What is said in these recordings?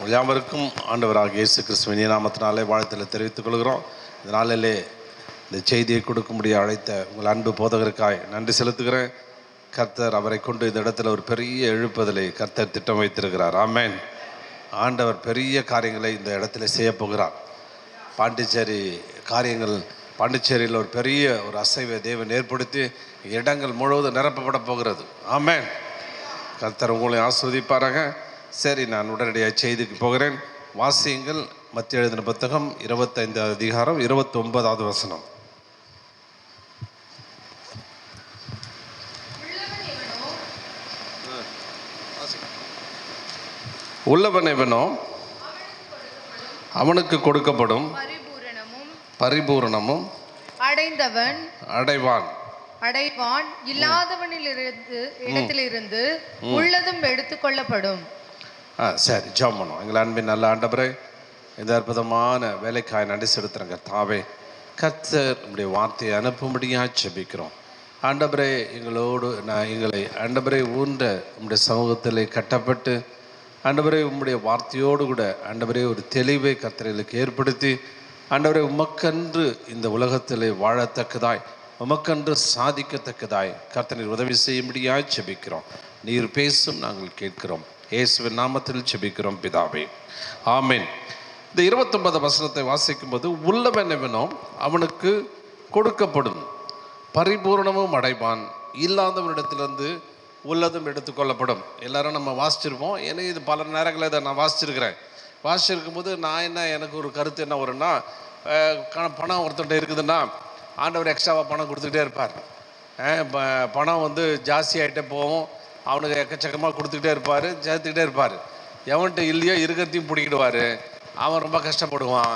யாவருக்கும் ஆண்டவராக இயேசு கிறிஸ்துவின் நாமத்தினாலே வாழ்த்தில் தெரிவித்துக் கொள்கிறோம். இந்த நாளிலே இந்த செய்தியை கொடுக்கும்படி அழைத்த உங்கள் அன்பு போதகருக்காய் நன்றி செலுத்துகிறேன். கர்த்தர் அவரை கொண்டு இந்த இடத்துல ஒரு பெரிய எழுப்புதலை கர்த்தர் திட்டம் வைத்திருக்கிறார். ஆமென். ஆண்டவர் பெரிய காரியங்களை இந்த இடத்துல செய்ய போகிறார். பாண்டிச்சேரியில் ஒரு பெரிய ஒரு அசைவை தேவன் ஏற்படுத்தி இடங்கள் முழுவதும் நிரப்பப்பட போகிறது. ஆமென். கர்த்தர் உங்களை ஆசீர்வதிப்பாராக. சரி, நான் உடனடியாக செய்திக்கு போகிறேன். வாசியுங்கள். மத்திய எழுதின புத்தகம் 25வது அதிகாரம் 29வது வசனம். உள்ளவன் எவனோ அவனுக்கு கொடுக்கப்படும், பரிபூரணமும் அடைவான். இல்லாதவனிலிருந்து உள்ளதும் எடுத்துக்கொள்ளப்படும். சரி, ஜெபம் பண்ணுவோம். எங்கள் அன்பின் நல்ல ஆண்டவரே, இந்த அற்புதமான வேலைக்காய் நன்றி செலுத்துறேங்க. தாவே கர்த்தர் உங்களுடைய வார்த்தையை அனுப்பும்படியாக ஜெபிக்கிறோம். ஆண்டவரே, எங்களை ஆண்டவரே ஊன்ற உங்களுடைய சமூகத்தில் கட்டப்பட்டு ஆண்டவரே உம்முடைய வார்த்தையோடு கூட ஆண்டவரே ஒரு தெளிவை கர்த்தர்களுக்கு ஏற்படுத்தி ஆண்டவரே உமக்கன்று இந்த உலகத்தில் வாழத்தக்கதாய், உமக்கன்று சாதிக்கத்தக்கதாய் கர்த்தர் உதவி செய்யும்படியாக ஜெபிக்கிறோம். நீர் பேசும், நாங்கள் கேட்கிறோம். இயேசுவின் நாமத்தில் ஜெபிக்கிறோம் பிதாவே, ஆமென். இந்த 29 வசனத்தை வாசிக்கும் போது, உள்ளவன் எவனோ அவனுக்கு கொடுக்கப்படும், பரிபூர்ணமும் அடைவான், இல்லாதவனிடத்திலிருந்து உள்ளதும் எடுத்துக்கொள்ளப்படும். எல்லாரும் நம்ம வாசிச்சிருப்போம். ஏன்னா இது பல நேரங்களில் இதை நான் வாசிச்சிருக்கும் போது எனக்கு ஒரு கருத்து என்ன வரும்னா, பணம் ஒருத்தர்கிட்ட இருக்குதுன்னா ஆண்டவர் எக்ஸ்ட்ராவாக பணம் கொடுத்துக்கிட்டே இருப்பார். பணம் ஜாஸ்தி ஆகிட்டே போகும். அவனுக்கு எக்கச்சக்கமாக கொடுத்துக்கிட்டே இருப்பார், சேர்த்துக்கிட்டே இருப்பார். எவன்கிட்ட இல்லையோ இருக்கிறதையும் பிடிக்கிடுவார். அவன் ரொம்ப கஷ்டப்படுவான்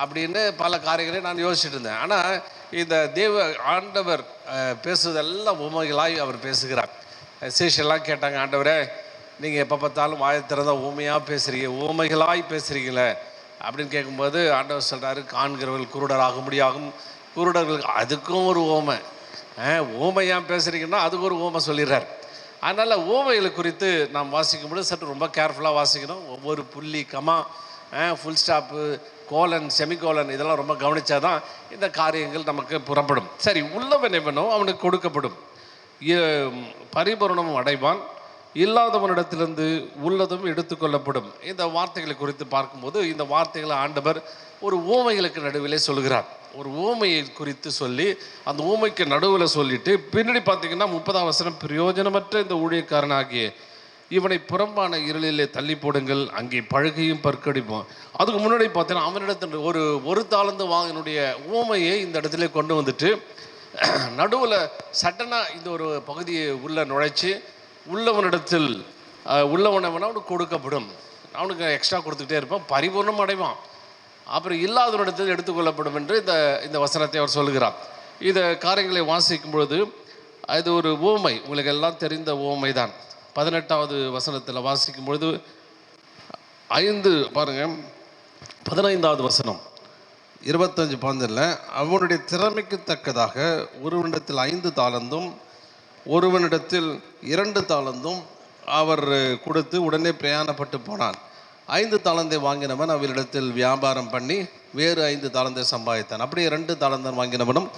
அப்படின்னு பல காரியங்களையும் நான் யோசிச்சுட்டு இருந்தேன். ஆனால் இந்த ஆண்டவர் பேசுவதெல்லாம் உண்மைகளாய் அவர் பேசுகிறார். சீஷெல்லாம் கேட்டாங்க, ஆண்டவரே நீங்கள் எப்போ பார்த்தாலும் வாயை திறந்தா ஊமையாக பேசுகிறீங்க, ஊமைகளாய் பேசுகிறீங்களே அப்படின்னு கேட்கும்போது ஆண்டவர் சொல்கிறாரு, காண்கிறவர்கள் குருடராக முடியாகும், குருடர்களுக்கு அதுக்கும் ஒரு ஊமையாக பேசுகிறீங்கன்னா அதுக்கு ஒரு ஊமை சொல்லிடுறார். அதனால் ஊமைகளை குறித்து நாம் வாசிக்கும்போது சற்று ரொம்ப கேர்ஃபுல்லாக வாசிக்கணும். ஒவ்வொரு புள்ளி, comma, full stop, colon, semicolon இதெல்லாம் ரொம்ப கவனித்தா தான் இந்த காரியங்கள் நமக்கு புறப்படும். சரி, உள்ளவன் எவனோ அவனுக்கு கொடுக்கப்படும், பரிபூரணமும் அடைவான், இல்லாதவனிடத்திலிருந்து உள்ளதும் எடுத்துக்கொள்ளப்படும். இந்த வார்த்தைகளை குறித்து பார்க்கும்போது இந்த வார்த்தைகளை ஆண்டவர் ஒரு ஊமைகளுக்கு நடுவிலே சொல்கிறார். ஒரு ஊமையை குறித்து சொல்லி அந்த ஊமைக்கு நடுவில் சொல்லிட்டு பின்னாடி பார்த்தீங்கன்னா 30ஆம் வசனம், பிரயோஜனமற்ற இந்த ஊழியக்காரனாகிய இவனை புறம்பான இருளிலே தள்ளி போடுங்கள், அங்கே பழுகையும் பற்கடிப்போம். அதுக்கு முன்னாடி பார்த்தீங்கன்னா அவனிடத்தில் ஒரு தாளந்து வாங்கினுடைய ஊமையை இந்த இடத்துல கொண்டு வந்துட்டு நடுவில் சட்டனாக இந்த ஒரு பகுதியை உள்ள நுழைச்சி உள்ளவனிடத்தில் உள்ளவனவன அவனுக்கு கொடுக்கப்படும், அவனுக்கு எக்ஸ்ட்ரா கொடுத்துக்கிட்டே இருப்பான், பரிபூர்ணம் அடைவான், அப்புறம் இல்லாதவனிடத்தில் எடுத்துக்கொள்ளப்படும் என்று இந்த வசனத்தை அவர் சொல்லுகிறார். இந்த காரியங்களை வாசிக்கும் பொழுது அது ஒரு ஊமை, உங்களுக்கு எல்லாம் தெரிந்த ஊமை தான். 18வது வசனத்தில் வாசிக்கும் பொழுது 5 பாருங்கள், 15வது வசனம் 25 அவனுடைய திறமைக்கு தக்கதாக ஒருவனிடத்தில் 5 தாளந்தும் ஒருவனிடத்தில் 2 தாளந்தும் அவர் கொடுத்து உடனே பிரயாணப்பட்டு போனான். 5 தாளந்தை வாங்கினவன் அவரிடத்தில் வியாபாரம் பண்ணி வேறு 5 தாளந்தை சம்பாதித்தான். அப்படியே 2 தாளந்தை வாங்கினவனும்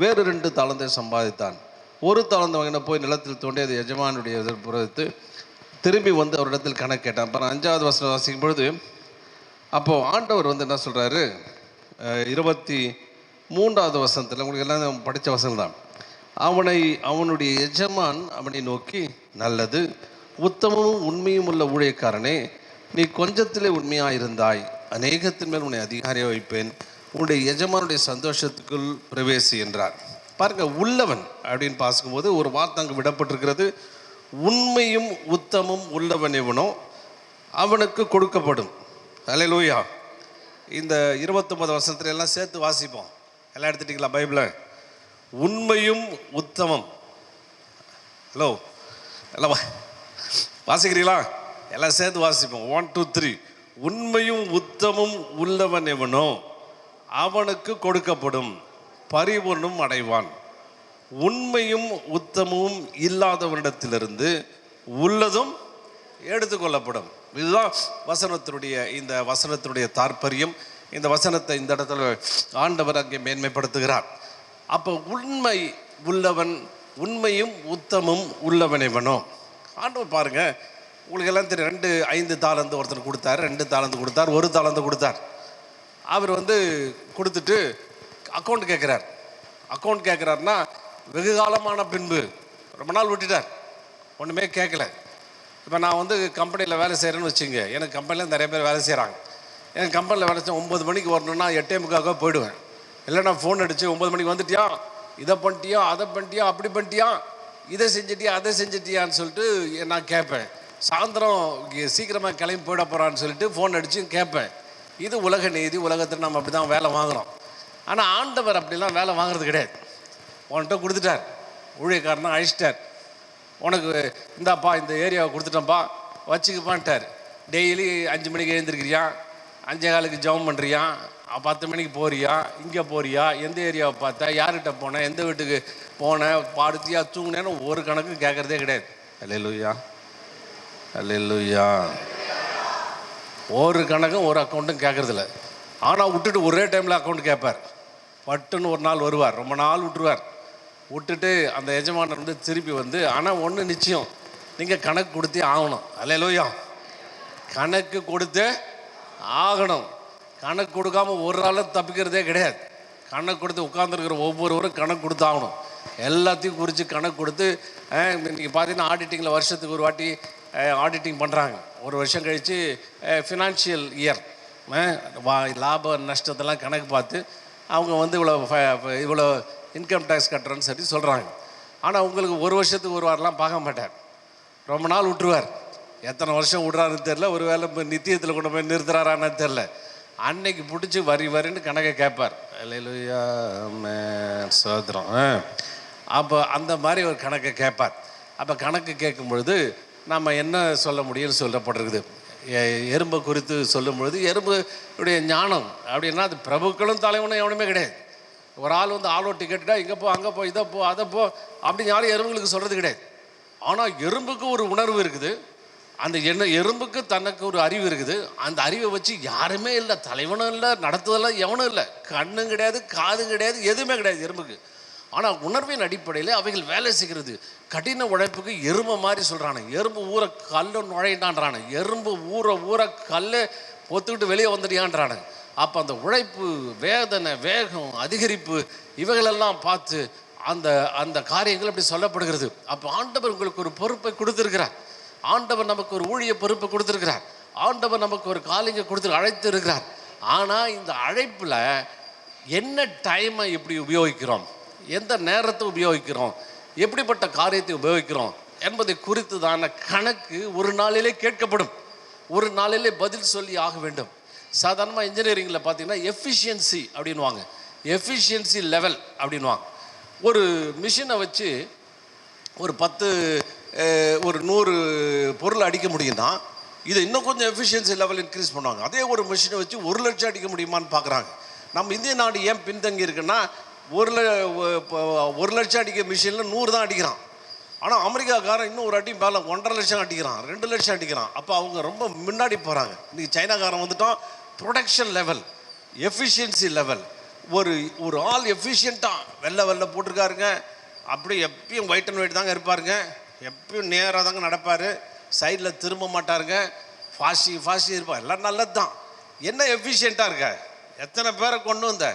வேறு 2 தாளந்தை சம்பாதித்தான். 1 தாளந்தை வாங்கின போய் நிலத்தில் தோண்டி அது எஜமானுடைய எதிர்ப்புறத்து திரும்பி அவரிடத்தில் கணக்கு கேட்டான். அப்புறம் 5வது வசனம் வாசிக்கும் பொழுது அப்போது ஆண்டவர் என்ன சொல்கிறாரு, 23வது வசனத்தில், உங்களுக்கு எல்லாம் படித்த வசனம் தான், அவனுடைய எஜமான் அவனை நோக்கி, நல்லது, உத்தமமும் உண்மையும் உள்ள ஊழியக்காரனே, நீ கொஞ்சத்திலே உண்மையாக இருந்தாய், அநேகத்தின் மேல் உன்னை அதிகாரியாக வைப்பேன், உன்னுடைய எஜமானுடைய சந்தோஷத்துக்குள் பிரவேசி என்றார். பாருங்க, உள்ளவன் அப்படின்னு பார்க்கும்போது ஒரு வார்த்தை அங்கு விடப்பட்டிருக்கிறது. உண்மையும் உத்தமும் உள்ளவன் எவனோ அவனுக்கு கொடுக்கப்படும். அல்லேலூயா. இந்த 29 வசனத்துல எல்லாம் சேர்த்து வாசிப்போம். எல்லாம் எடுத்துட்டீங்களா பைபிளை? உண்மையும் உத்தமம். ஹலோ, எல்லாம் வாசிக்கிறீங்களா? எல்லாம் சேர்த்து வாசிப்போம். 1 2 3. உண்மையும் உத்தமும் உள்ளவன் எவனோ அவனுக்கு கொடுக்கப்படும், பரிபூர்ணம் அடைவான். உண்மையும் உத்தமும் இல்லாதவனிடத்திலிருந்து உள்ளதும் எடுத்துக்கொள்ளப்படும். இதுதான் இந்த வசனத்தினுடைய தாற்பயம். இந்த வசனத்தை இந்த இடத்துல ஆண்டவர் அங்கே மேன்மைப்படுத்துகிறார். அப்போ உண்மை உள்ளவன், உண்மையும் உத்தமும் உள்ளவனவனோ. ஆண்டவர் பாருங்க, உங்களுக்கு எல்லாம் தெரியும், 5 தாலந்து ஒருத்தர் கொடுத்தார், 2 தாலந்து கொடுத்தார், 1 தாலந்து கொடுத்தார். அவர் கொடுத்துட்டு அக்கௌண்ட் கேட்குறார். அக்கௌண்ட் கேட்குறாருன்னா வெகு காலமான பின்பு ரொம்ப நாள் விட்டுட்டார், ஒன்றுமே கேட்கல. இப்போ நான் கம்பெனியில் வேலை செய்கிறேன்னு வச்சுங்க. எனக்கு கம்பெனியில் நிறைய பேர் வேலை செய்கிறாங்க. எனக்கு கம்பெனியில் வேலை செய்ய 9 மணிக்கு வரணுன்னா 8:45 போயிடுவேன். இல்லைன்னா ஃபோன் அடித்து 9 மணிக்கு வந்துட்டியா, இதை பண்ணிட்டியா, அதை பண்ணிட்டியா, அப்படி பண்ணிட்டியா, இதை செஞ்சிட்டியா, அதை செஞ்சிட்டியான்னு சொல்லிட்டு நான் கேட்பேன். சாயந்தரம் சீக்கிரமாக கிளம்பி போயிட போகிறான்னு சொல்லிட்டு ஃபோன் அடித்து கேட்பேன். இது உலக நீதி. உலகத்தில் நம்ம அப்படி தான் வேலை வாங்குகிறோம். ஆனால் ஆண்டவர் அப்படிலாம் வேலை வாங்குறது கிடையாது. உன்கிட்ட கொடுத்துட்டார், ஊழியக்காரனா அழிச்சிட்டார். உனக்கு இந்தாப்பா இந்த ஏரியாவை கொடுத்துட்டேன்ப்பா, வச்சுக்குப்பான்ட்டார். டெய்லி 5 மணிக்கு எழுந்திருக்கிறியா, 5:15 ஜெபம் பண்ணுறியா, 10 மணிக்கு போறியா, இங்கே போறியா, எந்த ஏரியாவை பார்த்தா, யார்கிட்ட போனேன், எந்த வீட்டுக்கு போனேன், பாடுத்தியா, தூங்குனேன்னு ஒரு கணக்கு கேட்குறதே கிடையாது. அல்லேலூயா, அல்லேலூயா. ஒரு கணக்கும் ஒரு அக்கௌண்ட்டும் கேட்குறதில்ல. ஆனால் விட்டுட்டு ஒரே டைமில் அக்கௌண்ட் கேட்பார். பட்டுன்னு ஒரு நாள் வருவார், ரொம்ப நாள் விட்டுட்டு அந்த எஜமானர் திருப்பி ஆனால் ஒன்று நிச்சயம், நீங்கள் கணக்கு கொடுத்தே ஆகணும். அல்லேலூயா, கணக்கு கொடுத்தே ஆகணும். கணக்கு கொடுக்காமல் ஒரு ஆளும் தப்பிக்கிறதே கிடையாது. கணக்கு கொடுத்து உட்காந்துருக்கிற ஒவ்வொருவரும் கணக்கு கொடுத்தாகணும். எல்லாத்தையும் குறித்து கணக்கு கொடுத்து, இன்றைக்கி பார்த்தீங்கன்னா ஆடிட்டிங்கில் வருஷத்துக்கு ஒரு வாட்டி ஆடிட்டிங் பண்ணுறாங்க. ஒரு வருஷம் கழித்து ஃபினான்ஷியல் இயர் லாப நஷ்டத்தெல்லாம் கணக்கு பார்த்து அவங்க இவ்வளோ இன்கம் டேக்ஸ் கட்டுறேன்னு சொல்லி சொல்கிறாங்க. ஆனால் உங்களுக்கு ஒரு வருஷத்துக்கு ஒரு வாரம்லாம் பார்க்க மாட்டார், ரொம்ப நாள் விட்டுருவார். எத்தனை வருஷம் விட்றாருன்னு தெரில, ஒரு வேளை இப்போ நித்தியத்தில் கொண்டு போய் நிறுத்துறாரான்னு தெரில. அன்னைக்கு பிடிச்சி வரின்னு கணக்கை கேட்பார். அல்லேலூயா, சோதரம். அப்போ அந்த மாதிரி ஒரு கணக்கை கேட்பார். அப்போ கணக்கு கேட்கும் பொழுது நம்ம என்ன சொல்ல முடியும்னு சொல்லப்படுறது. எறும்பை குறித்து சொல்லும் பொழுது எறும்புடைய ஞானம் அப்படின்னா அது பிரபுக்களும் தலைவனும் எவனுமே கிடையாது. ஒரு ஆள் ஆளோ டிக்கெட்டா இங்கே போ, அங்கே போ, இதை போ, அதை போ அப்படின்னு யாரும் எறும்புகளுக்கு சொல்கிறது கிடையாது. ஆனால் எறும்புக்கு ஒரு உணர்வு இருக்குது. அந்த எறும்புக்கு தனக்கு ஒரு அறிவு இருக்குது. அந்த அறிவை வச்சு யாருமே இல்லை, தலைவனும் இல்லை, நடத்துதெல்லாம் எவனும் இல்லை, கண்ணும் கிடையாது, காதும் கிடையாது, எதுவுமே கிடையாது எறும்புக்கு. ஆனால் உணர்வின் அடிப்படையில் அவைகள் வேலை செய்கிறது. கடின உழைப்புக்கு எறும்பை மாதிரி சொல்கிறானுங்க. எறும்பு ஊற கல்லை நுழையிட்டான்றானுங்க. எறும்பு ஊற கல்லை பொத்துக்கிட்டு வெளியே வந்துட்டியான்றானுங்க. அப்போ அந்த உழைப்பு, வேதனை, வேகம், அதிகரிப்பு இவைகளெல்லாம் பார்த்து அந்த அந்த காரியங்கள் அப்படி சொல்லப்படுகிறது. அப்போ ஆண்டவர் உங்களுக்கு ஒரு பொறுப்பை கொடுத்துருக்கிறார். ஆண்டவர் நமக்கு ஒரு ஊழிய பொறுப்பை கொடுத்துருக்கிறார். ஆண்டவர் நமக்கு ஒரு காலிங்க அழைத்து இருக்கிறார். ஆனால் இந்த அழைப்பில் என்ன டைமை எப்படி உபயோகிக்கிறோம், எந்த நேரத்தை உபயோகிக்கிறோம், எப்படிப்பட்ட காரியத்தை உபயோகிக்கிறோம் என்பதை குறித்து தான கணக்கு ஒரு நாளிலே கேட்கப்படும். ஒரு நாளிலே பதில் சொல்லி ஆக வேண்டும். சாதாரணமாக இன்ஜினியரிங்கில் பார்த்தீங்கன்னா எஃபிஷியன்சி அப்படின்வாங்க, எஃபிஷியன்சி லெவல் அப்படின்வாங்க. ஒரு மிஷினை வச்சு ஒரு 100 பொருள் அடிக்க முடியும்னா இதை இன்னும் கொஞ்சம் எஃபிஷியன்சி லெவல் இன்க்ரீஸ் பண்ணுவாங்க. அதே ஒரு மிஷினை வச்சு 1 லட்சம் அடிக்க முடியுமான்னு பார்க்குறாங்க. நம்ம இந்திய நாடு ஏன் பின்தங்கி இருக்குன்னா, 1 லட்சம் அடிக்க மிஷினில் 100 தான் அடிக்கிறான். ஆனால் அமெரிக்காக்காரன் இன்னும் ஒரு அடி மேலே 1.5 லட்சம் அடிக்கிறான், 2 லட்சம் அடிக்கிறான். அப்போ அவங்க ரொம்ப முன்னாடி போகிறாங்க. இன்றைக்கி சைனாக்காரன் வந்துட்டோம். Production level, efficiency level. ஒரு ஆள் எஃபிஷியண்ட்டாக வெள்ளை போட்டிருக்காருங்க. அப்படி எப்பயும் ஒயிட் அண்ட் ஒயிட் தாங்க இருப்பாருங்க. எப்பயும் நேராக தாங்க நடப்பார், சைடில் திரும்ப மாட்டாருங்க, ஃபாஸ்டி இருப்பார். எல்லாம் நல்லது தான். என்ன எஃபிஷியண்ட்டாக இருக்க, எத்தனை பேரை கொண்டு வந்த,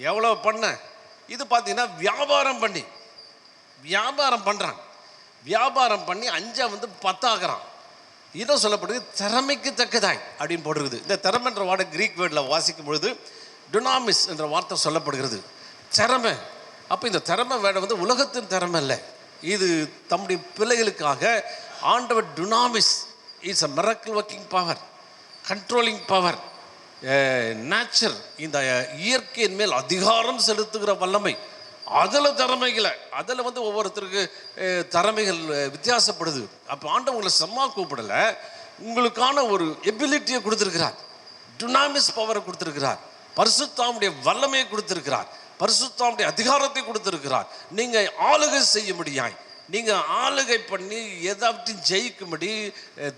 எவ்வளோ பண்ண. இது பார்த்தீங்கன்னா வியாபாரம் பண்ணுறாங்க. வியாபாரம் பண்ணி 5 10 ஆகிறான். இன்னும் சொல்லப்படுது திறமைக்கு தக்கதாய் அப்படின்னு போடுறது. இந்த திறமைன்ற வார்த்தை கிரீக் வேர்டில் வாசிக்கும் பொழுது டுனாமிஸ் என்ற வார்த்தை சொல்லப்படுகிறது, திறமை. அப்போ இந்த திறமை வேட உலகத்தின் திறமை இல்லை, இது தம்முடைய பிள்ளைகளுக்காக ஆண்டவர் dunamis is a miracle working power, controlling power, nature. இந்த இயற்கையின் மேல் அதிகாரம் செலுத்துகிற வல்லமை. அதில் திறமைகளை அதில் ஒவ்வொருத்தருக்கு திறமைகள் வித்தியாசப்படுது. அப்போ ஆண்டவர் உங்களை சும்மா கூப்பிடலை, உங்களுக்கான ஒரு எபிலிட்டியை கொடுத்துருக்கிறார், டுனாமிஸ் பவரை கொடுத்துருக்கிறார், பரிசுத்தாவுடைய வல்லமையை கொடுத்துருக்கிறார், பரிசுத்தாவுடைய அதிகாரத்தை கொடுத்துருக்கிறார். நீங்கள் ஆளுகை செய்ய முடியாய், நீங்கள் ஆளுகை பண்ணி எதாவற்றையும் ஜெயிக்கும்படி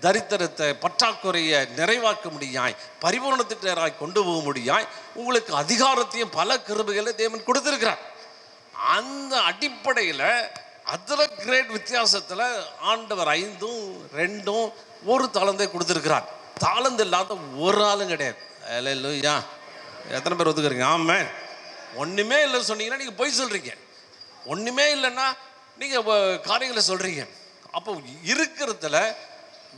தரித்திரத்தை பற்றாக்குறையை நிறைவாக்க முடியாய் பரிபூரணத்துக்கு நேராக கொண்டு போக முடியாய் உங்களுக்கு அதிகாரத்தையும் பல கிருபைகளை தேவன் கொடுத்துருக்கிறார். அந்த அடிப்படையில் அதில் கிரேட் வித்தியாசத்தில் ஆண்டவர் 5, 2, 1 தாளந்தை கொடுத்துருக்கிறார். தாளந்து இல்லாத ஒரு ஆளும் கிடையாது. அல்லேலூயா. எத்தனை பேர் ஒத்துக்கிறீங்க? ஆமென். ஒன்றுமே இல்லைன்னு சொன்னீங்கன்னா நீங்கள் பொய் சொல்கிறீங்க. ஒன்றுமே இல்லைன்னா நீங்கள் காரியங்களை சொல்கிறீங்க. அப்போ இருக்கிறதுல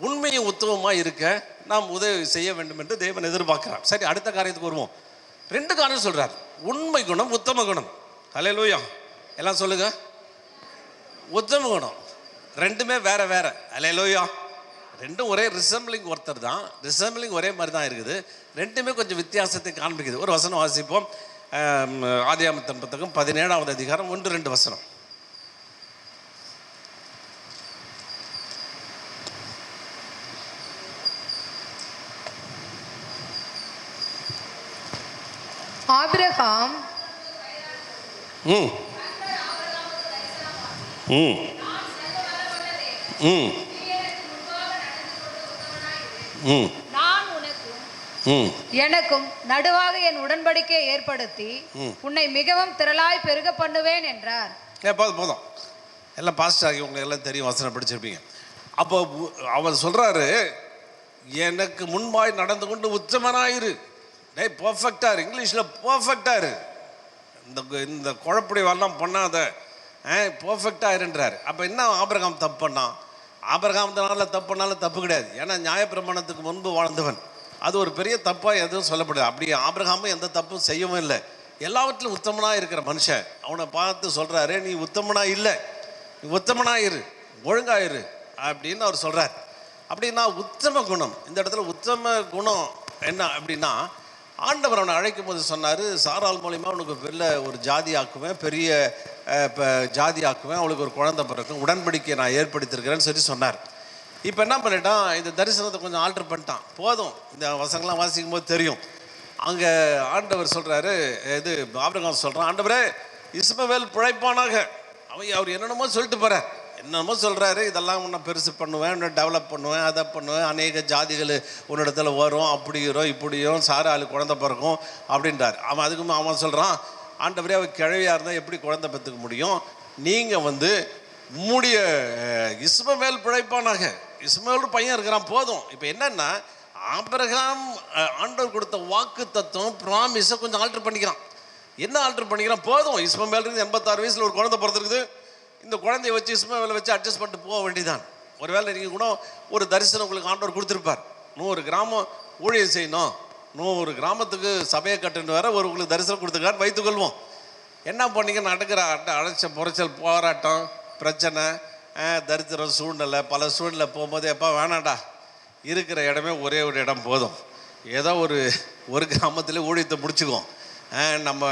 உண்மையும் உத்தமமாக இருக்க நாம் உதவி செய்ய வேண்டும் என்று தேவன் எதிர்பார்க்கிறார். சரி, அடுத்த காரியத்துக்கு வருவோம். 2 காரியம் சொல்கிறார். உண்மை குணம், உத்தம குணம். அல்லேலூயா. எல்லாம் சொல்லுங்க. உத்தம குணம். 2மே வேற வேற. அல்லேலூயா. 2ம் ஒரே ரிசம்பிளிங் ஒருத்தர் தான், ரிசம்பிளிங் ஒரே மாதிரி தான் இருக்குது. 2மே கொஞ்சம் வித்தியாசத்தை காண்பிக்குது. ஒரு வசனம் வாசிப்போம். ஆதியாகமத்தின் புத்தகம் 17ஆவது அதிகாரம் 1-2 வசனம். ஆபிரகாம் ம் ம் ம் ம் நான் உனக்கும் எனக்கும் நடுவாக என் உடன்படிக்கையை ஏற்படுத்தி உன்னை மிகவும் திரளாய் பெருக பண்ணுவேன் என்றார். போதும் எல்லாம் பாஸ்ட் ஆகி உங்களுக்கு எல்லாம் தெரியும், வசனம் படிச்சிருப்பீங்க. அப்போ அவர் சொல்கிறாரு, எனக்கு முன்பாய் நடந்து கொண்டு உத்தமனாயிரு. பர்ஃபெக்டாக இரு. இங்கிலீஷில் பர்ஃபெக்டாக இரு. இந்த குழப்படி வரலாம் பண்ணாத, பர்ஃபெக்டாக இருன்றார். அப்போ என்ன ஆபிரகாம் தப்பு பண்ணான்? ஆபிரகாமத்தினால தப்பு பண்ணாலும் தப்பு கிடையாது. ஏன்னா நியாயப்பிரமாணத்துக்கு முன்பு வாழ்ந்தவன். அது ஒரு பெரிய தப்பாக எதுவும் சொல்லப்படுது. அப்படி ஆபிரகாமும் எந்த தப்பும் செய்யவும் இல்லை. எல்லாவற்றிலும் உத்தமனாக இருக்கிற மனுஷன் அவனை பார்த்து சொல்கிறாரு, நீ உத்தமனாக இல்லை, நீ உத்தமனாயிரு, ஒழுங்காயிரு அப்படின்னு அவர் சொல்கிறார். அப்படின்னா உத்தம குணம், இந்த இடத்துல உத்தம குணம் என்ன அப்படின்னா, ஆண்டவர் அவனை அழைக்கும் போது சொன்னார், சாராள் மூலிமா அவனுக்கு பெரிய ஒரு ஜாதி ஆக்குவேன், பெரிய ஜாதி ஆக்குவேன், அவளுக்கு ஒரு குழந்தை பிறக்கும், உடன்படிக்கையை நான் ஏற்படுத்தியிருக்கிறேன்னு சொல்லி சொன்னார். இப்போ என்ன பண்ணிட்டான், இந்த தரிசனத்தை கொஞ்சம் ஆல்ட்ரு பண்ணிட்டான். போதும், இந்த வசனங்கள்லாம் வாசிக்கும் போது தெரியும். அங்கே ஆண்டவர் சொல்கிறாரு, இது ஆபிரகாம் சொல்கிறான், ஆண்டவரே இஸ்மவேல் பிழைப்பானாக. அவர் என்னென்னமோ சொல்லிட்டு போகிறார், என்னமோ சொல்கிறாரு, இதெல்லாம் உன்னை பெருசு பண்ணுவேன், உன்னை டெவலப் பண்ணுவேன், அதை பண்ணுவேன், அநேக ஜாதிகள் உன்னிடத்துல வரும், அப்படியும் இப்படியும் சாராளு குழந்தை பிறக்கும் அப்படின்றார். அதுக்கும் அவன் சொல்கிறான், ஆண்டவரே அவர் கிழவியாக இருந்தால் எப்படி குழந்தை பெற்றுக்க முடியும்? நீங்கள் உம்முடைய இஸ்மவேல் பிழைப்பானாக. இஸ்மவேல் பையன் இருக்கிறான், போதும். இப்போ என்னென்னா, ஆபிரகாம் ஆண்டவர் கொடுத்த வாக்கு தத்துவம் ப்ராமிஸை கொஞ்சம் ஆல்ட்ரு பண்ணிக்கிறான். என்ன ஆல்ட்ரு பண்ணிக்கிறான்? போதும், இஸ்மவேல் 86 வயசில் ஒரு குழந்தை பிறந்திருக்குது, இந்த குழந்தைய வச்சு இஸ்மவேலை வச்சு அட்ஜஸ்ட் பண்ணிட்டு போக வேண்டியதான். ஒருவேளை நீங்கள் கூட ஒரு தரிசனம் உங்களுக்கு ஆண்டவர் கொடுத்துருப்பார். 100 கிராமம் ஊழியம் செய்யணும், 100 கிராமத்துக்கு சபையை கட்டுன்னு வேற ஒரு உங்களுக்கு தரிசனம் கொடுத்துருக்கான்னு வைத்துக்கொள்வோம். என்ன பண்ணிங்க, நடக்கிற அழைச்ச புரைச்சல், போராட்டம், பிரச்சனை, தரித்திரம், சூழ்நிலை, பல சூழ்நிலை போகும்போது, எப்போ வேணாண்டா, இருக்கிற இடமே ஒரே ஒரு இடம் போதும், ஏதோ ஒரு கிராமத்தில் ஊழியத்தை முடிச்சுக்குவோம், நம்ம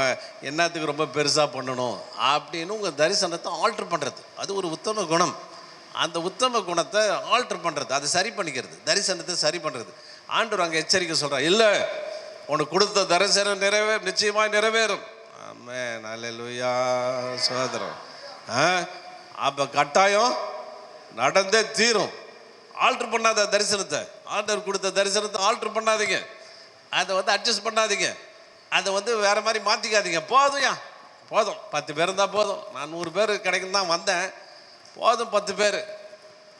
என்னத்துக்கு ரொம்ப பெருசாக பண்ணணும் அப்படின்னு உங்கள் தரிசனத்தை ஆல்ட்ரு பண்ணுறது, அது ஒரு உத்தம குணம். அந்த உத்தம குணத்தை ஆல்ட்ரு பண்ணுறது, அதை சரி பண்ணிக்கிறது, தரிசனத்தை சரி பண்ணுறது. ஆண்டவர் அங்கே எச்சரிக்கை சொல்கிறார், இல்லை உனக்கு கொடுத்த தரிசனம் நிச்சயமாக நிறைவேறும். ஆமென், அல்லேலூயா. சோதரம் அப்போ கட்டாயம் நடந்தே தீரும். ஆல்ட்ரு பண்ணாத தரிசனத்தை, ஆண்டவர் கொடுத்த தரிசனத்தை ஆல்ட்ரு பண்ணாதீங்க, அதை அட்ஜஸ்ட் பண்ணாதீங்க, அதை வேறு மாதிரி மாற்றிக்காதீங்க. போதும் 10 பேர் இருந்தால் போதும். நான் 100 பேர் கிடைக்கும் தான் வந்தேன், போதும் 10 பேர்.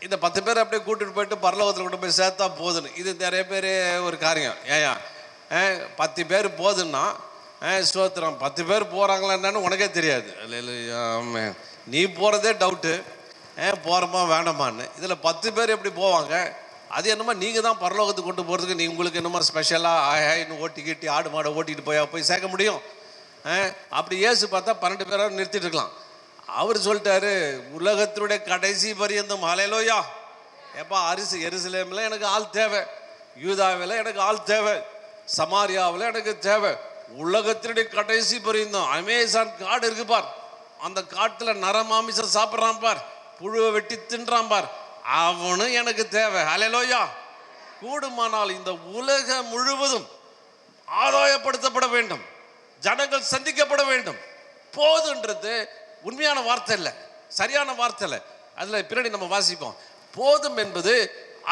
இந்த 10 பேர் அப்படியே கூட்டிகிட்டு போயிட்டு பரலோகத்தில் கொண்டு போய் சேர்த்தா போதுன்னு. இது நிறைய பேர் ஒரு காரியம். 10 பேர் போதுன்னா ஸ்தோத்திரம், 10 பேர் போகிறாங்களா என்னன்னு உனக்கே தெரியாது. இல்லை, நீ போகிறதே டவுட்டு, போகிறோமா வேண்டாமான்னு. இதில் 10 பேர் எப்படி போவாங்க? அது என்னமோ நீங்கள் தான் பரலோகத்துக்கு கொண்டு போகிறதுக்கு உங்களுக்கு என்னமோ ஸ்பெஷலாக இன்னும் ஓட்டிக்கிட்டு ஆடு மாடை ஓட்டிகிட்டு போய் சேர்க்க முடியும்? அப்படி ஏசு பார்த்தா 12 பேராக நிறுத்திட்டு இருக்கலாம். அவர் சொல்லிட்டாரு, உலகத்தினுடைய கடைசி பரியந்தம். ஹல்லேலூயா. எப்பா, எருசலேமில் எனக்கு ஆள் தேவை, யூதாவில் எனக்கு ஆள் தேவை, சமாரியாவில் எனக்கு தேவை, உலகத்தினுடைய கடைசி பரியந்தம். அமேசான் காடு இருக்கு பார், அந்த காட்டில் நரமாமிசம் சாப்பிட்றான் பார், புழுவை வெட்டி தின்றான் பார், அவனும் எனக்கு தேவை. ஹல்லேலூயா. கூடுமானால் இந்த உலகம் முழுவதும் ஆதாயப்படுத்தப்பட வேண்டும், ஜனங்கள் சந்திக்கப்பட வேண்டும். போதுன்றது உண்மையான வார்த்தை இல்லை, சரியான வார்த்தை இல்லை. அதில் பின்னாடி நம்ம வாசிப்போம். போதும் என்பது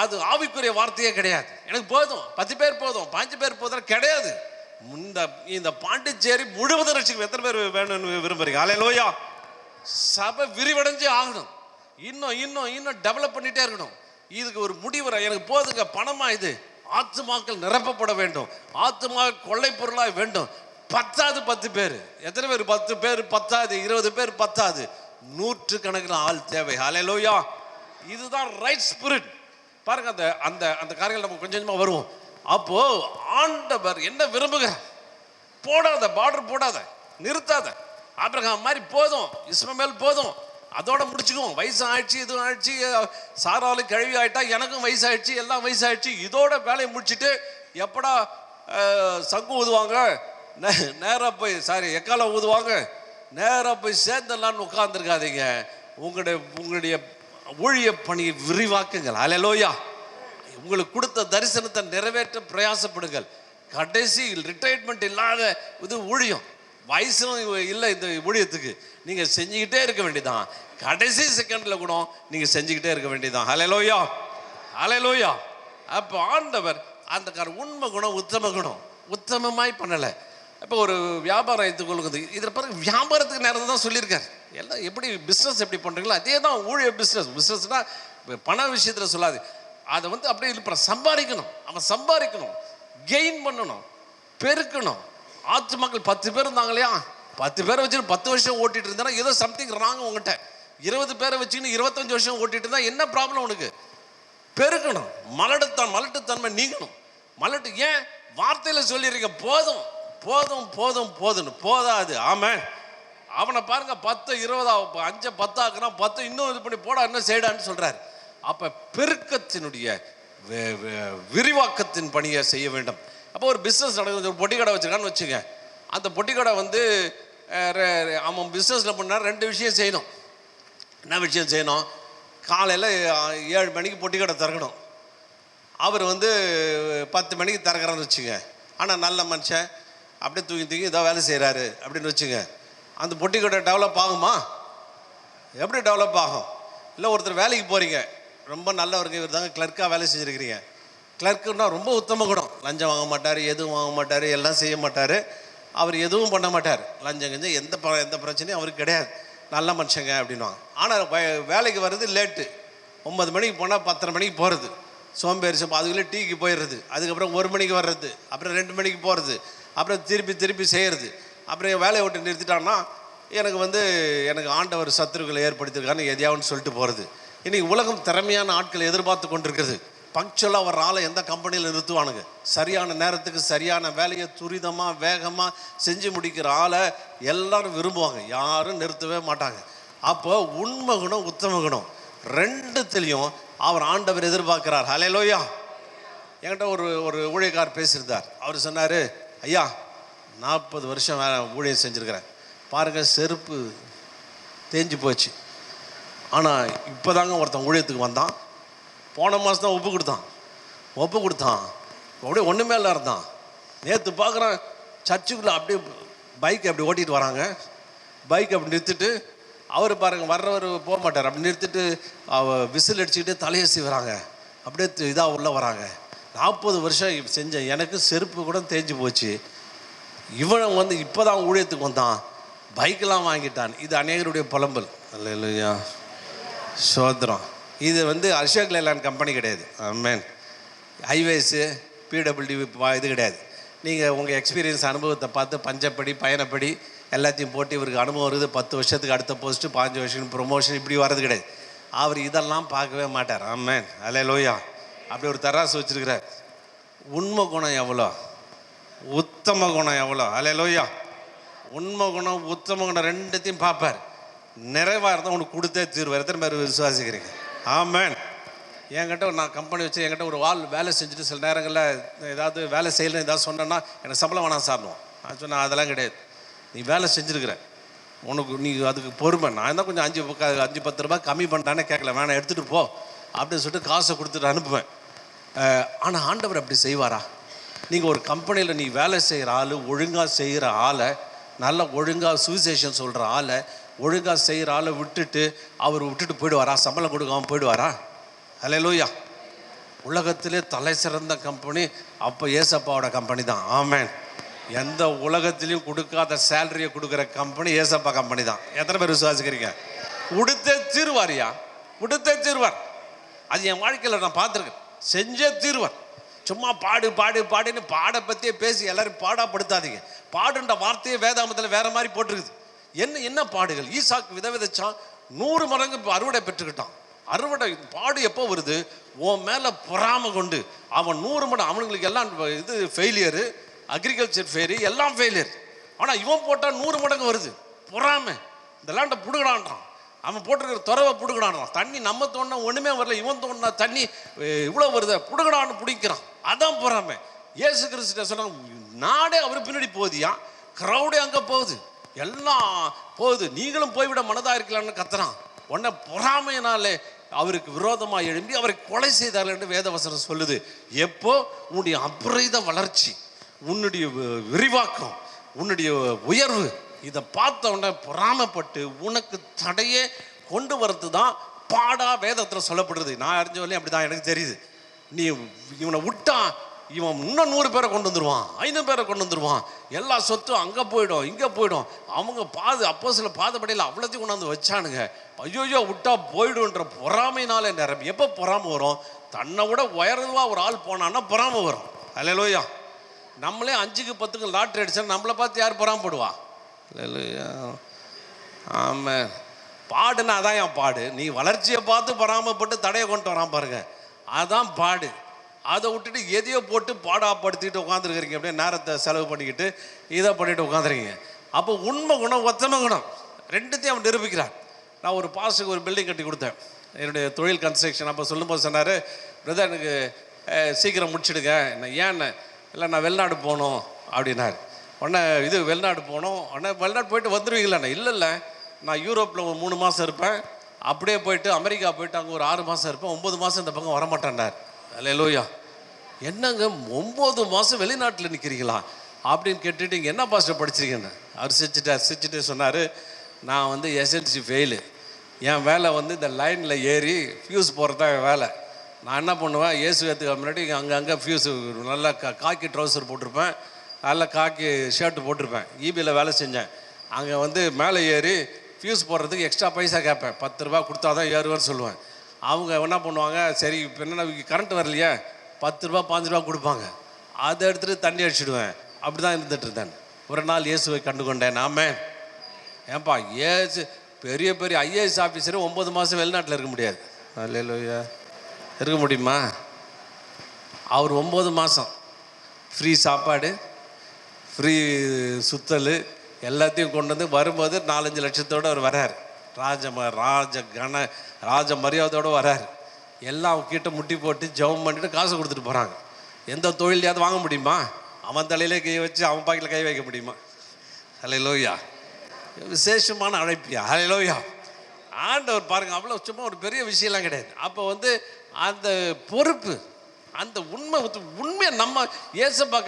அது ஆவிக்குரிய வார்த்தையே கிடையாது. எனக்கு போதும், 10 பேர் போதும், 5 பேர் போதும் கிடையாது. இந்த பாண்டிச்சேரி முழுவதும் ரட்சிக்கும். எத்தனை பேர் வேணும்னு விரும்புறீங்க? அல்லேலூயா. சபை விரிவடைஞ்சே ஆகணும். இன்னும் இன்னும் இன்னும் டெவலப் பண்ணிட்டே இருக்கணும். இதுக்கு ஒரு முடிவுரை. எனக்கு போதுங்க, பணமா இது? ஆத்துமாக்கள் நிரப்பப்பட வேண்டும். ஆத்துமா கொள்ளை பொருளாக வேண்டும். 10 பேர். எத்தனை பேர்? 10 பேர் பத்தாது, 20 பேர் பத்தாது, 100 கணக்கில் ஆள் தேவை. ஹல்லேலூயா. இதுதான் ரைட் ஸ்பிரிட். பாருங்க, அந்த அந்த அந்த காரியங்கள் நம்ம கொஞ்சம் கொஞ்சமாக வருவோம். அப்போ ஆண்டவர் என்ன விரும்புகிறார்? போடாத, பார்டர் போடாத, நிறுத்தாத. ஆபிரகாம் மாதிரி போதும், இஸ்மவேல் போதும், அதோட முடிச்சுக்குவோம். வயசு ஆயிடுச்சு, இது ஆயிடுச்சு, சாராலு கழுவி ஆயிட்டா, எனக்கும் வயசாயிடுச்சு, எல்லாம் வயசாயிடுச்சு, இதோட வேலையை முடிச்சுட்டு எப்படா சங்கு ஊதுவாங்க, நேராக போய் எக்காலம் ஊதுவாங்க, நேராக போய் சேர்ந்துடலான்னு உட்கார்ந்துருக்காதீங்க. உங்களுடைய ஊழிய பணியை விரிவாக்குங்கள். அல்லேலூயா. உங்களுக்கு கொடுத்த தரிசனத்தை நிறைவேற்ற பிரயாசப்படுங்கள். கடைசி ரிட்டையர்மெண்ட் இல்லாத இது ஊழியம். வயசும் இல்லை இந்த ஊழியத்துக்கு. நீங்கள் செஞ்சுக்கிட்டே இருக்க வேண்டியதான். கடைசி செகண்டில் கூட நீங்கள் செஞ்சுக்கிட்டே இருக்க வேண்டியதான். அல்லேலூயா, அல்லேலூயா. அப்போ ஆண்டவர் அந்த உண்மை குணம், உத்தம குணம், உத்தமமாய் பண்ணலை. இப்போ ஒரு வியாபாரம் எடுத்துக்கொள்ளுங்க. இதில் பிறகு வியாபாரத்துக்கு நேரம் தான் சொல்லியிருக்கார். எல்லாம் எப்படி பிஸ்னஸ் எப்படி பண்ணுறீங்களோ அதே தான் ஊழிய பிஸ்னஸ். பிஸ்னஸ்னால் பண விஷயத்தில் சொல்லாது. அதை அப்படியே இப்போ சம்பாதிக்கணும். அவன் சம்பாதிக்கணும், கெயின் பண்ணணும், பெருக்கணும். ஆற்று மக்கள் 10 பேர் இருந்தாங்க இல்லையா? 10 பேரை வச்சுட்டு 10 வருஷம் ஓட்டிட்டு இருந்தா ஏதோ சம்திங் ராங் உங்கள்கிட்ட. 20 பேரை வச்சுக்கின்னு 25 வருஷம் ஓட்டிட்டு இருந்தா என்ன ப்ராப்ளம் உனக்கு? பெருக்கணும். மலட்டுத்தன்மை நீங்கணும். மலட்டு ஏன் வார்த்தையில் சொல்லிடுறீங்க? போதும் போதும் போதும் போதுன்னு. போதாது. ஆமென். அவனை பாருங்க, 10 20 5 10 ஆக்குறான், 10 இன்னும் இது பண்ணி போடா, இன்னும் செய்டான்னு சொல்றாரு. அப்ப பெருக்கத்தினுடைய விரிவாக்கத்தின் பணியை செய்ய வேண்டும். அப்போ ஒரு பிஸ்னஸ் நடக்குது. ஒரு பொட்டி கடை வச்சிருக்கான்னு வச்சுங்க. அந்த பொட்டி கடை அவன் பிஸ்னஸில் பண்ணால் 2 விஷயம் செய்யணும். என்ன விஷயம் செய்யணும்? காலையில் 7 மணிக்கு பொட்டி கடை திறக்கணும். அவர் 10 மணிக்கு திறக்கிறான்னு வச்சுங்க. ஆனால் நல்ல மனுஷன், அப்படியே தூக்கி இதாக வேலை செய்கிறாரு அப்படின்னு வச்சுங்க. அந்த பொட்டி கடை டெவலப் ஆகுமா? எப்படி டெவலப் ஆகும்? இல்லை ஒருத்தர் வேலைக்கு போகிறீங்க, ரொம்ப நல்லவருக்கு, இவர் தாங்க கிளர்க்காக வேலை செஞ்சுருக்கிறீங்க. கிளர்க்குன்னா ரொம்ப உத்தம குணம். லஞ்சம் வாங்க மாட்டார், எதுவும் வாங்க மாட்டார், எல்லாம் செய்ய மாட்டார், அவர் எதுவும் பண்ண மாட்டார். லஞ்சம் கஞ்சம் எந்த பிரச்சனையும் அவருக்கு கிடையாது. நல்ல மனுஷங்க அப்படின்வாங்க. ஆனால் வேலைக்கு வர்றது லேட்டு. 9 மணிக்கு போனால் 10:30 மணிக்கு போகிறது. சோம்பேறி அதுக்குள்ளே டீக்கு போயிடுறது. அதுக்கப்புறம் 1 மணிக்கு வர்றது, அப்புறம் 2 மணிக்கு போகிறது, அப்புறம் திருப்பி செய்கிறது. அப்புறம் வேலையை விட்டு நிறுத்திட்டான்னா எனக்கு ஆண்டவர் சத்துருக்களை ஏற்படுத்தியிருக்கான்னு எதையாவது சொல்லிட்டு போகிறது. இன்றைக்கி உலகம் திறமையான ஆட்களை எதிர்பார்த்து கொண்டிருக்கிறது. பங்க்சுவலாக ஒரு ஆளை எந்த கம்பெனியில் நிறுத்துவானுங்க? சரியான நேரத்துக்கு சரியான வேலையை துரிதமாக வேகமாக செஞ்சு முடிக்கிற ஆளை எல்லாரும் விரும்புவாங்க, யாரும் நிறுத்தவே மாட்டாங்க. அப்போ உண்மை குணம், உத்தம குணம், 2த்துலேயும் அவர் ஆண்டவர் எதிர்பார்க்கிறார். ஹல்லேலூயா. என்கிட்ட ஒரு ஊழியக்கார் பேசியிருந்தார். அவர் சொன்னார், ஐயா 40 வருஷம் ஊழியம் செஞ்சுருக்கிறேன், பாருங்கள் செருப்பு தேஞ்சு போச்சு. ஆனால் இப்போ தாங்க ஒருத்தன் ஊழியத்துக்கு வந்தான், போன மாதம் தான் ஒப்பு கொடுத்தான், அப்படியே ஒன்றுமே இல்லை இருந்தான். நேற்று பார்க்குறான் சர்ச்சுக்குள்ளே அப்படியே பைக் அப்படி ஓட்டிகிட்டு வராங்க. பைக் அப்படி நிறுத்திட்டு அவர் பாருங்கள் வர்றவர் போக மாட்டார், அப்படி நிறுத்திட்டு விசில் அடிச்சுக்கிட்டு தலையை சீவராங்க, அப்படியே இதாக உள்ளே வராங்க. 40 வருஷம் செஞ்சேன், எனக்கு செருப்பு கூட தேஞ்சு போச்சு. இவன் இப்போ தான் ஊழியத்துக்கு வந்தான், பைக்கெலாம் வாங்கிட்டான். இது அநேகருடைய புலம்பல். அல்லேலூயா, சோத்திரம். இது அசோக் லேலாண்ட் கம்பெனி கிடையாது. ஆமென். ஹைவேஸு பிடபிள்யூ இது கிடையாது. நீங்கள் உங்கள் எக்ஸ்பீரியன்ஸ் அனுபவத்தை பார்த்து பஞ்சப்படி பயணப்படி எல்லாத்தையும் போட்டு இவருக்கு அனுபவம் வருது, 10 வருஷத்துக்கு அடுத்த போஸ்ட்டு, 5 வருஷத்துக்கு ப்ரொமோஷன், இப்படி வர்றது கிடையாது. அவர் இதெல்லாம் பார்க்கவே மாட்டார். ஆமென். அல்லேலூயா. அப்படி ஒரு தராசு வச்சுருக்கிறார். உண்மை குணம் எவ்வளோ, உத்தம குணம் எவ்வளோ. அல்லேலூயா. உண்மை குணம் உத்தம குணம் 2த்தையும் பார்ப்பார். நிறைவாக இருந்தால் உனக்கு கொடுத்தே தீர்வார். எத்தனை பேர் விசுவாசிக்கிறீங்க? ஆமென். என்கிட்ட நான் கம்பெனி வச்சு என்கிட்ட ஒரு வேலை செஞ்சுட்டு சில நேரங்களில் ஏதாவது வேலை செய்யலன்னு ஏதாவது சொன்னேன்னா எனக்கு சம்பளம் வேணாம் சாரணும். நான் சொன்னேன், அதெல்லாம் கிடையாது, நீ வேலை செஞ்சுருக்கிற, உனக்கு நீ அதுக்கு பொறுமை. நான் தான் கொஞ்சம் 5-10 ரூபாய் கம்மி பண்ணிட்டானே கேட்கல, வேணாம் எடுத்துகிட்டு போ அப்படின்னு சொல்லிட்டு காசை கொடுத்துட்டு அனுப்புவேன். ஆனால் ஆண்டவர் அப்படி செய்வாரா? நீங்கள் ஒரு கம்பெனியில் நீ வேலை செய்கிற ஆள், ஒழுங்காக செய்கிற ஆளை, நல்ல ஒழுங்காக சுவிசேஷன் சொல்கிற ஆளை ஒழுங்காக செய்கிற ஆளை விட்டுட்டு அவர் விட்டுட்டு போயிடுவாரா? சம்பளம் கொடுக்காம போயிடுவாரா? ஹல்லேலூயா. உலகத்திலே தலை சிறந்த கம்பெனி அப்போ ஏசப்பாவோட கம்பெனி தான். ஆமென். எந்த உலகத்திலையும் கொடுக்காத சேலரியை கொடுக்குற கம்பெனி ஏசப்பா கம்பெனி தான். எத்தனை பேர் விசுவாசிக்கிறீங்க? கொடுத்தே தீர்வாரியா, கொடுத்தே தீர்வார். அது என் வாழ்க்கையில் நான் பார்த்துருக்கேன். செஞ்சே தீர்வார். சும்மா பாடு பாடு பாடுன்னு பாடை பற்றியே பேசி எல்லாரும் பாடாப்படுத்தாதீங்க. பாடுன்ற வார்த்தையே வேதாமத்தில் வேற மாதிரி போட்டிருக்குது. என்ன பாடுகள்? ஈசாக்கு விதைச்சான், 100 மடங்கு அறுவடை பெற்றுக்கிட்டான். அறுவடை பாடு எப்போ வருது? உன் மேலே பொறாமை கொண்டு அவன் 100 மடங்கு. அவனுங்களுக்கு எல்லாம் இது ஃபெயிலியரு, அக்ரிகல்ச்சர் ஃபெயிலியர், எல்லாம் ஃபெயிலியர். ஆனால் இவன் போட்டால் 100 மடங்கு வருது. பொறாமை. இந்த லேண்டை பிடுங்கடான்றான். அவன் போட்டிருக்கிற துறவை பிடுங்கடான்றான். தண்ணி நம்ம தோணுனா ஒன்றுமே வரல, இவன் தோணுனா தண்ணி இவ்வளோ வருது, பிடுங்கடான்னு பிடிக்கிறான். அதான் பொறாமை. இயேசு கிறிஸ்து சொன்னாங்க, நாடே அவர் பின்னாடி போகுதியா, க்ரௌடே அங்கே போகுது, எல்லாம் போகுது, நீங்களும் போய்விட மனதாக இருக்கலாம்னு கத்துறான். உடனே பொறாமையினாலே அவருக்கு விரோதமாக எழும்பி அவரை கொலை செய்தார்கள் என்று வேதவசனம் சொல்லுது. எப்போ? உன்னுடைய அபரித வளர்ச்சி, உன்னுடைய விரிவாக்கம், உன்னுடைய உயர்வு, இதை பார்த்த உடனே பொறாமைப்பட்டு உனக்கு தடையே கொண்டு வரது தான் பாடா வேதத்தில் சொல்லப்படுறது. நான் அறிஞ்ச வரலையும் அப்படி தான் எனக்கு தெரியுது. நீ இவனை விட்டா இவன் இன்னும் 100 பேரை கொண்டு வந்துடுவான், 500 பேரை கொண்டு வந்துடுவான், எல்லா சொத்தும் அங்கே போயிடும் இங்கே போயிடும். அவங்க அப்போ சில பாதப்படையில் அவ்வளோத்தையும் கொண்டாந்து வச்சானுங்க. ஐயோயோ விட்டா போயிடுன்ற பொறாமைனாலே நிரம்பி. எப்போ பொறாமை வரும்? தன்னை விட உயர்வா ஒரு ஆள் போனான்னா பொறாமை வரும். அல்லேலூயா. நம்மளே 5க்கு 10க்கு லாட்ரி அடிச்சா நம்மளை பார்த்து யார் பொறாமப்படுவா? அல்லேலூயா. ஆமாம். பாடுன்னா அதான் என் பாடு. நீ வளர்ச்சியை பார்த்து பொறாமப்பட்டு தடையை கொண்டு வரான் பாருங்க, அதான் பாடு. அதை விட்டுட்டு எதையோ போட்டு பாடாப்படுத்திட்டு உட்காந்துருக்கிறீங்க. அப்படியே நேரத்தை செலவு பண்ணிக்கிட்டு இதை பண்ணிட்டு உட்காந்துருக்கீங்க. அப்போ உண்மை குணம் ஒத்தமை குணம் ரெண்டுத்தையும் அவன் நிரூபிக்கிறான். நான் ஒரு பாஸுக்கு ஒரு பில்டிங் கட்டி கொடுத்தேன், என்னுடைய தொழில் கன்ஸ்ட்ரக்ஷன். அப்போ சொல்லும்போது சொன்னார், பிரதர் எனக்கு சீக்கிரம் முடிச்சுடுங்க. ஏன்னு இல்லை, நான் வெளிநாடு போகணும் அப்படின்னாரு. உடனே இது வெளிநாடு போகணும், உடனே வெளிநாடு போயிட்டு வந்துடுவீங்களாண்ணே? இல்லை, நான் யூரோப்பில் ஒரு 3 மாதம் இருப்பேன், அப்படியே போயிட்டு அமெரிக்கா போயிட்டு அங்கே ஒரு 6 மாதம் இருப்பேன், 9 மாதம் இந்த பக்கம் வரமாட்டேன்னார். அல்லேலூயா. என்னங்க 9 மாதம் வெளிநாட்டில் நிற்கிறீங்களா அப்படின்னு கேட்டுட்டு, இங்கே என்ன பாஸ்டர் படிச்சிருக்கேன்னு அவர் சிரிச்சுட்டு சொன்னார், நான் வந்து எஸ்எல்சி ஃபெயிலு, என் வேலை வந்து இந்த லைனில் ஏறி ஃபியூஸ் போடுறது தான் என் வேலை. நான் என்ன பண்ணுவேன், இயேசு ஏற்றுக்க முன்னாடி அங்கங்கே ஃபியூஸு நல்லா காக்கி ட்ரௌசர் போட்டிருப்பேன், நல்லா காக்கி ஷர்ட்டு போட்டிருப்பேன். ஈபியில் வேலை செஞ்சேன். அங்கே வந்து மேலே ஏறி ஃபியூஸ் போடுறதுக்கு எக்ஸ்ட்ரா பைசா கேட்பேன், 10 ரூபா கொடுத்தா தான் ஏறுவேன்னு சொல்லுவேன். அவங்க என்ன பண்ணுவாங்க, சரி இப்போ என்ன கரண்ட் வரலையே, 10 ரூபா 5 ரூபா கொடுப்பாங்க, அதை எடுத்துகிட்டு தண்ணி அடிச்சுடுவேன். அப்படி தான் இருந்துட்டு இருந்தேன். ஒரு நாள் இயேசுவை கண்டு கொண்டேன். ஆமென். ஏன்பா, ஏசு பெரிய பெரிய ஐஏஎஸ் ஆஃபீஸரு 9 மாதம் வெளிநாட்டில் இருக்க முடியாது. அல்லேலூயா. இருக்க முடியுமா? அவர் 9 மாதம் ஃப்ரீ சாப்பாடு, ஃப்ரீ சுத்தல் எல்லாத்தையும் கொண்டு வந்து வரும்போது 4-5 லட்சத்தோடு அவர் வரார். ராஜ மரியாதையோடு வரார். எல்லாம் அவங்ககிட்ட முட்டி போட்டு ஜெபம் பண்ணிட்டு காசு கொடுத்துட்டு போகிறாங்க. எந்த தொழிலையாவது வாங்க முடியுமா? அவன் தலையிலே கை வச்சு அவன் பாக்கில் கை வைக்க முடியுமா? அல்லேலூயா. விசேஷமான அழைப்பியா? அல்லேலூயா. ஆண்டவர் பாருங்கள், அவ்வளோ சும்மா ஒரு பெரிய விஷயம்லாம் கிடையாது. அப்போ வந்து அந்த பொறுப்பு, அந்த உண்மையை நம்ம ஏசப்பா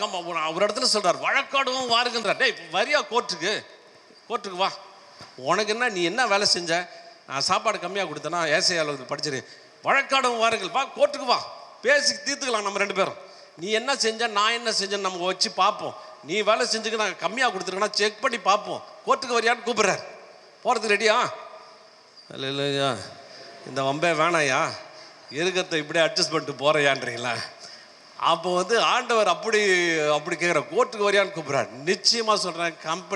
ஒரு இடத்துல சொல்கிறார், வழக்காடுவோம் வாருங்கன்றார். டேய் வரியா கோர்ட்டுக்கு வா, உனக்கு என்ன, நீ என்ன வேலை செஞ்ச? நான் சாப்பாடு கம்மியாக கொடுத்தேன்னா ஏசையாளருக்கு படிச்சிரு, வழக்காடுவோம் வாருங்கள், வா கோர்ட்டுக்கு வா, பேசி தீர்த்துக்கலாம் நம்ம 2 பேரும். நீ என்ன செஞ்ச, நான் என்ன செஞ்சேன்னு நம்ம வச்சு பார்ப்போம். நீ வேலை செஞ்சுக்க நாங்கள் கம்மியாக கொடுத்துருக்கோன்னா செக் பண்ணி பார்ப்போம். கோர்ட்டுக்கு வரியான்னு கூப்பிட்றாரு. போகிறதுக்கு ரெடியா? இல்லையா, இந்த வம்பே வேணாயா, இருக்கத்தை இப்படியே அட்ஜஸ்ட் பண்ணிட்டு போகிறையான்றீங்களா? அப்போ வந்து ஆண்டவர் அப்படி கேட்குற, கோர்ட்டுக்கு வரியான்னு கூப்பிட்றாரு. நிச்சயமாக சொல்கிறேன்,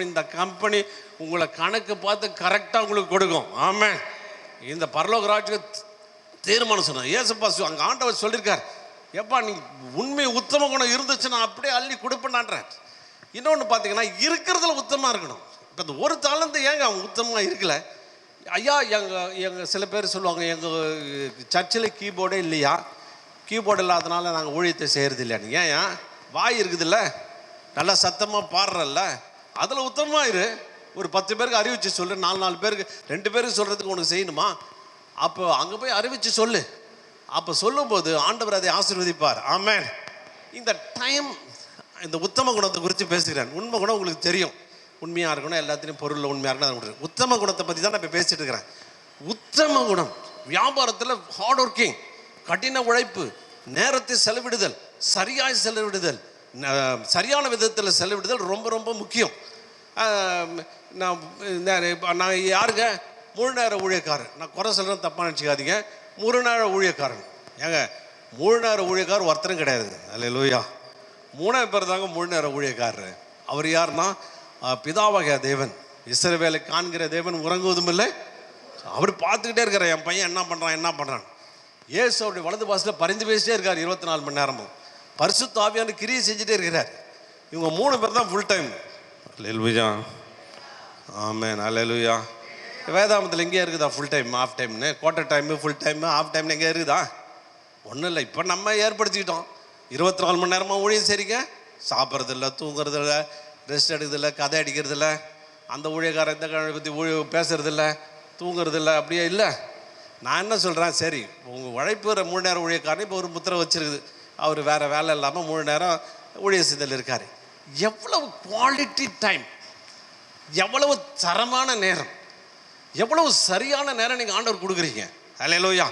இந்த கம்பெனி உங்களை கணக்கு பார்த்து கரெக்டாக உங்களுக்கு கொடுக்கும். ஆமாம். இந்த பரலோக ராஜ்யத்துக்கு தீர்மானம் சொன்னேன். ஏசப்பா அங்கே ஆண்டவர் சொல்லியிருக்கார், எப்பா நீ உண்மை உத்தம குணம் இருந்துச்சுன்னா அப்படியே அள்ளி கொடுப்பேன்னான்ற. இன்னொன்று பார்த்தீங்கன்னா, இருக்கிறதுல உத்தமாக இருக்கணும். இப்போ இந்த ஒரு தாளந்து ஏங்க அவன் உத்தமமாக இருக்கல? ஐயா, எங்கள் சில பேர் சொல்லுவாங்க, எங்கள் சர்ச்சில் கீபோர்டே இல்லையா, கீபோர்டு இல்லாதனால நாங்கள் ஊழியத்தை செய்கிறது இல்லையான்னு. ஏன்? வாய் இருக்குதுல்ல, நல்லா சத்தமாக பாடுறல்ல, அதில் உத்தமமாக இரு. ஒரு 10 பேருக்கு அறிவிச்சு சொல்லு, 4 பேருக்கு 2 பேருக்கு சொல்கிறதுக்கு உனக்கு செய்யணுமா? அப்போ அங்கே போய் அறிவிச்சு சொல்லு. அப்போ சொல்லும்போது ஆண்டவர் அதை ஆசீர்வதிப்பார். ஆமென். இந்த டைம் இந்த உத்தம குணத்தை குறித்து பேசுகிறேன். உண்மை குணம் உங்களுக்கு தெரியும். உண்மையாக இருக்கணும், எல்லாத்துலேயும் பொருளில் உண்மையாக இருக்கணும். அதை விட்டுரு. உத்தம குணத்தை பற்றி தான் நான் இப்போ பேசிட்டு இருக்கிறேன். உத்தம குணம், வியாபாரத்தில் ஹார்ட் ஒர்க்கிங், கடின உழைப்பு, நேரத்தை செலவிடுதல், சரியாய் செலவிடுதல், சரியான விதத்தில் செலவிடுதல் ரொம்ப ரொம்ப முக்கியம். நான் யாருங்க, முழு நேர ஊழியக்காரன். நான் குறை சொல்கிறேன், தப்பாக நினச்சிக்காதீங்க. முழு நேர ஊழியக்காரன் ஏங்க, முழு நேர ஊழியக்காரர் ஒருத்தரும் கிடையாது. அல்லேலூயா. 3 பேர் தாங்க முழு நேர ஊழியக்காரர். அவர் யாருன்னா பிதாவாகிய தேவன், இஸ்ரவேலை காண்கிற தேவன், உறங்குவதும் இல்லை. அவர் பார்த்துக்கிட்டே இருக்கிறார், என் பையன் என்ன பண்ணுறான். இயேசு அவருடைய வலது பாசத்தில் பரிந்து பேசிட்டே இருக்கார் 24 மணி நேரமும். பரிசுத்த ஆவியான கிரியை செஞ்சுட்டே இருக்கிறார். இவங்க 3 பேர் தான் ஃபுல் டைம். அல்லேலூயா, ஆமென், அல்லேலூயா. வேதாமத்தில் எங்கேயா இருக்குதா ஃபுல் டைம் ஆஃப் டைம்னு? Quarter time, full time, half டைம்னு எங்கே இருக்குதா? ஒன்றும் இல்லை. இப்போ நம்ம ஏற்படுத்திக்கிட்டோம். 24 மணி நேரமாக ஊழியம் சரிங்க. சாப்பிட்றதில்ல, தூங்குறதில்ல, ரெஸ்ட் எடுக்கிறதில்ல, கதை அடிக்கிறதில்ல, அந்த ஊழியக்காரன் இந்த பற்றி பேசுறதில்ல, தூங்குறதில்ல. அப்படியே இல்லை. நான் என்ன சொல்கிறேன், சரி உங்கள் உழைப்பு 3 நேரம் ஊழியக்காரன் இப்போ ஒரு முத்திரை வச்சிருக்குது. அவர் வேறு வேலை இல்லாமல் 3 நேரம் ஊழிய செய்தல் இருக்கார். எவ்வளவு குவாலிட்டி டைம், எவ்வளவு தரமான நேரம், எவ்வளவு சரியான நேரம் நீங்கள் ஆண்டவர் கொடுக்குறீங்க. அல்லேலூயா.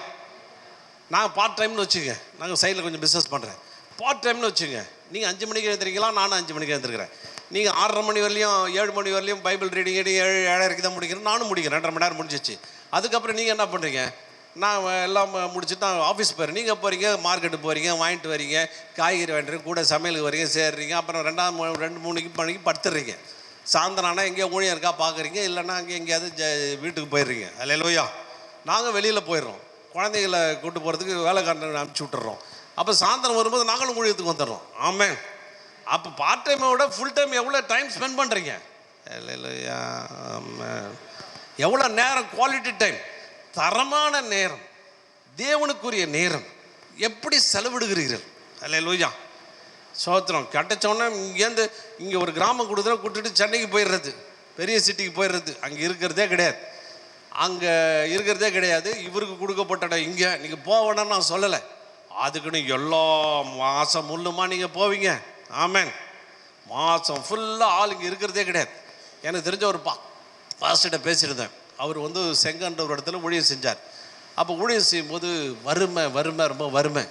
நான் பார்ட் டைம்னு வச்சுங்க, நாங்கள் சைடில் கொஞ்சம் பிஸ்னஸ் பண்ணுறேன். பார்ட் டைம்னு வச்சுங்க. நீங்கள் 5 மணிக்கு எழுந்திருக்கீங்களா, நானும் 5 மணிக்கு எழுந்திருக்கிறேன். நீங்கள் 6:30 மணி வரலையும் 7 மணி வரலையும் பைபிள் ரீடிங் 7:30 தான் முடிக்கிறேன். நானும் முடிக்கிறேன். 2.5 மணி நேரம் முடிஞ்சிச்சு. அதுக்கப்புறம் நீங்கள் என்ன பண்ணுறீங்க? நான் எல்லாம் முடிச்சுட்டு நான் ஆஃபீஸ் போகிறேன். நீங்கள் போகிறீங்க, மார்க்கெட்டு போகிறீங்க, வாங்கிட்டு வரீங்க, காய்கறி வாங்கிட்டு கூட சமையலுக்கு வரீங்க, சேர்றீங்க. அப்புறம் 2-3 மணிக்கு படுத்துடுறீங்க. சாயந்தரம் ஆனால் எங்கேயோ ஊழியம் இருக்கா பார்க்குறீங்க, இல்லைன்னா அங்கே எங்கேயாவது வீட்டுக்கு போயிடுறீங்க. அல்லேலூயா. நாங்கள் வெளியில் போயிடுறோம், குழந்தைகளை கூட்டு போகிறதுக்கு வேலைக்காரனை அனுப்பிச்சி விட்டுறோம். அப்போ சாயந்தரம் வரும்போது நாங்களும் ஊழியத்துக்கு வந்துடுறோம். ஆமென். அப்போ பார்ட் டைமை விட ஃபுல் டைம் எவ்வளோ டைம் ஸ்பெண்ட் பண்ணுறீங்க? அல்லேலூயா, ஆமென். எவ்வளோ நேரம், குவாலிட்டி டைம், தரமான நேரம், தேவனுக்குரிய நேரம் எப்படி செலவிடுகிறீர்கள்? அல்லேலூயா, சோத்திரம். கட்டச்சோன்னா இங்கேருந்து இங்கே ஒரு கிராமம் கொடுத்துனா கூட்டிட்டு சென்னைக்கு போயிடுறது, பெரிய சிட்டிக்கு போயிடுறது. அங்கே இருக்கிறதே கிடையாது. இவருக்கு கொடுக்கப்பட்ட இடம் இங்கே. நீங்கள் போவேன்னு நான் சொல்லலை, அதுக்குன்னு எல்லா மாதம் முள்ளுமா நீங்கள் போவீங்க. ஆமென். மாதம் ஃபுல்லாக ஆள் இங்கே இருக்கிறதே கிடையாது. எனக்கு தெரிஞ்ச ஒரு பாஸ்டர்கிட்ட பேசியிருந்தேன். அவர் செங்கன்ற ஒரு இடத்துல ஊழியம் செஞ்சார். அப்போ ஊழியம் செய்யும்போது வறுமை ரொம்ப வறுமை.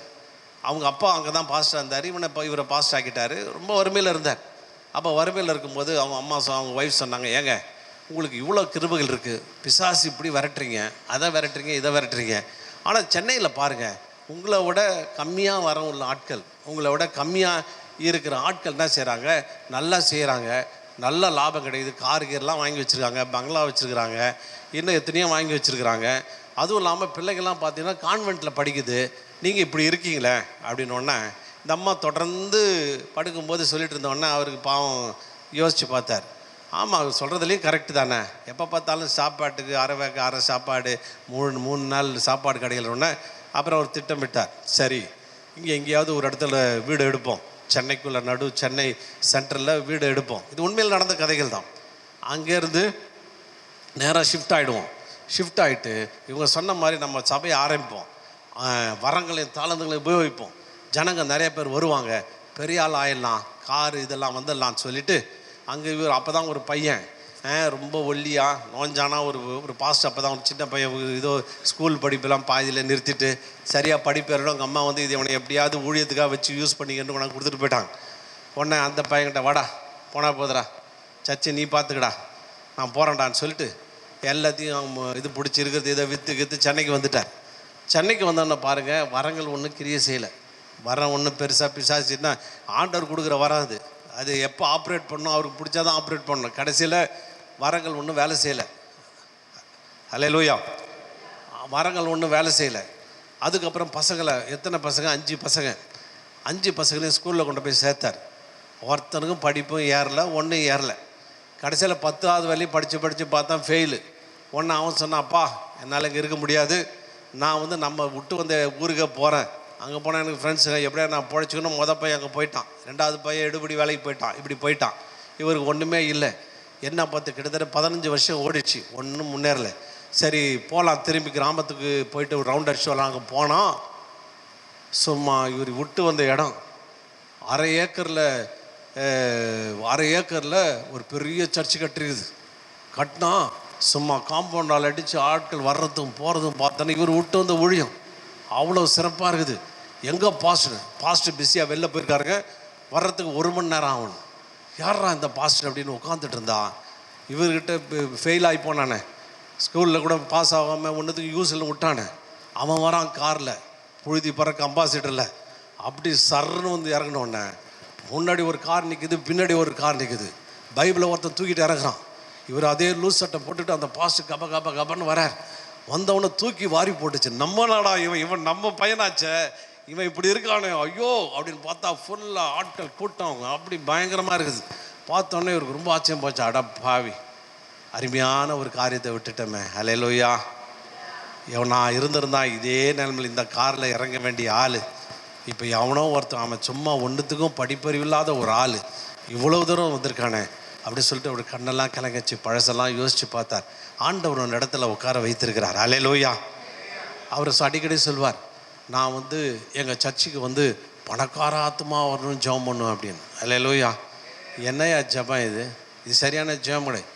அவங்க அப்பா அங்கே தான் பாஸ்டர் இருந்தார். இவரை பாஸ்டர் ஆக்கிட்டார். ரொம்ப வறுமையில் இருந்தார். அப்போ வறுமையில் இருக்கும்போது அவங்க ஒய்ஃப் சொன்னாங்க, ஏங்க உங்களுக்கு இவ்வளோ கிருபைகள் இருக்குது, பிசாசு இப்படி விரட்டுறீங்க, அதை விரட்டுறீங்க, இதை விரட்டுறீங்க. ஆனால் சென்னையில் பாருங்கள், உங்களை விட கம்மியாக வர உள்ள ஆட்கள், உங்களை விட கம்மியாக இருக்கிற ஆட்கள் என்ன செய்கிறாங்க, நல்லா செய்கிறாங்க, நல்ல லாபம் கிடைக்குது. கார்லாம் வாங்கி வச்சுருக்காங்க, பங்களா வச்சுருக்குறாங்க, இன்னும் எத்தனையோ வாங்கி வச்சுருக்குறாங்க. அதுவும் இல்லாமல் பிள்ளைகள்லாம் பார்த்தீங்கன்னா கான்வெண்ட்டில் படிக்குது. நீங்கள் இப்படி இருக்கீங்களே அப்படின்னோடனே இந்த அம்மா தொடர்ந்து படுக்கும்போது சொல்லிட்டு இருந்தோடனே அவருக்கு பாவம் யோசித்து பார்த்தார். ஆமாம், அவர் சொல்கிறதுலேயும் கரெக்டு தானே. எப்போ பார்த்தாலும் சாப்பாட்டுக்கு அரை சாப்பாடு, 3 நாள் சாப்பாடு கிடைக்கலன்னொன்னே அப்புறம் அவர் திட்டமிட்டார், சரி இங்கே எங்கேயாவது ஒரு இடத்துல வீடு எடுப்போம், சென்னைக்குள்ளே சென்னை சென்ட்ரலில் வீடு எடுப்போம். இது உண்மையில் நடந்த கதைகள் தான். அங்கேருந்து நேராக ஷிஃப்ட் ஆகிடுவோம். ஷிஃப்ட் ஆகிட்டு இவங்க சொன்ன மாதிரி நம்ம சபையை ஆரம்பிப்போம், வரங்களையும் தாளந்துங்களையும் உபயோகிப்போம், ஜனங்க நிறைய பேர் வருவாங்க, பெரிய ஆள் ஆயிடலாம், காரு இதெல்லாம் வந்துடலான்னு சொல்லிவிட்டு அங்கே இவர் அப்போ தான் ஒரு பையன் ரொம்ப ஒல்லியாக நோஞ்சானா ஒரு பாஸ்ட். அப்போ தான் ஒரு சின்ன பையன் ஏதோ ஸ்கூல் படிப்பெல்லாம் பாதியில் நிறுத்திட்டு சரியாக படிப்பேறோம். அவங்க அம்மா இது இவனை எப்படியாவது ஊழியத்துக்காக வச்சு யூஸ் பண்ணிக்கன்னு உனக்கு கொடுத்துட்டு போயிட்டாங்க. உடனே அந்த பையன்கிட்ட, வாடா போனால் போதுடா, சச்சி நீ பார்த்துக்கடா, நான் போகிறேன்டான்னு சொல்லிட்டு எல்லாத்தையும் அவங்க இது பிடிச்சி இருக்கிறது இதை விற்று சென்னைக்கு வந்துட்டார். சென்னைக்கு வந்தோன்னே பாருங்கள், வரங்கள் ஒன்றும் கிரியை செய்யலை. வரம் ஒன்றும் பெருசாக பிசாசுன்னா ஆண்டவர் கொடுக்குற வராது. அது எப்போ ஆப்ரேட் பண்ணணும், அவருக்கு பிடிச்சாதான் ஆப்ரேட் பண்ணணும். கடைசியில் வரங்கள் ஒன்றும் வேலை செய்யலை. அல்லேலூயா. வரங்கள் ஒன்றும் வேலை செய்யலை. அதுக்கப்புறம் பசங்களை, எத்தனை பசங்க, 5 பசங்க, 5 பசங்களையும் ஸ்கூலில் கொண்டு போய் சேர்த்தார். ஒருத்தனுக்கும் படிப்பும் ஏறலை, ஒன்றும் ஏறலை. கடைசியில் 10வது வரையும் படித்து பார்த்தா ஃபெயிலு. ஒன்று அவன் சொன்னான், அப்பா என்னால் இங்கே இருக்க முடியாது, நான் நம்ம விட்டு வந்த ஊருக்கு போகிறேன், அங்கே போனால் எனக்கு ஃப்ரெண்ட்ஸுங்க எப்படியா நான் பிழைச்சிக்கணும். பையன் அங்கே போயிட்டான், 2வது பையன் எடுபடி வேலைக்கு போயிட்டான், இப்படி போயிட்டான். இவருக்கு ஒன்றுமே இல்லை. என்ன கிட்டத்தட்ட 15 வருஷம் ஓடிச்சு, ஒன்றும் முன்னேறலை. சரி போகலாம், திரும்பி கிராமத்துக்கு போயிட்டு ஒரு ரவுண்ட் அடிச்சு வரலாம். அங்கே போனால் சும்மா இவர் விட்டு வந்த இடம் 1/2 ஏக்கரில் அரை ஏக்கரில் ஒரு பெரிய சர்ச்சு கட்டிருக்குது. கட்டினா சும்மா காம்பவுண்டால் அடித்து ஆட்கள் வர்றதும் போகிறதும் பார்த்தோன்னா இவர் விட்டு வந்த ஊழியம் அவ்வளோ சிறப்பாக இருக்குது. எங்கே பாஸ்டர் பிஸியாக வெளில போயிருக்காருங்க, வர்றதுக்கு 1 மணி நேரம் ஆகணும். யாரா இந்த பாஸ்டர் அப்படின்னு உட்காந்துட்டு இருந்தா, இவர்கிட்ட ஃபெயில் ஆகி போனானே, ஸ்கூலில் கூட பாஸ் ஆகாமல் ஒன்றுத்துக்கு யூஸில் விட்டானே, அவன் வரான் காரில் புழுதி பறக்க அம்பாசிடரில். அப்படி சர்ன்னு வந்து இறங்கினோடனே முன்னாடி ஒரு கார் நிற்குது, பின்னாடி ஒரு கார் நிற்குது. பைபிளை ஒருத்தன் தூக்கிட்டு இறங்குறான். இவர் அதே லூஸ் சட்டை போட்டுட்டு அந்த பாஸ்டர் கபன்னு வரார். வந்தவனை தூக்கி வாரி போட்டுச்சு. நம்ம நாடா இவன் நம்ம பையனாச்சே, இவன் இப்படி இருக்கானே, ஐயோ அப்படின்னு பார்த்தா ஃபுல்லாக ஆட்கள் கூட்டம் அப்படி பயங்கரமாக இருக்குது. பார்த்தோன்னே இவருக்கு ரொம்ப ஆச்சரியம் போச்சு. அட பாவி, அருமையான ஒரு காரியத்தை விட்டுட்டோமே. அல்லேலூயா. நான் இருந்திருந்தான் இதே நிலைமையில் இந்த காரில் இறங்க வேண்டிய ஆள், இப்போ எவனோ ஒருத்தன் அவன் சும்மா ஒன்றுத்துக்கும் படிப்பறிவு இல்லாத ஒரு ஆள் இவ்வளவு தூரம் வந்திருக்கானே அப்படின்னு சொல்லிட்டு அவர் கண்ணெல்லாம் கலங்கச்சு, பழசெல்லாம் யோசித்து பார்த்தார். ஆண்டவர் ஒரு இடத்துல உட்கார வைத்திருக்கிறார். அல்லேலூயா. அவர் அடிக்கடி சொல்வார், நான் வந்து எங்கள் சர்ச்சுக்கு வந்து பணக்கார ஆத்மா வரணும் ஜெபம் பண்ணும் அப்படின்னு. அல்லேலூயா. என்னையா ஜெபம் இது? இது சரியான ஜெபம் கிடையாது.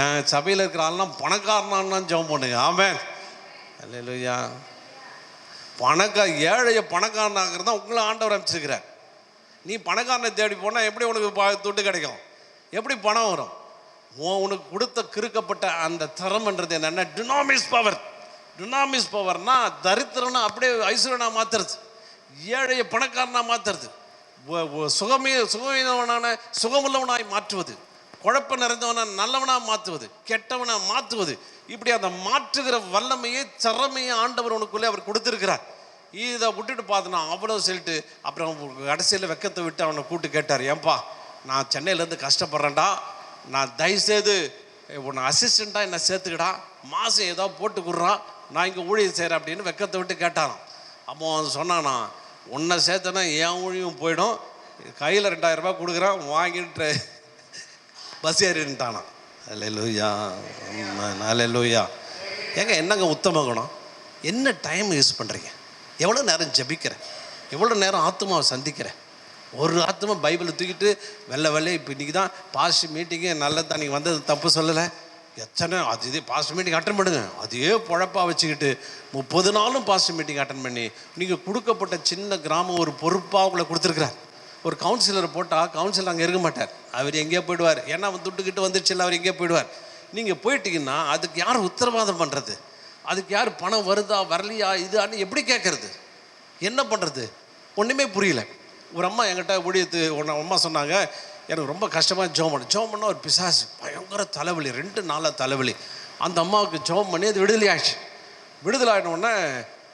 என் சபையில் இருக்கிற ஆள்லாம் பணக்காரனான்னு ஜெபம் பண்ணுங்க. ஆமென். அல்லேலூயா. ஏழைய பணக்காரனாகிறது தான் உங்களை ஆண்டவர் அமைச்சிருக்கிறார். நீ பணக்காரனை தேடி போனால் எப்படி உனக்கு துட்டு கிடைக்கும்? எப்படி பணம் வரும்? உனக்கு கொடுத்த கிறுக்கப்பட்ட அந்த திறமைன்றது என்னென்ன? டினாமிஸ் பவர்னா தரித்திரனா அப்படியே ஐஸ்வர்யனா மாற்றுறது, ஏழைய பணக்காரனா மாற்றுறது, சுகமீனவனான சுகமுள்ளவனாய் மாற்றுவது, குழப்பம் நிறைந்தவனா நல்லவனா மாற்றுவது, கெட்டவனா மாற்றுவது. இப்படி அந்த மாற்றுகிற வல்லமையை திறமையை ஆண்டவர் உனக்குள்ளே அவர் கொடுத்துருக்கிறார். இதை விட்டுட்டு பார்த்தனா அவ்வளோ சொல்லிட்டு அப்புறம் கடைசியில் வெக்கத்தை விட்டு அவனை கூப்பிட்டு கேட்டார், ஏன்பா நான் சென்னையிலேருந்து கஷ்டப்படுறேன்டா, நான் தயவுசெய்து உன்னை அசிஸ்டண்ட்டாக என்னை சேர்த்துக்கிடா, மாதம் ஏதோ போட்டு கொடுறான், நான் இங்கே ஊழியம் செய்கிறேன் அப்படின்னு வெக்கத்தை விட்டு கேட்டாரான். அப்போ அவன் சொன்னானா, உன்னை சேர்த்தனா என் ஊழியம் போயிடும், கையில் 2000 ரூபாய் கொடுக்குறான், வாங்கிட்டு பஸ் ஏறிட்டானா. அல்லேலூயா. அல்லேலூயா. ஏங்க என்னங்க உத்தம குணம்? என்ன டைம் யூஸ் பண்ணுறீங்க? எவ்வளோ நேரம் ஜெபிக்கிறேன், எவ்வளோ நேரம் ஆத்மாவை சந்திக்கிறேன். ஒரு ஆத்மா பைபிளை தூக்கிட்டு வெள்ளை இப்போ இன்றைக்கி தான் பாஸ்ட் மீட்டிங்கு நல்லது தான், நீங்கள் வந்தது தப்பு சொல்லலை, எத்தனை அது இதே பாஸ்ட் மீட்டிங் அட்டன் பண்ணுங்க, அதே பொழப்பாக வச்சுக்கிட்டு 30 நாளும் பாஸ்ட் மீட்டிங் அட்டன் பண்ணி நீங்கள் கொடுக்கப்பட்ட சின்ன கிராமம் ஒரு பொறுப்பாக உங்களை கொடுத்துருக்குறார். ஒரு கவுன்சிலரை போட்டால் கவுன்சிலர் அங்கே இருக்க மாட்டார், அவர் எங்கேயோ போயிடுவார். ஏன்னா அவன் துட்டுக்கிட்டு வந்துருச்சு இல்லை, அவர் எங்கேயோ போயிடுவார். நீங்கள் போயிட்டீங்கன்னா அதுக்கு யார் உத்தரவாதம் பண்ணுறது? அதுக்கு யார் பணம் வருதா வரலையா இதான்னு எப்படி கேட்குறது? என்ன பண்ணுறது? ஒன்றுமே புரியல. ஒரு அம்மா என்கிட்ட ஊழியத்து அம்மா சொன்னாங்க, எனக்கு ரொம்ப கஷ்டமாக ஜெபம் பண்ணால் ஒரு பிசாசு பயங்கர தலைவலி, 2 நாளாக தலைவலி. அந்த அம்மாவுக்கு ஜெபம் பண்ணி அது விடுதலை ஆயிடுச்சு. விடுதலை ஆகினோடனே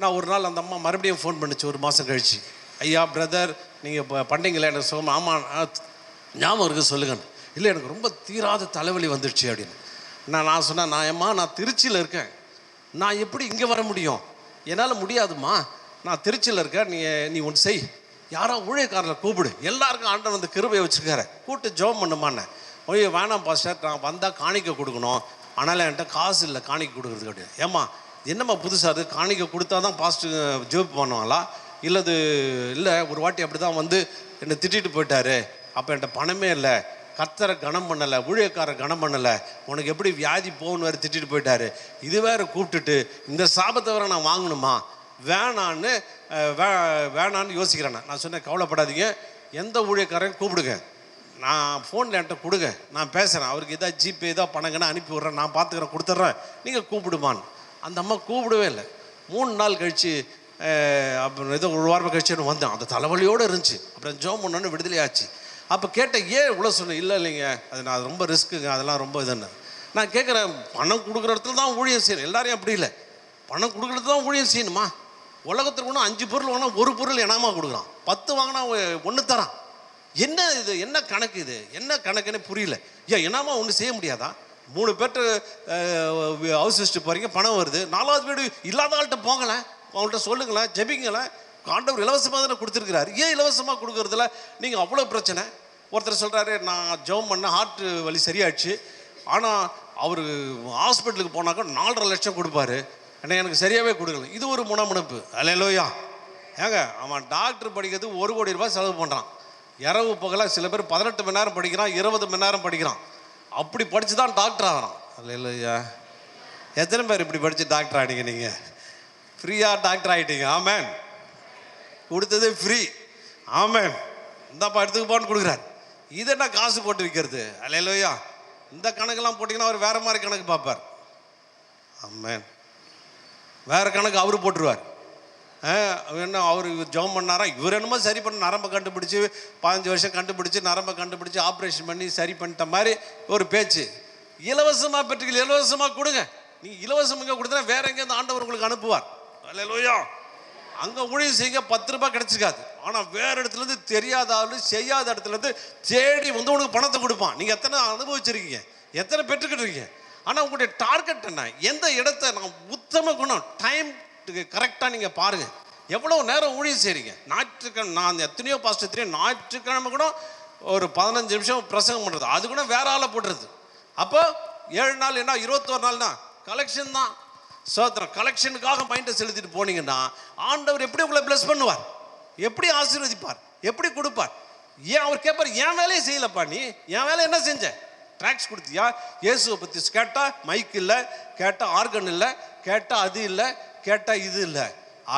நான் ஒரு நாள் அந்த அம்மா மறுபடியும் ஃபோன் பண்ணிச்சு 1 மாதம் கழிச்சு, ஐயா பிரதர் நீங்கள் இப்போ பண்ணீங்களே எனக்கு சுகம், ஆமாம் ஞாபகம் இருக்குது சொல்லுங்கன்னு. இல்லை எனக்கு ரொம்ப தீராத தலைவலி வந்துடுச்சு அப்படின்னு. நான் சொன்னேன், நான் திருச்சியில் இருக்கேன், நான் எப்படி இங்கே வர முடியும்? என்னால் முடியாதுமா, நான் திருச்சியில் இருக்கேன், நீ ஒன்று செய், யாரோ ஊழியக்காரரில் கூப்பிடு, எல்லாருக்கும் ஆண்டவர் வந்து கிருபையை வச்சுருக்காரு, கூப்பிட்டு ஜெபம் பண்ணுமான்னு. ஓய்ய வேணாம் பாஸ்டர், நான் வந்தால் காணிக்க கொடுக்கணும், ஆனாலும் என்கிட்ட காசு இல்லை காணிக்க கொடுக்குறதுக்கு அப்படின்னு. ஏம்மா என்னம்மா புதுசாக அது, காணிக்க கொடுத்தா தான் பாஸ்டர் ஜெபம் பண்ணுவாங்களா? இல்லை ஒரு வாட்டி அப்படி தான் வந்து என்னை திட்டிட்டு போயிட்டாரு, அப்போ என்கிட்ட பணமே இல்லை, கர்த்தரை கனம் பண்ணலை, ஊழியக்காரரை கனம் பண்ணலை, உனக்கு எப்படி வியாதி போகணுன்னு வேறு திட்டிட்டு போயிட்டாரு, இது வேறு கூப்பிட்டுட்டு இந்த சாபத்தை வேறு நான் வாங்கணுமா? வேணான்னு யோசிக்கிறேன். நான் சொன்னேன், கவலைப்படாதீங்க, எந்த ஊழியக்காரையும் கூப்பிடுங்க, நான் ஃபோனில் என்கிட்ட கொடுங்க, நான் பேசுகிறேன், அவருக்கு எதாவது ஜிபே ஏதோ பணங்கன்னா அனுப்பி விட்றேன், நான் பார்த்துக்கிறேன், கொடுத்துட்றேன், நீங்கள் கூப்பிடுமான்னு. அந்த அம்மா கூப்பிடவே இல்லை. 3 நாள் கழித்து அப்புறம் ஏதோ 1 வாரம் கழிச்சு வந்தேன், அந்த தலைவலியோடு இருந்துச்சு. அப்புறம் ஜெபம் பண்ணோன்னு விடுதலையாச்சு. அப்போ கேட்டேன், ஏன் இவ்வளோ சொன்னேன்? இல்லைங்க, அது நான் ரொம்ப ரிஸ்க்குங்க, அதெல்லாம் ரொம்ப இதுன்னு. நான் கேட்குறேன், பணம் கொடுக்குற இடத்துல தான் ஊழியம் செய்யணும், எல்லாரையும் அப்படி இல்லை, பணம் கொடுக்குறது தான் ஊழியம் செய்யணுமா? உலகத்துக்கு ஒன்று 5 பொருள் வாங்கினா 1 பொருள் இனாமா கொடுக்குறான், 10 வாங்கினா 1 தரான். என்ன இது? என்ன கணக்கு இது? என்ன கணக்குன்னு புரியல. ஏன் இனாமா ஒன்று செய்ய முடியாதா? 3 பேர்ட்டு ஹவுஸ் வச்சுட்டு போகிறீங்க, பணம் வருது, 4வது வீடு இல்லாத ஆள்கிட்ட போங்களேன், அவங்கள்ட்ட சொல்லுங்களேன், ஜெபிங்களேன், ஆண்டவர் இலவசமாக தானே கொடுத்துருக்கிறாரு, ஏன் இலவசமாக கொடுக்குறதுல நீங்கள் அவ்வளோ பிரச்சனை? ஒருத்தர் சொல்கிறாரு, நான் ஜெபம் பண்ண ஹார்ட் வலி சரியாயிடுச்சு, ஆனால் அவர் ஹாஸ்பிட்டலுக்கு போனாக்கா 4.5 லட்சம் கொடுப்பாரு, ஏன்னா எனக்கு சரியாகவே கொடுக்கல. இது ஒரு முனமுனைப்பு. அல்லேலூயா. ஏங்க அவன் டாக்டர் படிக்கிறதுக்கு 1 கோடி ரூபாய் செலவு பண்ணுறான், இரவு பகலாக சில பேர் 18 மணி நேரம் படிக்கிறான், 20 மணி நேரம் படிக்கிறான். அப்படி படித்து தான் டாக்டர் ஆகிறான். இல்லையா? எத்தனை பேர் இப்படி படித்து டாக்டர் ஆகிட்டீங்க? நீங்கள் ஃப்ரீயாக டாக்டர் ஆகிட்டீங்க. ஆமேன். கொடுத்ததே ஃப்ரீ. ஆமேன். இந்தாப்பா எடுத்துக்குப்பான்னு கொடுக்குறாரு. இது என்ன காசு போட்டு விற்கிறது? அல்லையா? இந்த கணக்கெல்லாம் போட்டிங்கன்னா அவர் வேறு மாதிரி கணக்கு பார்ப்பார். ஆமேன். வேறு கணக்கு அவர் போட்டுருவார். என்ன அவர் ஜெபம் பண்ணாரா, இவர் என்னமோ சரி பண்ண நரம்பை கண்டுபிடிச்சி 15 வருஷம் கண்டுபிடிச்சி நரம்பை கண்டுபிடிச்சி ஆப்ரேஷன் பண்ணி சரி பண்ணிட்ட மாதிரி ஒரு பேச்சு. இலவசமாக பெற்றுக்கல, இலவசமாக கொடுங்க. நீங்கள் இலவசம் இங்கே கொடுத்தா வேற எங்கேருந்து ஆண்டவர் உங்களுக்கு அனுப்புவார். அல்லேலூயா. அங்கே ஊழியம் செய்ய 10 ரூபாய் கிடைச்சிக்காது. ஆனால் வேறு இடத்துலேருந்து தெரியாத ஆள் செய்யாத இடத்துலேருந்து தேடி வந்து உனக்கு பணத்தை கொடுப்பான். நீங்கள் எத்தனை அனுபவிச்சிருக்கீங்க, எத்தனை பெற்றுக்கிட்டு இருக்கீங்க. ஆனால் உங்களுடைய டார்கெட் என்ன? எந்த இடத்த நான் உத்தம குணம் டைம் கரெக்டாக நீங்கள் பாருங்கள். எவ்வளோ நேரம் ஊழியம் செய்கிறீங்க. ஞாயிற்றுக்கிழமை நான் எத்தனையோ பாஸ்டர் தெரியும், ஞாயிற்றுக்கிழமை கூட ஒரு 15 நிமிஷம் பிரசங்கம் பண்ணுறது, அது கூட வேற ஆளை போடுறது. அப்போ 7 நாள் என்ன 21 நாள்னா கலெக்ஷன் தான். சோத்திரம். கலெக்ஷனுக்காக மைண்டை செலுத்திட்டு போனீங்கன்னா ஆண்டவர் எப்படி உங்களை பிளஸ் பண்ணுவார், எப்படி ஆசீர்வதிப்பார், எப்படி கொடுப்பார்? ஏன் அவர் கேட்பார், என் வேலையை செய்யலப்பா, நீ என் வேலை என்ன செஞ்ச? ட்ராக்ஸ் கொடுத்தியா? இயேசுவை பற்றி கேட்டால் மைக் இல்லை, கேட்டால் ஆர்கன் இல்லை, கேட்டால் அது இல்லை, கேட்டால் இது இல்லை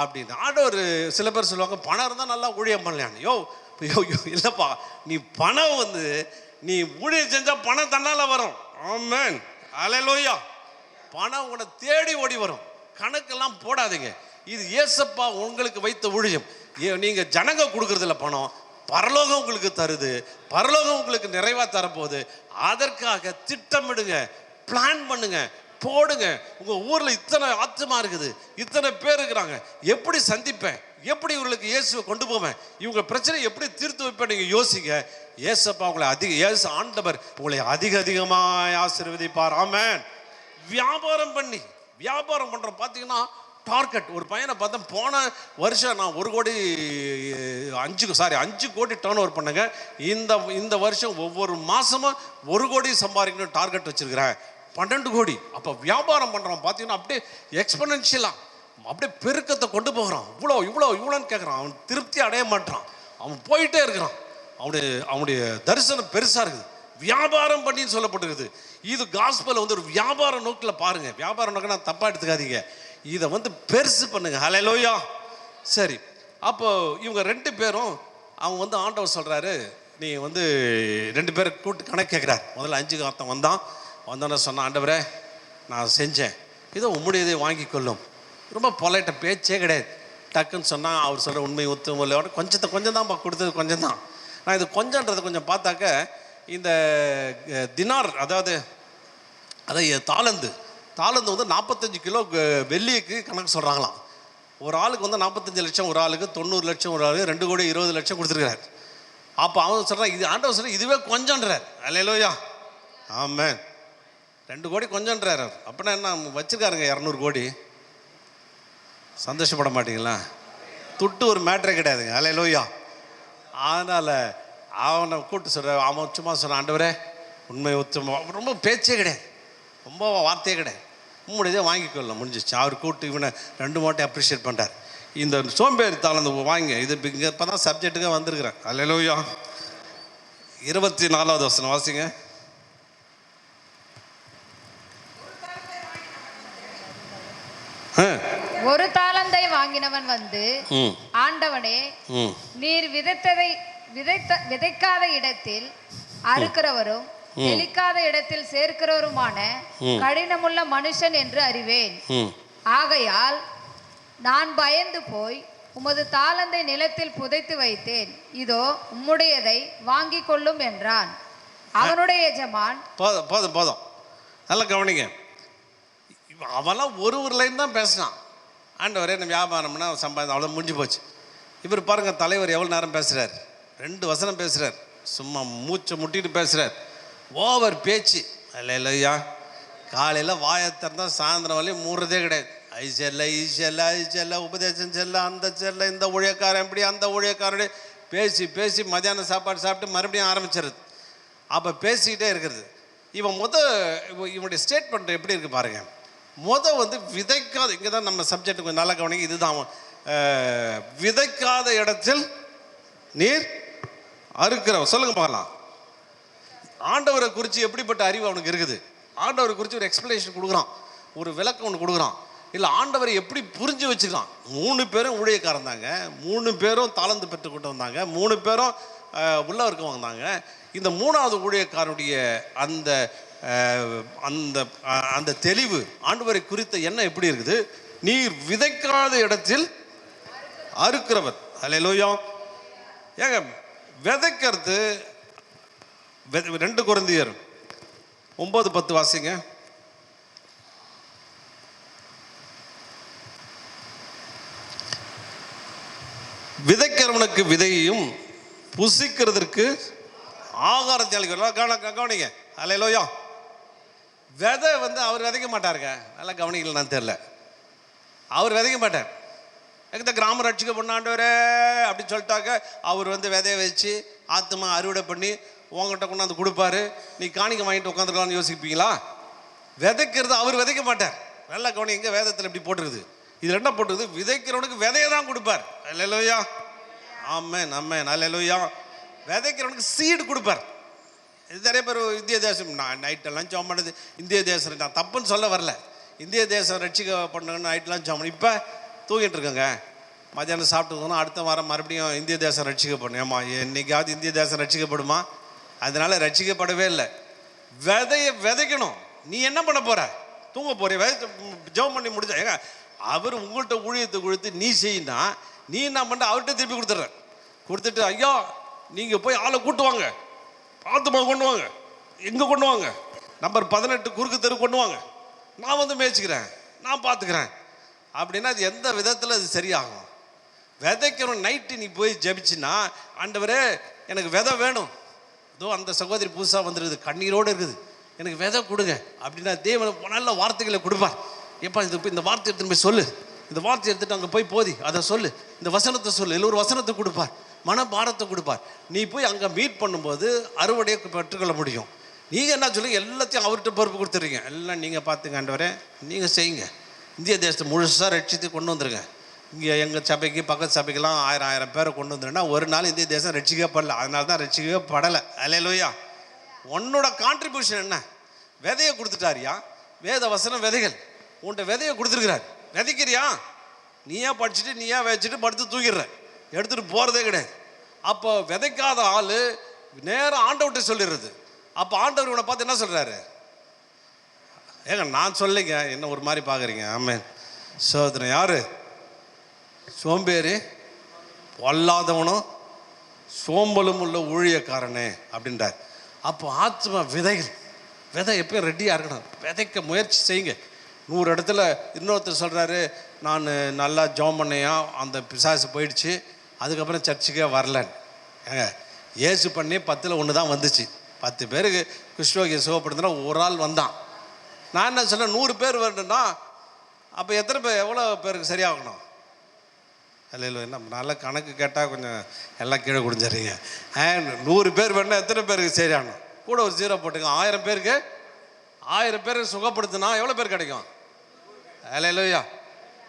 அப்படின்னு. ஆண்டவர் சில பேர் சொல்லுவாங்க, பணம் இருந்தால் நல்லா ஊழியம் பண்ணலான்னு. யோ இல்லைப்பா, நீ பணம் வந்து நீ ஊழியம் செஞ்சால் பணம் தன்னால் வரும். ஆமென். அல்லேலூயா. பணம் உன்னை தேடி ஓடி வரும். கணக்கெல்லாம் போடாதீங்க. இது இயேசப்பா உங்களுக்கு வைத்த ஊழியம். நீங்கள் ஜனங்க கொடுக்குறதில்ல பணம், பரலோகம் உங்களுக்கு தருது. பரலோகம் உங்களுக்கு நிறைவாக தரப்போகுது. அதற்காக திட்டமிடுங்க, பிளான் பண்ணுங்க, போடுங்க. உங்கள் ஊரில் இத்தனை ஆத்மா இருக்குது, இத்தனை பேர் இருக்கிறாங்க, எப்படி சந்திப்பேன், எப்படி இவங்களுக்கு இயேசுவை கொண்டு போவேன், இவங்க பிரச்சனை எப்படி தீர்த்து வைப்பேன் நீங்கள் யோசிங்க. இயேசப்பா உங்களை இயேசு ஆண்டவர் உங்களை அதிகமாக ஆசீர்வதிப்பார். ஆமென். வியாபாரம் பண்ணுறோம். பார்த்தீங்கன்னா டார்கெட். ஒரு பையனை பார்த்தா போன வருஷம் நான் 5 கோடி டர்ன் ஓவர் பண்ணுங்க. இந்த வருஷம் ஒவ்வொரு மாதமும் 1 கோடி சம்பாதிக்கணும் டார்கெட் வச்சுருக்கிறேன். 12 கோடி. அப்போ வியாபாரம் பண்ணுறான். பார்த்தீங்கன்னா அப்படியே எக்ஸ்பனன்ஷியலாக அப்படியே பெருக்கத்தை கொண்டு போகிறான். இவ்வளோன்னு கேட்குறான். அவன் திருப்தி அடைய மாட்டான். அவன் போயிட்டே இருக்கிறான். அவனுடைய தரிசனம் பெருசாக இருக்குது. வியாபாரம் பண்ணின்னு சொல்லப்பட்டிருக்குது. இது காஸ்பல் வந்து ஒரு வியாபார நோக்கில் பாருங்க. வியாபார நோக்கில் நான் தப்பாக எடுத்துக்காதீங்க. இதை வந்து பெருசு பண்ணுங்க. ஹல்லேலூயா. சரி, அப்போ இவங்க 2 பேரும் அவங்க வந்து ஆண்டவர் சொல்கிறாரு, நீ வந்து 2 பேரை கூட்டு கணக்கு கேட்குறாரு. முதல்ல 5 காத்தம் வந்தோன்னே சொன்ன, ஆண்டவரே நான் செஞ்சேன், இதோ உம்முடையதை வாங்கி கொள்ளும். ரொம்ப பொலைட்ட பேச்சே கிடையாது. டக்குன்னு சொன்னால் அவர் சொல்கிற உண்மை ஒத்து இல்லை. கொஞ்சம் தான் கொடுத்தது, கொஞ்சம் தான். நான் இது கொஞ்சன்றதை கொஞ்சம் பார்த்தாக்க இந்த தினார், அதாவது தாளந்து வந்து 45 கிலோ வெள்ளிக்கு கணக்கு சொல்கிறாங்களாம். ஒரு ஆளுக்கு வந்து 45 லட்சம், ஒரு ஆளுக்கு 90 லட்சம், ஒரு ஆளுக்கு 2 கோடி 20 லட்சம் கொடுத்துருக்கிறார். அப்போ அவன் சொல்கிறான், இது ஆண்டவர் சொல்கிறார், இதுவே கொஞ்சன்றார். அல்லேலூயா. ஆமென். 2 கோடி கொஞ்சன்றார். அப்படின்னா என்ன வச்சுருக்காருங்க 200 கோடி. சந்தோஷப்பட மாட்டீங்களா? துட்டு ஒரு மேட்ரே கிடையாதுங்க. அல்லேலூயா. அதனால் அவனை கூப்பிட்டு சொல்கிற, அவன் சும்மா சொன்னான், ஆண்டவரே உண்மை உத்தமம். ரொம்ப பேச்சே கிடையாது, ரொம்ப வார்த்தையே கிடையாது. உம்முடையதே வாங்கிக்கொள்ள முடிஞ்சிச்சு. அவர் கூப்பிட்டு இவனை 2 மாட்டை அப்ரிஷியேட் பண்ணுறார். இந்த சோம்பேறி தாளந்து வாங்க. இது இங்கே இப்போ தான் சப்ஜெக்ட்டுக்காக வந்திருக்கிறேன். அல்லேலூயா. 24வது வசனம் வாசிங்க. ஒரு தாளந்தை வாங்கினவன் வந்து, ஆண்டவனே நீர் விதைக்காத இடத்தில் அறுக்கிறவரும் தெளிக்காத இடத்தில் சேர்க்கிறவருமான கடினமுள்ள மனுஷன் என்று அறிவேன். ஆகையால் நான் பயந்து போய் உமது தாளந்தை நிலத்தில் புதைத்து வைத்தேன். இதோ உம்முடையதை வாங்கி கொள்ளும் என்றான். அவனுடைய எஜமான், போதும் நல்லா கவனிங்க. அவெல்லாம் ஒரு லைன் தான் பேசினான். ஆண்டவரே என்ன வியாபாரம்னா சம்பாதி அவ்வளோ முடிஞ்சு போச்சு. இவர் பாருங்கள், தலைவர் எவ்வளோ நேரம் பேசுகிறார். 2 வசனம் பேசுகிறார். சும்மா மூச்சை முட்டிட்டு பேசுகிறார். ஓவர் பேச்சு. இல்லையா? காலையில் வாயை திறந்தால் சாயந்தரம் வரையும் மூடுறதே கிடையாது. ஐசல்ல உபதேசம் செல்ல, அந்த செல்ல, இந்த ஊழியக்காரன் எப்படி, அந்த ஊழியக்காரனே பேசி மத்தியானம் சாப்பாடு சாப்பிட்டு மறுபடியும் ஆரம்பிச்சிருது. அப்போ பேசிக்கிட்டே இருக்கிறது. இவனுடைய ஸ்டேட்மெண்ட் எப்படி இருக்குது பாருங்கள். வந்து விதைக்காத, இங்கே தான் நம்ம சப்ஜெக்ட் கொஞ்சம் நல்லா கவனிங்க. இதுதான் விதைக்காத இடத்தில் நீர் அறுக்கிறவன். சொல்லுங்க பார்க்கலாம். ஆண்டவரை குறித்து எப்படிப்பட்ட அறிவு அவனுக்கு இருக்குது? ஆண்டவரை குறித்து ஒரு எக்ஸ்பிளனேஷன் கொடுக்குறான், ஒரு விளக்கம் ஒன்று கொடுக்குறான். இல்லை ஆண்டவரை எப்படி புரிஞ்சு வச்சுக்கலாம். 3 பேரும் ஊழியக்காரன் தாங்க, 3 பேரும் தாளந்து பெற்றுக்கொண்டு வந்தாங்க, 3 பேரும் உள்ள இருக்க வந்தாங்க. இந்த 3வது ஊழியக்காரனுடைய அந்த அந்த அந்த தெளிவு ஆண்டவரை குறித்த எண்ணம் எப்படி இருக்குது? நீர் விதைக்காத இடத்தில் அறுக்கிறவர். அல்லேலூயா. ஏங்க விதைக்கிறது 2 கொரிந்தியர் 9:10 வாசிங்க. விதைக்கிறவனுக்கு விதையையும் புசிக்கிறதற்கு ஆகாரத்தை அளிக்க. கவனிங்க. அல்லேலூயா. விதை அவர் விதைக்க மாட்டாருங்க. நல்லா கவனிக்கல, நான் தெரியல. அவர் விதைக்க மாட்டார். இந்த கிராம ரட்சிக்க பண்ணாண்டவரே அப்படின்னு சொல்லிட்டாக்க அவர் விதைய வச்சு ஆத்மா அறுவடை பண்ணி உங்ககிட்ட கொண்டாந்து கொடுப்பாரு, நீ காணிக்க வாங்கிட்டு உட்காந்துருக்கலாம்னு யோசிப்பீங்களா? விதைக்கிறது அவர் விதைக்க மாட்டார். நல்லா கவனி, எங்கே வேதத்தில் இப்படி போட்டிருக்குது? இது என்ன போட்டிருக்குது? விதைக்கிறவனுக்கு விதையை தான் கொடுப்பார். அல்லேலூயா. ஆமென் ஆமென். அல்லேலூயா. விதைக்கிறவனுக்கு சீடு கொடுப்பார். இது நிறைய பேர் இந்திய தேசம், நான் நைட்டெல்லாம் ஜாம் பண்ணது இந்திய தேசம், நான் தப்புன்னு சொல்ல வரல. இந்திய தேசம் ரட்சிக்க பண்ணுங்கன்னு நைட்டெல்லாம் ஜாம் பண்ணி இப்போ தூங்கிட்டு இருக்கேங்க. மத்தியானம் சாப்பிட்டு அடுத்த வாரம் மறுபடியும் இந்திய தேசம் ரட்சிக்கப்படும். ஏமா என்னைக்காவது இந்திய தேசம் ரட்சிக்கப்படுமா? அதனால ரட்சிக்கப்படவே இல்லை. விதையை விதைக்கணும். நீ என்ன பண்ண போற? தூங்க போற? ஜெபம் பண்ணி முடிஞ்சா ஏங்க அவர் உங்கள்கிட்ட ஊழியத்தை கொடுத்து நீ செய்யினா நீ என்ன பண்ண? அவர்கிட்ட திருப்பி கொடுத்துட்டு ஐயா நீங்கள் போய் ஆளை கூட்டுவாங்க, ஆத்துமா கொண்டு வாங்க, எங்கே கொண்டு வாங்க, நம்பர் 18 குறுக்கு தெரு கொண்டு வாங்க, நான் மேய்ச்சிக்கிறேன், நான் பார்த்துக்கிறேன் அப்படின்னா அது எந்த விதத்தில் அது சரியாகும்? விதைக்கிறோம். நைட்டு நீ போய் ஜெபிச்சின்னா ஆண்டவரே எனக்கு விதை வேணும், இதோ அந்த சகோதரி புதுசாக வந்துருக்குது, கண்ணீரோடு இருக்குது, எனக்கு விதை கொடுங்க அப்படின்னா தேவன் நல்ல வார்த்தைகளை கொடுப்பார். எப்போ இந்த வார்த்தை எடுத்துன்னு போய் சொல்லு, இந்த வார்த்தை எடுத்துகிட்டு அங்கே போய் போதி அதை சொல்லு, இந்த வசனத்தை சொல்லு, இல்லை ஒரு வசனத்தை கொடுப்பார், மனபாரத்தை கொடுப்பார். நீ போய் அங்கே மீட் பண்ணும்போது அறுவடையை பெற்றுக்கொள்ள முடியும். நீங்கள் என்ன சொல்லுங்க? எல்லாத்தையும் அவர்கிட்ட பொறுப்பு கொடுத்துறீங்க. எல்லாம் நீங்கள் பார்த்துங்க ஆண்டவரே, நீங்கள் செய்யுங்க, இந்திய தேசத்தை முழுசாக ரட்சித்து கொண்டு வந்துருங்க. இங்கே எங்கள் சபைக்கு பக்கத்து சபைக்கெல்லாம் 1000 பேரை கொண்டு வந்துருன்னா ஒரு நாள் இந்திய தேசம் ரட்சிக்கப்படல. அதனால தான் ரட்சிக்கவே படலை. அல்லேலூயா. உன்னோட கான்ட்ரிபியூஷன் என்ன? விதையை கொடுத்துட்டாரியா? வேத வசனம் விதைகள் உன்கிட்ட விதையை கொடுத்துருக்கிறார். விதைக்கிறியா? நீயா படிச்சுட்டு நீயா வச்சுட்டு படுத்து தூக்கிடுற, எடுத்துகிட்டு போகிறதே கிடையாது. அப்போ விதைக்காத ஆள் நேரம் ஆண்டவர்கிட்ட சொல்லிடுறது. அப்போ ஆண்டவர் இவனை பார்த்து என்ன சொல்கிறாரு? ஏங்க நான் சொல்லிங்க, என்ன ஒரு மாதிரி பார்க்குறீங்க? ஆமென். சோதரன் யாரு? சோம்பேறி பொல்லாதவனும் சோம்பலும் உள்ள ஊழியக்காரனே அப்படின்றார். அப்போ ஆத்மா விதைகள், விதை எப்பயும் ரெடியாக இருக்கணும். விதைக்க முயற்சி செய்யுங்க. 100 இடத்துல இன்னொருத்தர் சொல்கிறாரு, நான் நல்லா ஜாம் பண்ணையா, அந்த பிசாசு போயிடுச்சு, அதுக்கப்புறம் சர்ச்சுக்கே வரலன்னு. ஏங்க ஏசு பண்ணி 10ல் 1 தான் வந்துச்சு. 10 பேருக்கு கிறிஸ்துவ சுகப்படுத்தினா ஒரு ஆள் வந்தான். நான் என்ன சொல்கிறேன், 100 பேர் வரணுன்னா அப்போ எத்தனை பேர், எவ்வளோ பேருக்கு சரியாகணும்? இல்லை என்ன நல்ல கணக்கு கேட்டால் கொஞ்சம் எல்லாம் கீழே குடிஞ்சிடுறீங்க. 100 பேர் வேணுன்னா எத்தனை பேருக்கு சரியாகணும்? கூட ஒரு 0 போட்டுங்க. 1000 பேருக்கு 1000 பேருக்கு சுகப்படுத்தினா எவ்வளோ பேர் கிடைக்கும்? அல்லேலூயா.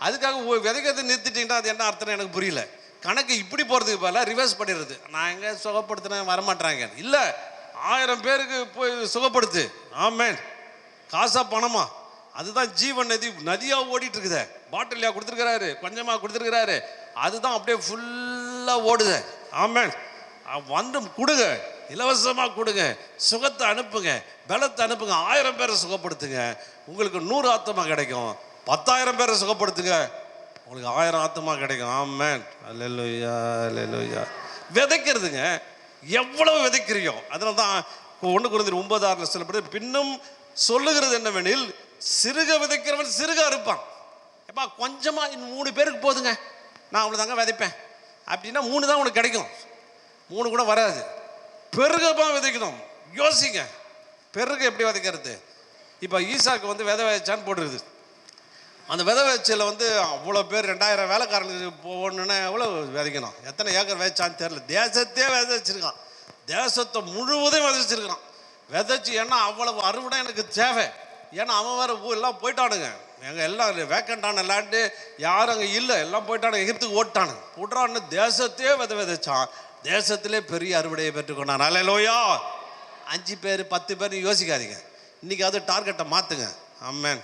அதுக்காக விதைக்கிறத நிறுத்திட்டிங்கன்னா அது என்ன அர்த்தம் எனக்கு புரியல. கணக்கு இப்படி போகிறதுக்கு பதிலாக ரிவர்ஸ் பண்ணிடுறது. நான் எங்கே சுகப்படுத்தினேன் வரமாட்டாங்க. இல்லை, 1000 பேருக்கு போய் சுகப்படுத்து. ஆமென். காசா பணமா? அதுதான் ஜீவன் நதி, நதியாக ஓடிட்டு இருக்குதே. பாட்டிலையா கொடுத்துருக்கிறாரு, கொஞ்சமாக கொடுத்துருக்கிறாரு, அதுதான் அப்படியே ஃபுல்லாக ஓடுது. ஆமென். கொடுங்க, இலவசமாக கொடுங்க, சுகத்தை அனுப்புங்க, பலத்தை அனுப்புங்க. 1000 பேரை சுகப்படுத்துங்க, உங்களுக்கு 100 ஆத்மா கிடைக்கும். 10,000 பேரை சுகப்படுத்துங்க, உங்களுக்கு 1000 ஆத்மா கிடைக்கும். ஆமென். அல்லேலூயா அல்லேலூயா. விதைக்கிறதுங்க, எவ்வளவு விதைக்கிறியோ. அதனால தான் 1 கொரிந்தியர் 9:6 சொல்லப்படுது, பின்னும் சொல்லுகிறது என்னவெனில் சிறுக விதைக்கிறவன் சிறுக அறுப்பான். எப்பா கொஞ்சமாக 3 பேருக்கு போதுங்க, நான் அவ்வளோதாங்க விதைப்பேன் அப்படின்னா 3 தான் உனக்கு கிடைக்கும், 3 கூட வராது. பெருகமாக விதைக்கணும். யோசிங்க, பெருக எப்படி விதைக்கிறது? இப்போ ஈசாக்கு விதை வச்சான்னு போட்டுருக்குது. அந்த விதை வச்சல அவ்வளோ பேர் 2000 வேலைக்காரனுக்கு போகணுன்னா எவ்வளோ விதைக்கணும்? எத்தனை ஏக்கர் விதைச்சான்னு தெரியல. தேசத்தையே விதைச்சிருக்கான், தேசத்தை முழுவதும் விதைச்சிருக்கான். விதைச்சி ஏன்னா அவ்வளவு அறுவடை எனக்கு தேவை. ஏன்னா அவன் வேறு எல்லாம் போயிட்டானுங்க, எங்கள் எல்லாம் வேக்கண்டான லேண்டு யாரும் அங்கே இல்லை, எல்லாம் போயிட்டானுங்க, எகிப்துக்கு ஓட்டானுங்க. விட்றான்னு தேசத்தையே விதைச்சான். தேசத்திலே பெரிய அறுவடையை பெற்றுக்கொண்டான். அல்லேலூயா. 5 பேர் 10 பேர் யோசிக்காதீங்க, இன்றைக்கி அது டார்கெட்டை மாற்றுங்க. ஆமென்.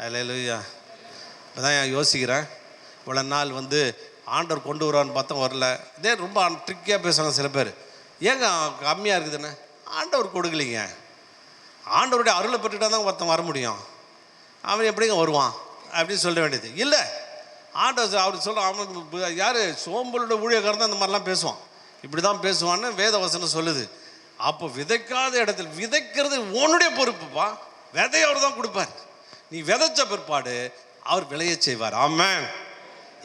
அல்லேலூயா. இப்போ தான் யோசிக்கிறேன், இவ்வளோ நாள் ஆண்டவர் கொண்டு வருவான்னு பார்த்தா வரல. இதே ரொம்ப ட்ரிக்கியாக பேசுவாங்க சில பேர். ஏங்க கம்மியாக இருக்குதுன்னு? ஆண்டவர் கொடுக்கலிங்க. ஆண்டவருடைய அருளை பெற்றுட்டா தான் ஒருத்தன் வர முடியும். அவன் எப்படிங்க வருவான் அப்படின்னு சொல்ல வேண்டியது இல்லை. ஆண்டவர் அவர் சொல்ல, அவன் யார் சோம்பலோட ஊழியக்காரன் தான் இந்த மாதிரிலாம் பேசுவான், இப்படி தான் பேசுவான்னு வேத வசனம் சொல்லுது. அப்போ விதைக்காத இடத்துல விதைக்கிறது உன்னுடைய பொறுப்புப்பா. விதையை அவர் தான் கொடுப்பார். நீ விதைச்ச பிற்பாடு அவர் விளைய செய்வார். ஆமென்.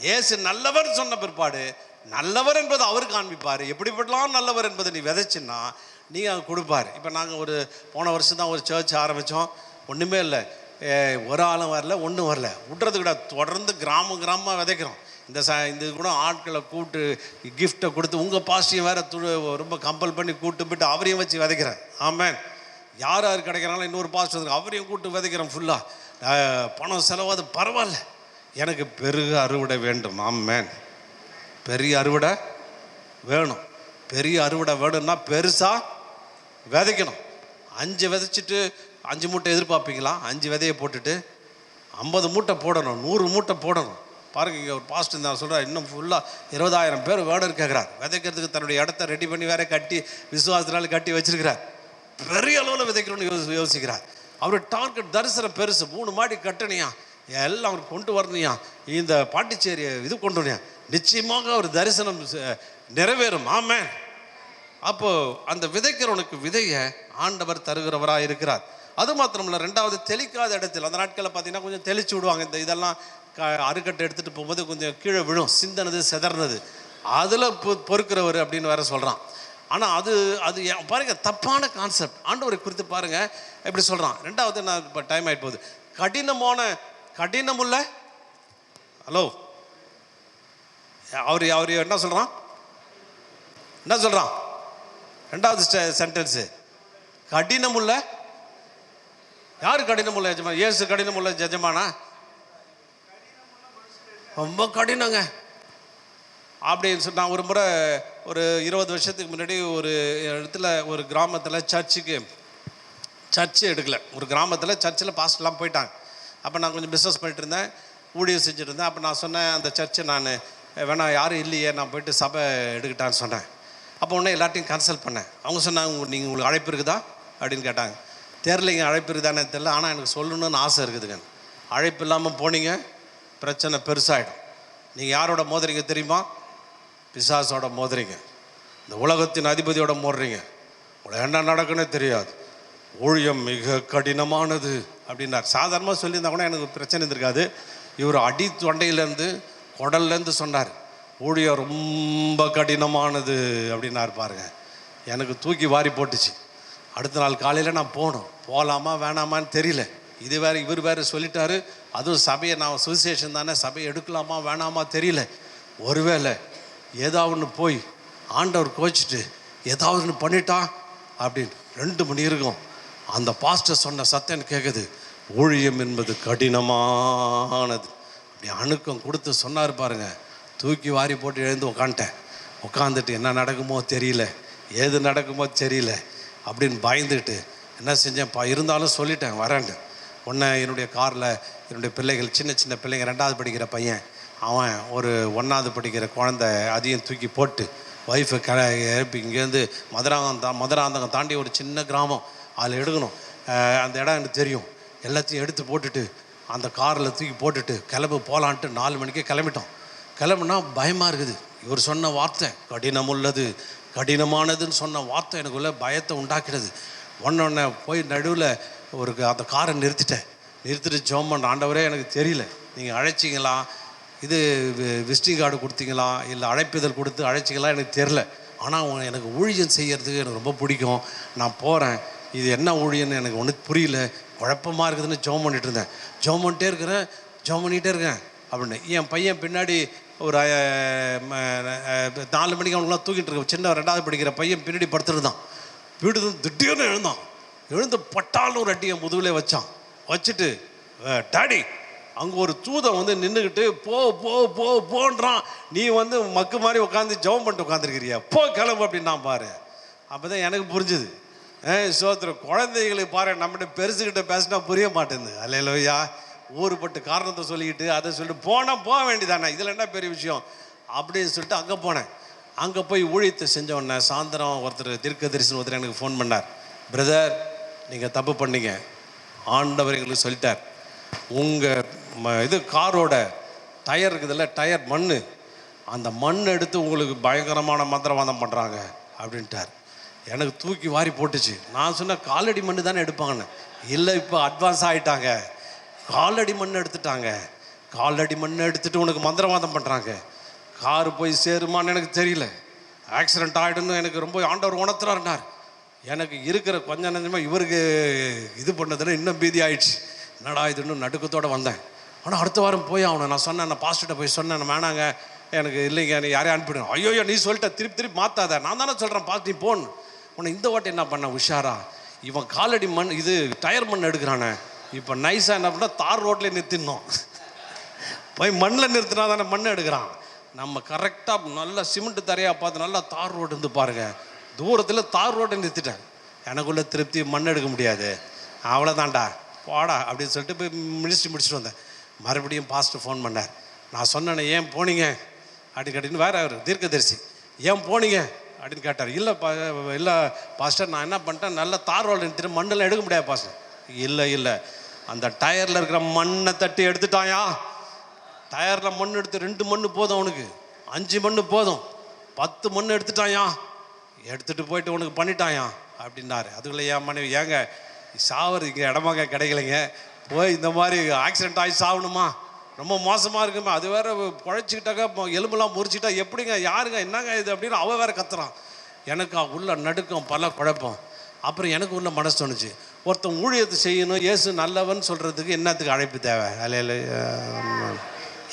இயேசு நல்லவர் சொன்ன பிற்பாடு நல்லவர் என்பதை அவர் காண்பிப்பார். எப்படிப்பட்டலாம் நல்லவர் என்பதை நீ விதைச்சின்னா நீங்கள் அங்கே கொடுப்பார். இப்போ நாங்கள் போன வருஷம் தான் ஒரு சர்ச் ஆரம்பித்தோம். ஒன்றுமே இல்லை, ஒரு ஆளும் வரல, ஒன்றும் வரல, விட்றது கூட தொடர்ந்து கிராமமாக விதைக்கிறோம். இந்த கூட ஆட்களை கூப்பிட்டு கிஃப்ட்டை கொடுத்து உங்கள் பாஸ்டையும் வேறு ரொம்ப கம்பல் பண்ணி கூப்பிட்டு போய்ட்டு அவரையும் வச்சு விதைக்கிறேன். ஆமென். யார் யார் கிடைக்கிறாங்களோ இன்னொரு பாஸ்ட் வந்து அவரையும் கூப்பிட்டு விதைக்கிறேன். ஃபுல்லாக பணம் செலவாது பரவாயில்ல, எனக்கு பெரிய அறுவடை வேண்டும். ஆமென். பெரிய அறுவடை வேணும். பெரிய அறுவடை வேணும்னா பெருசாக விதைக்கணும். 5 விதைச்சிட்டு 5 மூட்டை எதிர்பார்ப்பீங்களா? 5 விதையை போட்டுட்டு 50 மூட்டை போடணும், 100 மூட்டை போடணும். பாருங்க, இங்கே ஒரு பாஸ்ட் நான் சொல்கிறேன், இன்னும் ஃபுல்லாக 20,000 பேர் வேர்டர் கேட்குறார். விதைக்கிறதுக்கு தன்னுடைய இடத்த ரெடி பண்ணி வேற கட்டி விசுவாசத்தினால கட்டி வச்சிருக்கிறார். பெரிய அளவில் விதைக்கணும்னு யோசிக்கிறார். அவர் டார்கெட் தரிசனம் பெருசு. 3 மாடி கட்டணியா, எல்லாம் அவர் கொண்டு வரணையா, இந்த பாண்டிச்சேரியை இது கொண்டு வரணையா, நிச்சயமாக அவர் தரிசனம் நிறைவேறும். ஆமென். அப்போது அந்த விதைக்கிறவனுக்கு விதையை ஆண்டவர் தருகிறவராக இருக்கிறார். அது மாத்திரமில்ல, 2வது தெளிக்காத இடத்தில். அந்த நாட்களில் பார்த்தீங்கன்னா கொஞ்சம் தெளிச்சு விடுவாங்க. இதெல்லாம் அறுக்கட்டை எடுத்துகிட்டு போகும்போது கொஞ்சம் கீழே விழும், சிந்தனது செதறினது, அதில் பொறுக்கிறவர் அப்படின்னு வேற சொல்கிறான். ஆனால் அது பாருங்க, தப்பான கான்செப்ட். ஆண்டவரை குறித்து பாருங்க எப்படி சொல்கிறான். 2வது, நான் இப்போ டைம் ஆகிட்டு போகுது, கடினமுள்ள ஹலோ அவர் என்ன சொல்கிறான்? 2வது சென்டென்ஸு கடினமுள்ள. யார் கடினமுள்ள எஜமான்? இயேசு கடினமுள்ள எஜமானா? ரொம்ப கடினங்க அப்படின்னு சொல்லி. நான் ஒரு முறை ஒரு 20 வருஷத்துக்கு முன்னாடி ஒரு இடத்துல, ஒரு கிராமத்தில் சர்ச்சு எடுக்கலை. ஒரு கிராமத்தில் சர்ச்சில் பாஸ்டர்லாம் போயிட்டாங்க. அப்போ நான் கொஞ்சம் பிஸ்னஸ் பண்ணிட்டு இருந்தேன், ஊழியம் செஞ்சுட்டு இருந்தேன். அப்போ நான் சொன்னேன், அந்த சர்ச்சை நான் வேணா யாரும் இல்லையே, நான் போயிட்டு சபை எடுக்கிட்டான்னு சொன்னேன். அப்போ உடனே எல்லாத்தையும் கன்சல்ட் பண்ணேன். அவங்க சொன்னாங்க, உங்களுக்கு அழைப்பு இருக்குதா அப்படின்னு கேட்டாங்க. தெரிலிங்க, அழைப்பு இருக்குதானே தெரில, ஆனால் எனக்கு சொல்லணும்னு ஆசை இருக்குதுங்க. அழைப்பு இல்லாமல் போனீங்க பிரச்சனை பெருசாகிடும். நீங்கள் யாரோட மோதுறீங்க தெரியுமா? பிசாசோட மோதுறீங்க, இந்த உலகத்தின் அதிபதியோட மோதுறீங்க. உங்களுக்கு என்ன நடக்குன்னு தெரியாது. ஊழியம் மிக கடினமானது அப்படின்னார். சாதாரணமாக சொல்லியிருந்தா கூட எனக்கு பிரச்சனை இருந்திருக்காது. இவர் அடி தொண்டையிலேருந்து குடல்லேருந்து சொன்னார், ஊழியம் ரொம்ப கடினமானது அப்படின்னாரு. பாருங்க, எனக்கு தூக்கி வாரி போட்டுச்சு. அடுத்த நாள் காலையில் நான் போகலாமா வேணாமான்னு தெரியல. இது வேறு, இவர் வேறு சொல்லிட்டாரு. அதுவும் சபையை, நான் சுவிசேஷன் தானே, சபையை எடுக்கலாமா வேணாமா தெரியல. ஒருவேளை ஏதாவது ஒன்று போய் ஆண்டவர் கோச்சிட்டு ஏதாவது ஒன்று பண்ணிட்டா அப்படின்னு 2 மணி இருக்கும். அந்த பாஸ்டர் சொன்ன சத்தம் கேட்குது, ஊழியம் என்பது கடினமானது. அப்படி அணுக்கம் கொடுத்து சொன்னார் பாருங்க. தூக்கி வாரி போட்டு எழுந்து உட்காந்துட்டு என்ன நடக்குமோ தெரியல, ஏது நடக்குமோ தெரியல அப்படின்னு பயந்துட்டு என்ன செஞ்சேன், இருந்தாலும் சொல்லிட்டேன் வரேன்னு. உடனே என்னுடைய காரில் என்னுடைய பிள்ளைகள், சின்ன பிள்ளைங்க, 2வது படிக்கிற பையன், அவன் ஒரு 1வது படிக்கிற குழந்தை, அதையும் தூக்கி போட்டு ஒய்ஃபை எழுப்பி இங்கேருந்து மதுராந்தகம் தாண்டி ஒரு சின்ன கிராமம், அதில் எடுக்கணும். அந்த இடம் எனக்கு தெரியும். எல்லாத்தையும் எடுத்து போட்டுட்டு அந்த காரில் தூக்கி போட்டுட்டு போகலான்ட்டு 4 மணிக்கே கிளம்பிட்டோம். கிளம்புனா பயமாக இருக்குது. இவர் சொன்ன வார்த்தை கடினமானதுன்னு சொன்ன வார்த்தை எனக்குள்ள பயத்தை உண்டாக்கிடுது. ஒன்று போய் நடுவில் அந்த காரை நிறுத்திட்டு ஜெபம் பண்ண, ஆண்டவரே எனக்கு தெரியல, நீங்கள் அழைச்சிங்களா, இது விசிட்டிங் கார்டு கொடுத்தீங்களா, இல்லை அழைப்பிதழ் கொடுத்து அழைச்சிங்களா எனக்கு தெரில. ஆனால் எனக்கு ஊழியம் செய்கிறதுக்கு எனக்கு ரொம்ப பிடிக்கும், நான் போகிறேன். இது என்ன ஊழியன்னு எனக்கு ஒன்றும் புரியல, குழப்பமாக இருக்குதுன்னு ஜெபம் பண்ணிகிட்டே இருக்கேன் அப்படின்னு. என் பையன் பின்னாடி ஒரு 4 மணிக்கு அவனுக்குலாம் தூக்கிட்டு இருக்க சின்ன 2வது படிக்கிற பையன் பின்னாடி படுத்துருந்தான். திடீர்னு எழுந்து பட்டாலும் ஒரு அட்டியை முதுகிலே வச்சுட்டு, டாடி அங்கே ஒரு தூதன் வந்து நின்றுக்கிட்டு போ போ போ போன்றான். நீ வந்து மக்கு மாதிரி உட்காந்து ஜெபம் பண்ணிட்டு உட்காந்துருக்கிறியா, போ கிளம்பு அப்படின்னா பாரு. அப்போ தான் எனக்கு புரிஞ்சுது. சோத்திரம். குழந்தைகளுக்கு பாரு, நம்மகிட்ட பெருசுக்கிட்ட பேசினா புரிய மாட்டேங்குது. அல்லேலூயா. ஊருப்பட்டு காரணத்தை சொல்லிக்கிட்டு அதை சொல்லிட்டு போனால் போக வேண்டியதானே, இதில் என்ன பெரிய விஷயம் அப்படின்னு சொல்லிட்டு அங்கே போனேன். அங்கே போய் ஊழியத்தை செஞ்சோடனே சாயந்தரம் ஒருத்தர் தீர்க்கதரிசனம் ஒருத்தர் எனக்கு ஃபோன் பண்ணார். பிரதர், நீங்கள் தப்பு பண்ணீங்க, ஆண்டவர் எங்களுக்கு சொல்லிட்டார், உங்கள் இது காரோட டயர் இருக்குதுல்ல, டயர் மண், அந்த மண் எடுத்து உங்களுக்கு பயங்கரமான மந்திரவாதம் பண்ணுறாங்க அப்படின்ட்டார். எனக்கு தூக்கி வாரி போட்டுச்சு. நான் சொன்னேன், காலடி மண் தானே எடுப்பாங்கன்னு. இல்லை, இப்போ அட்வான்ஸ் ஆகிட்டாங்க, காலடி மண் எடுத்துட்டாங்க. காலடி மண் எடுத்துகிட்டு உனக்கு மந்திரவாதம் பண்ணுறாங்க. காரு போய் சேருமான்னு எனக்கு தெரியல, ஆக்சிடெண்ட் ஆகிடுன்னு எனக்கு ரொம்ப ஆண்டவர் உணர்த்துறாருனார். எனக்கு இருக்கிற கொஞ்சம் நஞ்சமாக இவருக்கு இது பண்ணதில் இன்னும் பீதி ஆயிடுச்சு. என்னடா இதுன்னு நடுக்கத்தோடு வந்தேன். ஆனால் அடுத்த வாரம் போய் ஆகணும். நான் சொன்னேன், நான் பாஸ்டர்கிட்ட போய் சொன்னேன், வேணாங்க எனக்கு இல்லைங்க, நீ யாரையும் அனுப்பிடுங்க. ஐயோ நீ சொல்லிட்ட, திருப்பி மாற்றாத. நான் தானே சொல்கிறேன் பாஸ்ட், நீ போன்னு. உன்னை இந்த வாட்டி என்ன பண்ண உஷாரா, இவன் காலடி மண் இது டயர் மண் எடுக்கிறானே, இப்போ நைஸாக என்ன பண்ணால் தார் ரோட்லேயே நிறுத்திடணும். போய் மண்ணில் நிறுத்தினா தானே மண் எடுக்கிறான். நம்ம கரெக்டாக நல்லா சிமெண்ட் தரையாக பார்த்து நல்லா தார் ரோடு இருந்து பாருங்கள். தூரத்தில் தார் ரோட்டை நிறுத்திட்டேன். எனக்குள்ள திருப்தி, மண் எடுக்க முடியாது, அவ்வளோதான்டா போடா அப்படின்னு சொல்லிட்டு போய் முடிச்சுட்டு வந்தேன். மறுபடியும் பாஸ்டர் ஃபோன் பண்ணார். நான் சொன்னேன், ஏன் போனீங்க அப்படின்னு கேட்டின்னு, வேறு அவர் தீர்க்கதரிசி, ஏன் போனீங்க அப்படின்னு கேட்டார். இல்லை இல்லை பாஸ்டர், நான் என்ன பண்ணிட்டேன், நல்லா தார் ரோடு நிறுத்திட்டு மண்ணெல்லாம் எடுக்க முடியாது பாஸ்டர். இல்லை அந்த டயரில் இருக்கிற மண்ணை தட்டி எடுத்துட்டாயா. டயரில் மண் எடுத்து 2 மண் போதும், அவனுக்கு 5 மண் போதும், 10 மண் எடுத்துட்டாயா, எடுத்துகிட்டு போயிட்டு உனக்கு பண்ணிட்டாயா அப்படின்னாரு. அதுக்குள்ளே என் மனைவி, ஏங்க சாவது இங்கே இடமாங்க கிடைக்கலைங்க, போய் இந்த மாதிரி ஆக்சிடெண்ட் ஆகி சாகணுமா, ரொம்ப மோசமாக இருக்குமா, அது வேறு குழைச்சிக்கிட்டாக்க எலும்புலாம் முறிச்சிட்டா எப்படிங்க, யாருங்க, என்னங்க இது அப்படின்னு அவள் வேறு கத்துறான். எனக்கு உள்ள நடுக்கம், பல குழப்பம். அப்புறம் எனக்கு உள்ள மனசு தோணுச்சு, ஒருத்தன் ஊழியத்தை செய்யணும், இயேசு நல்லவன் சொல்கிறதுக்கு என்னத்துக்கு அழைப்பு தேவை? அல்ல,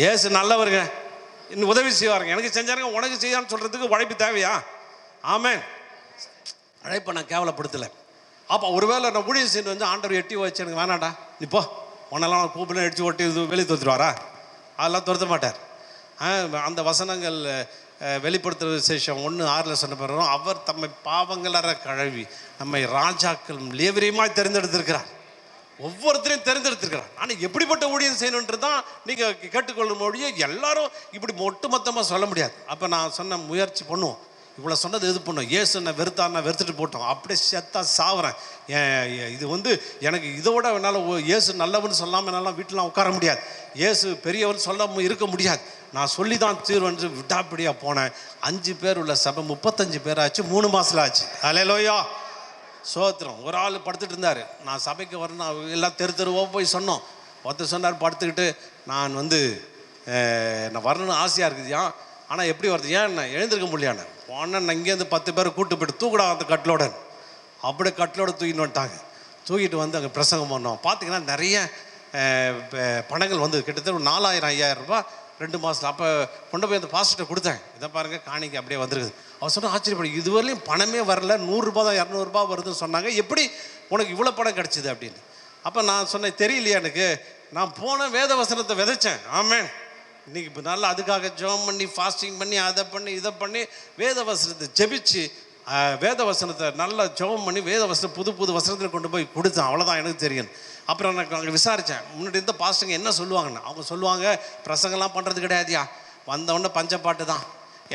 இயேசு நல்லவருங்க, இன்னும் உதவி செய்வாருங்க, எனக்கு செஞ்சாருங்க, உனக்கு செய்யான்னு சொல்கிறதுக்கு உழைப்பு தேவையா? ஆமேன். அழைப்பை நான் கேவலப்படுத்தலை. அப்போ ஒருவேளை நான் ஊழியம் செய்து வந்து ஆண்டவர் எட்டி வச்சு எனக்கு வேணாண்டா, நீ போ, உன்னெல்லாம் கூப்பிட்டு அடித்து ஒட்டி வெளியே துரத்துருவாரா? அதெல்லாம் துரத்த மாட்டார். அந்த வசனங்கள் வெளிப்படுத்துகிற விசேஷம் 1:6 சொன்ன பிறகு, அவர் தம்மை பாவங்களற கழுவி நம்மை ராஜாக்கள் லேவியமாய் தெரிந்தெடுத்திருக்கிறார். ஒவ்வொருத்தரையும் தெரிந்தெடுத்திருக்கிறார். ஆனால் எப்படிப்பட்ட ஊழியம் செய்யணுன்றது தான் நீங்கள் கேட்டுக்கொள்ளும் மொழியை எல்லாரும் இப்படி ஒட்டுமொத்தமாக சொல்ல முடியாது. அப்போ நான் சொன்ன முயற்சி பண்ணுவோம், இவ்வளோ சொன்னது இது பண்ணும். ஏசு நான் வெறுத்தான்னா வெறுத்துட்டு போட்டோம், அப்படியே செத்தா சாவுறேன். இது வந்து எனக்கு இதோட என்னால் ஏசு நல்லவன் சொல்லாமல் என்னால் வீட்டிலாம் உட்கார முடியாது, ஏசு பெரியவன் சொல்லாமல் இருக்க முடியாது, நான் சொல்லி தான் தீர்வென்று விடாப்பிடியாக போனேன். 5 பேர் உள்ள சபை 35 பேர் ஆச்சு, 3 மாதத்தில் ஆச்சு. அல்லேலூயா, சோத்திரம். ஒரு ஆள் படுத்துட்டு இருந்தார், நான் சபைக்கு வரணும், எல்லாம் தெருவோ போய் சொன்னோம். ஒருத்தர் சொன்னார் படுத்துக்கிட்டு, நான் வந்து நான் வரணும்னு ஆசையாக இருக்குதுயா, ஆனால் எப்படி வருது, ஏன் என்ன எழுந்திருக்க முடியாண்ணே போனேன். நான் இங்கேருந்து 10 பேரை கூப்பிட்டு போய்ட்டு தூக்கிடா அந்த கட்டிலோட, அப்படியே கட்டிலோட தூக்கின்னு வந்துட்டாங்க. தூக்கிட்டு வந்து அங்கே பிரசங்கம் பண்ணோம். பார்த்தீங்கன்னா நிறைய பணங்கள் வந்து கிட்டத்தட்ட 4000-5000 ரூபாய் 2 மாதத்தில். அப்போ கொண்டு போய் அந்த பாஸ்டர்கிட்ட கொடுத்தேன், இதை பாருங்கள் காணிக்க அப்படியே வந்துருக்குது. அவர் சொன்னால் ஆச்சரியப்படி, இதுவரையிலையும் பணமே வரல, 100 ரூபா தான் 200 ரூபா வருதுன்னு சொன்னாங்க, எப்படி உனக்கு இவ்வளோ பணம் கிடச்சிது அப்படின்னு. அப்போ நான் சொன்னேன், தெரியலையா எனக்கு, நான் போன வேத வசனத்தை விதைச்சேன். ஆமேன். இன்றைக்கி இப்போ நல்லா அதுக்காக ஜெபம் பண்ணி ஃபாஸ்டிங் பண்ணி அதை பண்ணி இதை பண்ணி வேத வசனத்தை ஜெபிச்சு வேத வசனத்தை நல்லா ஜெபம் பண்ணி வேத வசனம் புது வசனத்தில் கொண்டு போய் கொடுத்தேன். அவ்வளோதான் எனக்கு தெரியும். அப்புறம் நான் அங்கே விசாரித்தேன், முன்னாடி இருந்த பாஸ்டங்க என்ன சொல்லுவாங்கன்னு. அவங்க சொல்லுவாங்க, பிரசங்கெல்லாம் பண்ணுறது கிடையாதுயா, வந்தவொடனே பஞ்சப்பாட்டு தான்,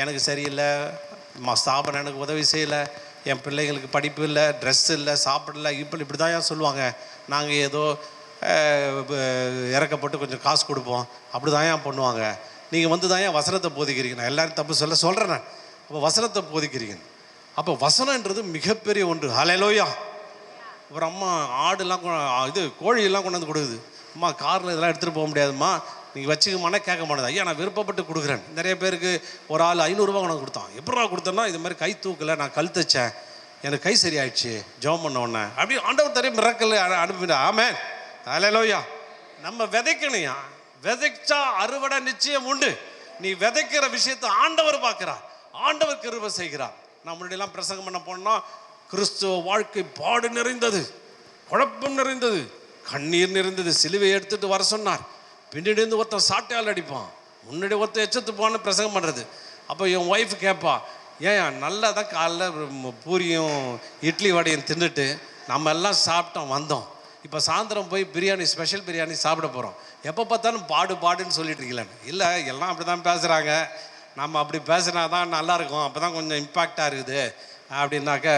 எனக்கு சரியில்லை, ஸ்தாபனம் எனக்கு உதவி செய்யலை, என் பிள்ளைங்களுக்கு படிப்பு இல்லை, ட்ரெஸ் இல்லை, சாப்பிடல, இப்படி தான் ஏன் சொல்லுவாங்க. நாங்கள் ஏதோ இறக்கப்பட்டு கொஞ்சம் காசு கொடுப்போம், அப்படி தான் ஏன் பண்ணுவாங்க. நீங்கள் வந்து தான் ஏன் வசனத்தை போதிக்கிறீங்க. நான் எல்லோரும் தப்பு சொல்கிறேன் நான். அப்போ வசனத்தை போதிக்கிறீங்க. அப்போ வசனன்றது மிகப்பெரிய ஒன்று. ஹல்லேலூயா. ஒரு அம்மா ஆடுலாம் இது கோழியெல்லாம் கொண்டு வந்து கொடுக்குது. அம்மா காரில் இதெல்லாம் எடுத்துகிட்டு போக முடியாதும்மா, நீங்கள் வச்சுக்கமானே கேட்க மாட்டேது. ஐயா நான் விருப்பப்பட்டு கொடுக்குறேன். நிறைய பேருக்கு ஒரு ஆள் 500 ரூபா கொண்டு கொடுத்தான். எப்படா கொடுத்தேன்னா, இது மாதிரி கை தூக்கலை, நான் கல் தைச்சேன், எனக்கு கை சரியாயிடுச்சு ஜெபம் பண்ண உடனே, அப்படி ஆண்டவர் தரையும் மிரக்கல் அனுப்பிட்டா. ஆமென். ஹல்லேலூயா. நம்ம விதைக்கணும்யா, விதைச்சா அறுவடை நிச்சயம் உண்டு. நீ விதைக்கிற விஷயத்தை ஆண்டவர் பார்க்கிறார், ஆண்டவர் கிருபை செய்கிறார். நான் முன்னாடியெல்லாம் பிரசங்கம் பண்ண போனால், கிறிஸ்துவ வாழ்க்கை பாடு நிறைந்தது, குழப்பம் நிறைந்தது, கண்ணீர் நிறைந்தது. சிலுவை எடுத்துட்டு வர சொன்னார், பின்னாடி ஒருத்தன் சாட்டையால் அடிப்பான், முன்னாடி ஒருத்தன் எச்சத்துப்பான்னு பிரசங்கம் பண்ணுறது. அப்போ என் ஒய்ஃப் கேட்பா, ஏன் நல்லா தான் காலைல பூரியும் இட்லி வடையும் தின்னுட்டு நம்ம எல்லாம் சாப்பிட்டோம் வந்தோம், இப்போ சாயந்தரம் போய் பிரியாணி, ஸ்பெஷல் பிரியாணி சாப்பிட போகிறோம், எப்போ பார்த்தாலும் பாடுன்னு சொல்லிட்டு இருக்கீங்களான்னு. இல்லை, எல்லாம் அப்படி தான் பேசுகிறாங்க, நம்ம அப்படி பேசுனா தான் நல்லாயிருக்கும், அப்போ தான் கொஞ்சம் இம்பாக்டாக இருக்குது அப்படின்னாக்க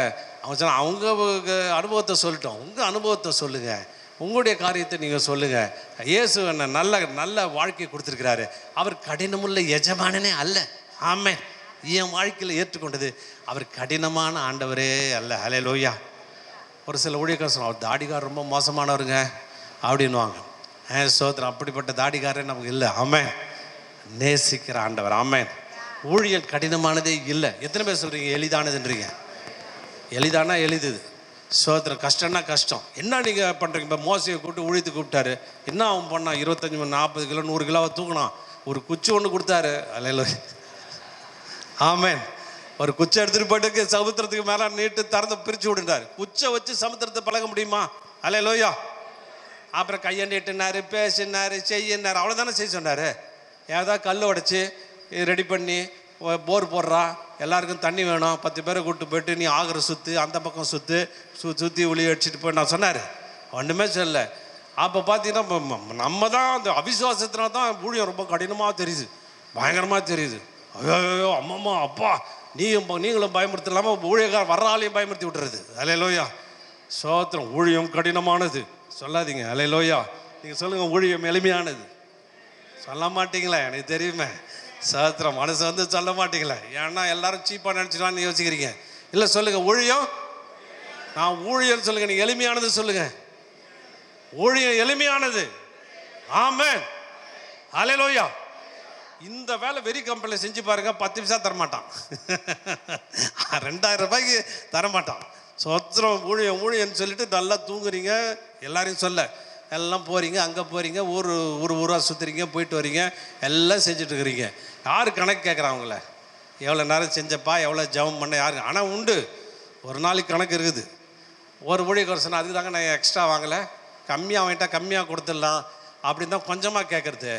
அவன் சொன்ன, அவங்க அனுபவத்தை சொல்லிட்டோம், உங்கள் அனுபவத்தை சொல்லுங்கள், உங்களுடைய காரியத்தை நீங்கள் சொல்லுங்கள். இயேசு என்ன நல்ல வாழ்க்கையை கொடுத்துருக்கிறாரு, அவர் கடினமுள்ள எஜமானனே அல்ல. ஆமென். என் வாழ்க்கையில் ஏற்றுக்கொண்டது அவர் கடினமான ஆண்டவரே அல்ல. ஹல்லேலூயா. ஒரு சில ஊழியக்காரர் சொல்லுவாங்க, அவர் தாடிக்காரர் ரொம்ப மோசமானவருங்க அப்படின்வாங்க. சோத்திரம், அப்படிப்பட்ட தாடிக்காரே நமக்கு இல்லை. ஆமென். நேசிக்கிற ஆண்டவர். ஆமென். ஊழியம் கடினமானதே இல்லை. எத்தனை பேர் சொல்கிறீங்க எளிதானதுன்றீங்க? எளிதானா எளிது, சோத்திரம். கஷ்டம்னா கஷ்டம். என்ன நீங்கள் பண்ணுறீங்க? இப்போ மோசையை கூப்பிட்டு ஊழியத்துக்கு கூப்பிட்டாரு, என்ன அவன் பண்ணான்? 25 40 கிலோ 100 கிலோவை தூக்கினான், ஒரு குச்சி ஒன்று கொடுத்தாரு. அல்லேலூயா. ஆமென். ஒரு குச்சை எடுத்துகிட்டு போயிட்டு சமுத்திரத்துக்கு மேலே நீட்டு திறந்து பிரித்து விடுறாரு. குச்சை வச்சு சமுத்திரத்தை பழக முடியுமா? அல்லேலூயா. அப்புறம் கையை நீட்டினார், பேசினார், செய்யினார், அவ்வளோதானே செய்ய சொன்னார். ஏதாவது கல் உடைச்சி ரெடி பண்ணி போர் போடுறா, எல்லாருக்கும் தண்ணி வேணும், 10 பேரை கூப்பிட்டு போயிட்டு நீ ஆகிற சுற்று, அந்த பக்கம் சுற்றி ஒளி அடிச்சுட்டு போய் நான் சொன்னார். ஒன்றுமே சொல்லலை. அப்போ பார்த்தீங்கன்னா நம்ம தான் அந்த அவிசுவாசத்தினால தான் ஊழியம் ரொம்ப கடினமாக தெரியுது, பயங்கரமாக தெரியுது. ஐயோ அம்மா அப்பா, நீங்களும் பயமுறுத்தலாமல் ஊழியக்கார வர்ற ஆளையும் பயமுறுத்தி விட்டுறது. அல்லேலூயா. சோத்திரம். ஊழியம் கடினமானது சொல்லாதீங்க. அல்லேலூயா. நீங்கள் சொல்லுங்கள், ஊழியம் எளிமையானது. சொல்ல மாட்டீங்களா? எனக்கு தெரியுமே. சோத்திரம். மனசு வந்து சொல்ல மாட்டீங்களா? ஏன்னா எல்லாரும் சீப்பாக நினச்சிடுவான்னு யோசிக்கிறீங்க. இல்லை, சொல்லுங்கள், ஊழியம். நான் ஊழியம் சொல்லுங்கள், நீங்கள் எளிமையானது சொல்லுங்கள். ஊழியம் எளிமையானது. ஆமென். அல்லேலூயா. இந்த வேலை வெறி கம்பெனியில் செஞ்சு பாருங்க, 10 பைசா தரமாட்டான், 2000 ரூபாய்க்கு தரமாட்டான். சொத்திரம். ஊழியன்னு சொல்லிட்டு நல்லா தூங்குறீங்க, எல்லாரையும் சொல்ல எல்லாம் போகிறீங்க, அங்கே போகிறீங்க, ஊராக சுற்றுறீங்க, போயிட்டு வரீங்க, எல்லாம் செஞ்சுட்டு இருக்கிறீங்க. யார் கணக்கு கேட்குறாங்கள? எவ்வளோ நேரம் செஞ்சப்பா, எவ்வளோ ஜெபம் பண்ண, யாருக்கு? ஆனால் உண்டு, ஒரு நாளைக்கு கணக்கு இருக்குது. ஒரு ஊழியக்காரர் சொன்னால், அதுக்கு தாங்க நான் எக்ஸ்ட்ரா வாங்கலை, கம்மியாக வாங்கிட்டா கம்மியாக கொடுத்துடலாம் அப்படின்னு தான் கொஞ்சமாக கேட்குறது.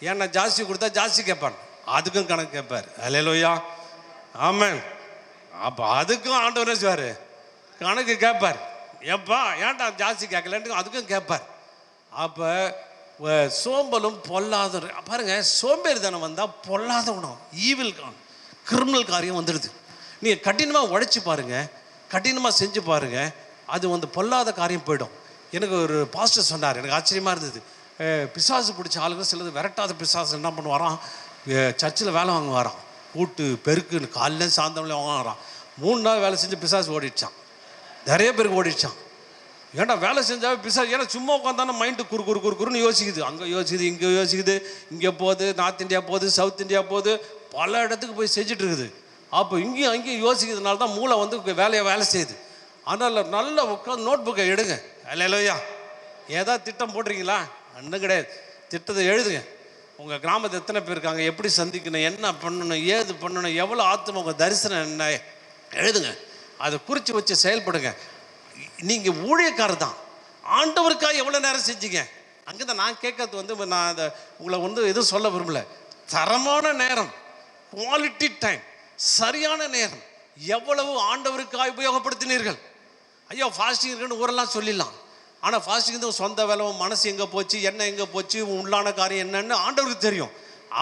ஏன்னா ஜாஸ்தி கொடுத்தா ஜாஸ்தி கேட்பான், அதுக்கும் கணக்கு கேட்பார். அல்லேலூயா. ஆமென். அப்போ அதுக்கும் ஆண்டவர் செய்வார், கணக்கு கேட்பார். ஏப்பா ஏன்டா ஜாஸ்தி கேட்கலன்ட்டு அதுக்கும் கேட்பார். அப்போ சோம்பலும் பொல்லாத பாருங்க, சோம்பேறித்தனம் வந்தால் பொல்லாத குணம், ஈவில் கிரிமினல் காரியம் வந்துடுது. நீங்கள் கடினமாக உழைச்சி பாருங்கள், கடினமாக செஞ்சு பாருங்கள், அது வந்து பொல்லாத காரியம் போயிடும். எனக்கு ஒரு பாஸ்டர் சொன்னார், எனக்கு ஆச்சரியமாக இருந்தது. பிசாசு பிடிச்ச ஆளுங்க சிலது விரட்டாத பிசாசு என்ன பண்ணுவாராம், சர்ச்சில் வேலை வாங்க வரான், கூட்டு பெருக்குன்னு காலையில் சாயந்தரம் வாங்க வரான். 3 நாள் வேலை செஞ்சு பிசாசு ஓடிடுச்சான், நிறைய பேருக்கு ஓடிடுச்சான். ஏன்னா வேலை செஞ்சாவே பிசாசு, ஏன்னா சும்மா உட்காந்தானே மைண்டு குறுன்னு யோசிக்குது, அங்கே யோசிக்குது, இங்கே யோசிக்குது, இங்கே போகுது, நார்த் இந்தியா போகுது, சவுத் இந்தியா போகுது, பல இடத்துக்கு போய் செஞ்சுட்டு இருக்குது. அப்போ இங்கேயும் அங்கேயும் யோசிக்கிறதுனால தான் மூளை வந்து வேலை செய்யுது. அதனால் நல்ல உட்காந்து நோட் புக்கை எடுங்க. அல்லேலூயா. ஏதாவது திட்டம் போடுறீங்களா? ஒன்றும் கிடையாது. திட்டத்தை எழுதுங்க. உங்கள் கிராமத்தில் எத்தனை பேர் இருக்காங்க, எப்படி சந்திக்கணும், என்ன பண்ணணும், ஏது பண்ணணும், எவ்வளோ ஆத்மா, உங்கள் தரிசனம் என்ன, எழுதுங்க. அதை குறித்து வச்சு செயல்படுங்க. நீங்கள் ஊழியக்காரர் தான், ஆண்டவருக்காக எவ்வளோ நேரம் செஞ்சீங்க? அங்கே தான் நான் கேட்கறது வந்து, நான் அதை உங்களை வந்து எதுவும் சொல்ல விரும்பல. தரமான நேரம், குவாலிட்டி டைம், சரியான நேரம், எவ்வளவு ஆண்டவருக்காக உபயோகப்படுத்தினீர்கள். ஐயோ ஃபாஸ்டிங் இருக்குன்னு ஊரெல்லாம் சொல்லிடலாம். ஆனால் ஃபாஸ்டிங் தான் சொந்த வேலை, மனசு எங்கே போச்சு, என்ன எங்கே போச்சு, உள்ளான காரியம் என்னன்னு ஆண்டவருக்கு தெரியும்.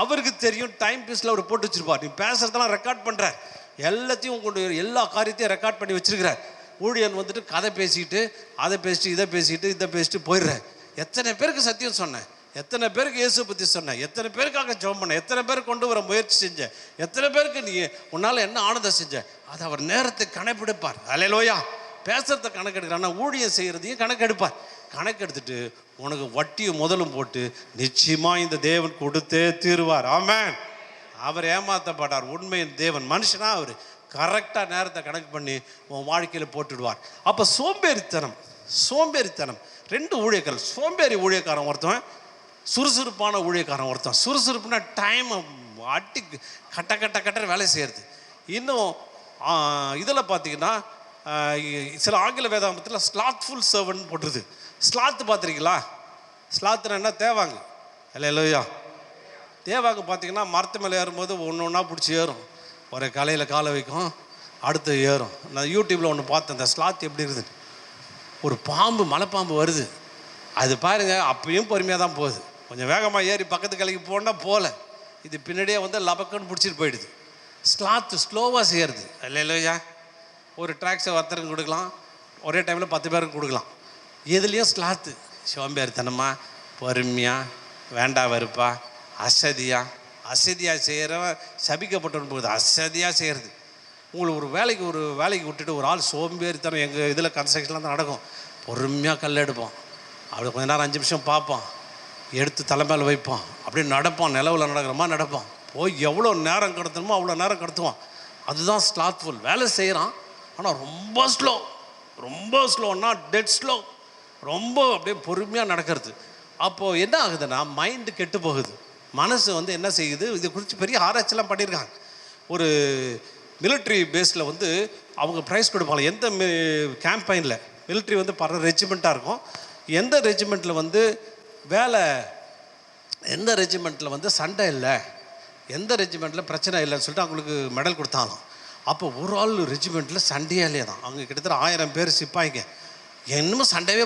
அவருக்கு தெரியும். டைம் பீஸில் அவர் போட்டு வச்சுருப்பார். நீ பேசுகிறதெல்லாம் ரெக்கார்ட் பண்ணுறார், எல்லாத்தையும் உங்களுடைய எல்லா காரியத்தையும் ரெக்கார்ட் பண்ணி வச்சுருக்கிறார். ஊழியன் வந்துட்டு கதை பேசிக்கிட்டு, அதை பேசிட்டு, இதை பேசிட்டு போயிடுறார். எத்தனை பேருக்கு சத்தியம் சொன்னேன், எத்தனை பேருக்கு இயேசு பற்றி சொன்னேன், எத்தனை பேருக்காக ஜெபம் பண்ண, எத்தனை பேருக்கு கொண்டு வர முயற்சி செஞ்ச, எத்தனை பேருக்கு நீ உன்னால் என்ன ஆனந்தம் செஞ்ச, அதை அவர் நேரத்தை கணக்கெடுப்பார். அல்லேலூயா. பேசுறத கணக்கெடுக்கிறான்னா ஊழியம் செய்கிறதையும் கணக்கெடுப்பார். கணக்கெடுத்துட்டு உனக்கு வட்டியும் முதலும் போட்டு நிச்சயமாக இந்த தேவன் கொடுத்தே தீருவார். ஆமென். அவர் ஏமாற்றப்பட்டார், உண்மையின் தேவன். மனுஷனா அவர் கரெக்டாக நேரத்தை கணக்கு பண்ணி உன் வாழ்க்கையில் போட்டுடுவார். அப்போ சோம்பேறித்தனம் 2 ஊழியக்காரர். சோம்பேறி ஊழியக்காரன் ஒருத்தன், சுறுசுறுப்பான ஊழியக்காரன் ஒருத்தன். சுறுசுறுப்புனா டைம் அட்டி கட்ட வேலை செய்கிறது. இன்னும் இதில் பார்த்தீங்கன்னா சில ஆங்கில வேதாகமத்தில் ஸ்லாத்ஃபுல் சர்வன்ட் போட்டுருது. ஸ்லாத்து பார்த்துருக்கீங்களா? ஸ்லாத்துனா என்ன? தேவாங்க. அல்லேலூயா. தேவாக்கு பார்த்தீங்கன்னா மரத்து மேலே ஏறும்போது ஒன்று ஒன்றா பிடிச்சி ஏறும். ஒரு கலையில் காலை வைக்கும், அடுத்து ஏறும். நான் யூடியூப்பில் ஒன்று பார்த்தேன், அந்த ஸ்லாத் எப்படி இருக்குது. ஒரு பாம்பு, மலைப்பாம்பு வருது, அது பாருங்கள் அப்பயும் பொறுமையாக தான் போகுது. கொஞ்சம் வேகமாக ஏறி பக்கத்து கலைக்கு போனால் போகல, இது பின்னாடியே வந்து லபக்குன்னு பிடிச்சிட்டு போயிடுது. ஸ்லாத்து ஸ்லோவாக செய்கிறது. அல்லேலூயா. ஒரு ட்ராக்ஸை ஒருத்தருக்கு கொடுக்கலாம், ஒரே டைமில் 10 பேருக்கு கொடுக்கலாம். எதுலேயும் ஸ்லாத்து சோம்பேறித்தனமா, பொறுமையாக, வேண்டா வெறுப்பா, அசதியாக செய்கிறவன் சபிக்கப்பட்டவன் போகுது. அசதியாக செய்கிறது. உங்களுக்கு ஒரு வேலைக்கு விட்டுட்டு ஒரு ஆள் சோம்பேறித்தனம், எங்கள் இதில் கன்ஸ்ட்ரக்ஷன்லாம் தான் நடக்கும். பொறுமையாக கல் எடுப்போம், அப்படி கொஞ்ச நேரம் 5 நிமிஷம் பார்ப்போம், எடுத்து தலைமையில் வைப்போம், அப்படியே நடப்போம், நிலவில் நடக்கிற மாதிரி நடப்போம். போய் எவ்வளோ நேரம் கடத்தணுமோ அவ்வளோ நேரம் கடத்துவோம். அதுதான் ஸ்லாத்ஃபுல். வேலை செய்கிறான், ஆனால் ரொம்ப ஸ்லோன்னா டெட் ஸ்லோ, ரொம்ப அப்படியே பொறுமையாக நடக்கிறது. அப்போது என்ன ஆகுதுன்னா மைண்டு கெட்டு போகுது. மனசு வந்து என்ன செய்யுது, இதை குறித்து பெரிய ஆராய்ச்சிலாம் பண்ணியிருக்காங்க. ஒரு மிலிட்ரி பேஸில் வந்து அவங்க ப்ரைஸ் கொடுப்பாங்க. எந்த கேம்பெயினில் மிலிட்ரி வந்து பல ரெஜிமெண்ட்டாக இருக்கும், எந்த ரெஜிமெண்ட்டில் வந்து எந்த ரெஜிமெண்ட்டில் வந்து சண்டை இல்லை, எந்த ரெஜிமெண்ட்டில் பிரச்சனை இல்லைன்னு சொல்லிட்டு அவங்களுக்கு மெடல் கொடுத்தாங்க. அப்போ ஒரு ஆள் ரெஜிமெண்ட்டில் சண்டையே இல்லையா தான். அவங்க கிட்டத்தட்ட 1000 பேர் சிப்பாய்ங்க, இன்னமும் சண்டையே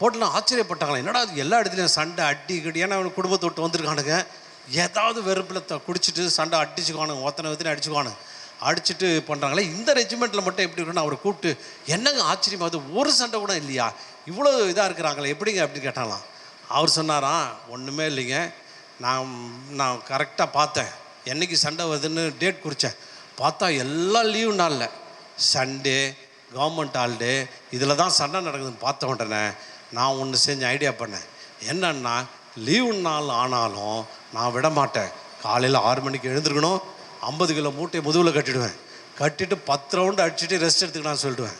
போட்டுலாம் ஆச்சரியப்பட்டாங்களே, என்னடா அது எல்லா இடத்துலையும் சண்டை அடி கடி. ஏன்னா அவனுக்கு குடும்பத்தை விட்டு வந்திருக்கானுங்க, ஏதாவது வெறுப்பில் குடிச்சிட்டு சண்டை அடிச்சுக்குவானுங்க, ஒத்தனை வித்துன்னு அடிச்சுக்குவானுங்க. அடிச்சுட்டு பண்ணுறாங்களே, இந்த ரெஜிமெண்ட்டில் மட்டும் எப்படி இருக்குன்னு அவரை கூப்பிட்டு, என்னங்க ஆச்சரியமாக அது ஒரு சண்டை கூட இல்லையா, இவ்வளோ இதாக இருக்கிறாங்களே எப்படிங்க அப்படின்னு கேட்டாங்களாம். அவர் சொன்னாராம், ஒன்றுமே இல்லைங்க, நான் கரெக்டாக பார்த்தேன், என்றைக்கு சண்டை வருதுன்னு டேட் குறித்தேன், பார்த்தா எல்லாம் லீவு நாளில், சண்டே, கவர்மெண்ட் ஹாலிடே, இதில் தான் சண்டை நடக்குதுன்னு பார்த்த உடனே நான் ஒன்று செஞ்சு ஐடியா பண்ணேன். என்னன்னா, லீவு நாள் ஆனாலும் நான் விட மாட்டேன், காலையில் 6 மணிக்கு எழுந்திருக்கணும், 50 கிலோ மூட்டையை முதுகில் கட்டிட்டு 10 ரவுண்டு அடிச்சுட்டு ரெஸ்ட் எடுத்துக்கிட்டான்னு சொல்லிடுவேன்.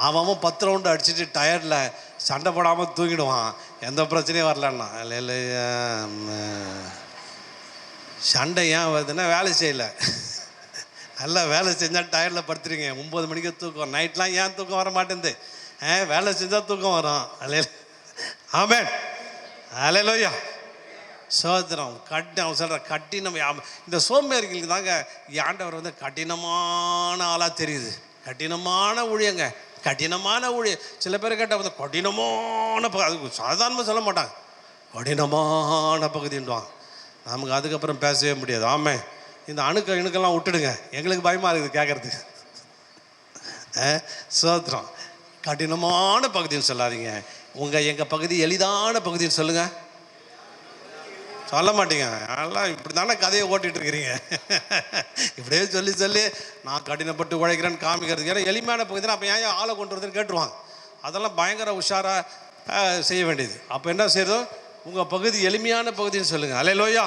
அவன் 10 ரவுண்டு அடிச்சுட்டு டயர்டில் சண்டை போடாமல் தூங்கிடுவான், எந்த பிரச்சனையும் வரலன்னா. இல்லையா, சண்டை ஏன் வருதுன்னா வேலை செய்யலை. நல்லா வேலை செஞ்சால் டயர்டில் படுத்துறீங்க, 9 மணிக்கு தூக்கம். நைட்லாம் ஏன் தூக்கம் வர மாட்டேங்குது, வேலை செஞ்சால் தூக்கம் வரும். ஆமென், அல்லேலூயா, சோதரம். அவன் சொல்கிற கட்டினம், இந்த சோம்பேறிகளுக்கு தாங்க ஆண்டவர் வந்து கடினமான ஆளாக தெரியுது. கடினமான ஊழியம். சில பேர் கேட்டால் வந்து கடினமான அது சாதாரணமாக சொல்ல மாட்டாங்க, கடினமான பகுதின்றான். நமக்கு அதுக்கப்புறம் பேசவே முடியாது. ஆமாம், இந்த இணுக்கெல்லாம் விட்டுடுங்க, எங்களுக்கு பயமாக இருக்குது கேட்குறதுக்கு. சோத்திரம். கடினமான பகுதின்னு சொல்லாதீங்க, எங்கள் பகுதி எளிதான பகுதின்னு சொல்லுங்கள். சொல்ல மாட்டீங்க, அதெல்லாம் இப்படி தானே கதையை ஓட்டிகிட்டு இருக்கிறீங்க. இப்படியே சொல்லி நான் கடினப்பட்டு உழைக்கிறேன்னு காமிக்கிறதுக்கு. ஏன்னா எளிமையான பகுதினா அப்போ ஏன் ஆளை கொண்டு வருதுன்னு கேட்டுருவாங்க. அதெல்லாம் பயங்கர உஷாராக செய்ய வேண்டியது. அப்போ என்ன செய்யறதோ, உங்கள் பகுதி எளிமையான பகுதின்னு சொல்லுங்கள். அல்லேலூயா.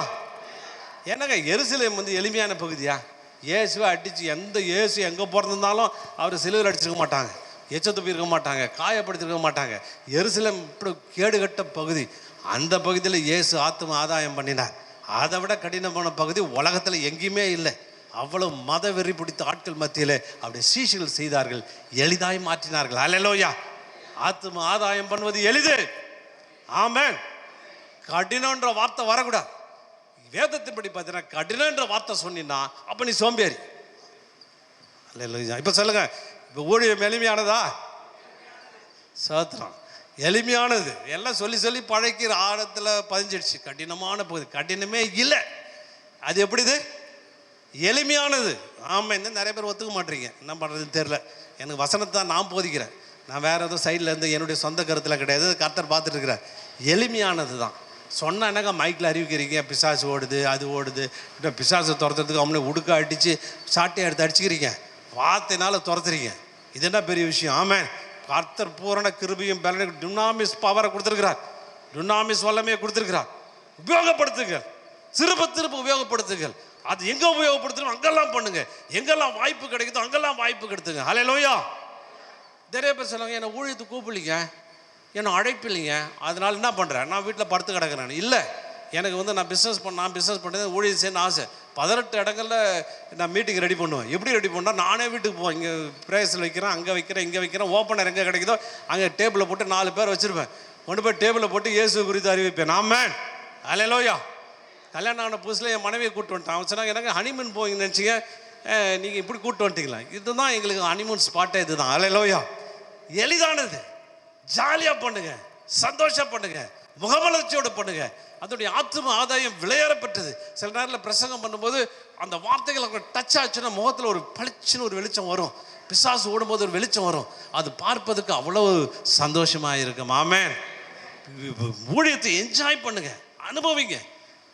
ஏன்னாங்க எருசலேம் வந்து எளிமையான பகுதியா? இயேசுவை அடித்து இயேசு எங்கே பிறந்திருந்தாலும் அவர் சிலுவையில் அடிச்சிருக்க மாட்டாங்க, எச்சத்துப்பி இருக்க மாட்டாங்க, காயப்படுத்திருக்க மாட்டாங்க. எருசலேம் இப்படி கேடுகட்ட பகுதி. அந்த பகுதியில் இயேசு ஆத்தும ஆதாயம் பண்ணினார். அதை விட கடினமான பகுதி உலகத்தில் எங்கேயுமே இல்லை. அவ்வளவு மத வெறி பிடித்த ஆட்கள் மத்தியில் அப்படி சீஷர்கள் செய்தார்கள், எளிதாய் மாற்றினார்கள். அல்லேலூயா. ஆத்தும ஆதாயம் பண்ணுவது எளிது. ஆமென். கடினன்ற வார்த்தை வரக்கூடாது. வேதத்தின்படி பார்த்தீங்கன்னா கடினன்ற வார்த்தை சொன்னீங்கன்னா அப்போ நீ சோம்பேறி. அல்லேலூயா. இப்போ சொல்லுங்க, இப்போ ஊழியம் எளிமையானதா? சோத்திரம். எளிமையானது. எல்லாம் சொல்லி பழக்கிற ஆழத்தில் பதிஞ்சிடுச்சு. கடினமான பகுதி கடினமே இல்லை. அது எப்படி இது எளிமையானது? ஆமாம், இந்த நிறைய பேர் ஒத்துக்க மாட்டீங்க, என்ன பண்ணுறதுன்னு தெரில. எனக்கு வசனத்தை தான் நான் போதிக்கிறேன், நான் வேறு எதுவும் சைடில் இருந்து என்னுடைய சொந்த கருத்தில் கிடையாது. கர்த்தர் பார்த்துட்டு இருக்கிறார். எளிமையானது தான் சொன்னால் என்னங்க மைக்கில் அறிவிக்கிறீங்க, பிசாசு ஓடுது அது ஓடுது, இன்னும் பிசாசை துரத்துறதுக்கு அவனே உடுக்க அடித்து சாட்டையை எடுத்து அடிச்சுக்கிறீங்க, வார்த்தைனால துரத்துறீங்க. இது என்ன பெரிய விஷயம்? ஆமாம், கர்த்தர் பூரண கிருபையும் பலனுக்கு டுனாமிஸ் பவரை கொடுத்துருக்கிறார், டுனாமிஸ் வல்லமையை கொடுத்துருக்கிறார். உபயோகப்படுத்துங்கள், திரும்ப உபயோகப்படுத்துங்கள். அது எங்கே உபயோகப்படுத்தணும் அங்கெல்லாம் பண்ணுங்க, எங்கெல்லாம் வாய்ப்பு கிடைக்குதோ அங்கெல்லாம் வாய்ப்பு கிடைத்துங்க. அல்லேலூயா. நிறைய பேர் சொல்லுவாங்க, என்னை ஊழியத்துக்கு கூப்பிடலிங்க, என்னை அழைப்பில்லைங்க, அதனால் என்ன பண்ணுறேன், நான் வீட்டில் படுத்து கிடக்கிறேன். இல்லை, எனக்கு வந்து நான் பிஸ்னஸ் பண்ணுறது ஊழியம் செய்யணும்னு ஆசை. 18 இடங்களில் நான் மீட்டிங் ரெடி பண்ணுவேன். எப்படி ரெடி பண்ணால், நானே வீட்டுக்கு போவேன், இங்கே பிரேயர்ஸில் வைக்கிறேன், அங்கே வைக்கிறேன், இங்கே வைக்கிறேன், ஓப்பனர் எங்கே கிடைக்குதோ அங்கே டேபிளில் போட்டு 4 பேர் வச்சுருப்பேன். கொண்டு போய் டேபிளில் போட்டு இயேசு குறித்து அறிவிப்பேன். ஆமென். அல்லேலூயா. கல்யாணம் ஆன புதுசில் என் மனைவியை கூப்பிட்டு வந்துட்டான். அவன் சொன்னாங்க, எனக்கு ஹனிமூன் போவீங்கன்னு நினச்சிங்க, நீங்கள் இப்படி கூப்பிட்டு வந்துட்டீங்களா? இதுதான் எங்களுக்கு ஹனிமூன் ஸ்பாட்டே இதுதான். அல்லேலூயா. எளிதானது. ஜாலியாக பண்ணுங்க, சந்தோஷம் பண்ணுங்க, முகமலர்ச்சியோடு பண்ணுங்க. அதோடைய ஆத்ம ஆதாயம் விளையாடப்பட்டது. சில நேரத்தில் பிரசங்கம் பண்ணும்போது அந்த வார்த்தைகள் அவங்க டச் ஆச்சுன்னா முகத்தில் ஒரு பளிச்சுன்னு ஒரு வெளிச்சம் வரும். பிசாசு ஓடும்போது ஒரு வெளிச்சம் வரும். அது பார்ப்பதுக்கு அவ்வளவு சந்தோஷமாக இருக்கும். ஆமென். ஊழியத்தை என்ஜாய் பண்ணுங்க, அனுபவிங்க.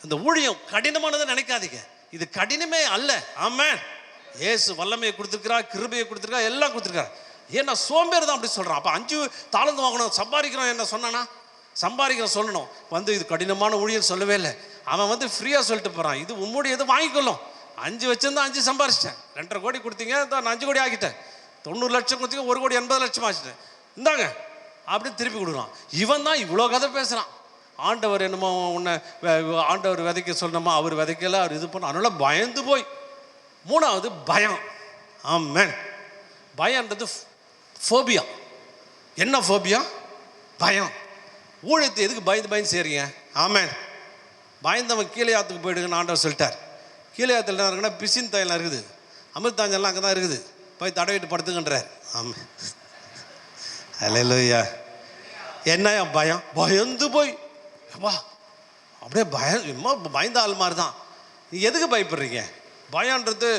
அந்த ஊழியம் கடினமானதை நினைக்காதீங்க. இது கடினமே அல்ல. ஆமென். இயேசு வல்லமையை கொடுத்துருக்கிறார், கிருபையை கொடுத்துருக்கார், எல்லாம் கொடுத்துருக்கார். ஏன்னா சோம்பேறி தான் அப்படி சொல்கிறான். அப்போ 5 தாளந்து வாங்கணும், சம்பாதிக்கிறோம் என்ன சொன்னானா? சம்பாதிக்கிறோம் சொல்லணும். இது கடினமான ஊழியம் சொல்லவே இல்லை. அவன் ஃப்ரீயாக சொல்லிட்டு போகிறான், இது உம்முடைய எது வாங்கிக்கொள்ளும். 5 வச்சுருந்தா 5 சம்பாரிச்சிட்டேன். 2.5 கோடி கொடுத்தீங்க, நான் 5 கோடி ஆக்கிட்டேன். 90 லட்சம் கொடுத்தீங்க, 1 கோடி 80 லட்சம் ஆச்சுட்டேன், இந்தாங்க அப்படின்னு திருப்பி கொடுக்குறான். இவன் தான் இவ்வளோ கதை பேசுகிறான். ஆண்டவர் என்னமோ உன்னை ஆண்டவர் விதைக்க சொல்லணுமா, அவர் விதைக்கல, அவர் இது பண்ண. அதனால பயந்து போய். 3வது பயம். ஆமென். பயம்ன்றது ஃபோபியா. என்ன ஃபோபியா? பயம். ஊழியத்தை எதுக்கு பயந்து செய்றீங்க? ஆமென். பயந்தவன் கீழையாத்துக்கு போயிடுங்கன்னு ஆண்டவர் சொல்லிட்டார். கீழையாத்தில் என்ன இருக்குன்னா பிசின் தையெல்லாம் இருக்குது, அமிர்தாஞ்செல்லாம் அங்கே தான் இருக்குது, போய் தடவிட்டு படுத்துங்கன்றார். ஆமாம். அல்லேலூயா. என்ன பயம்? பயந்து போய் வா அப்படியே பயந்த ஆள் மாதிரி தான். நீ எதுக்கு பயப்படுறீங்க? பயன்றது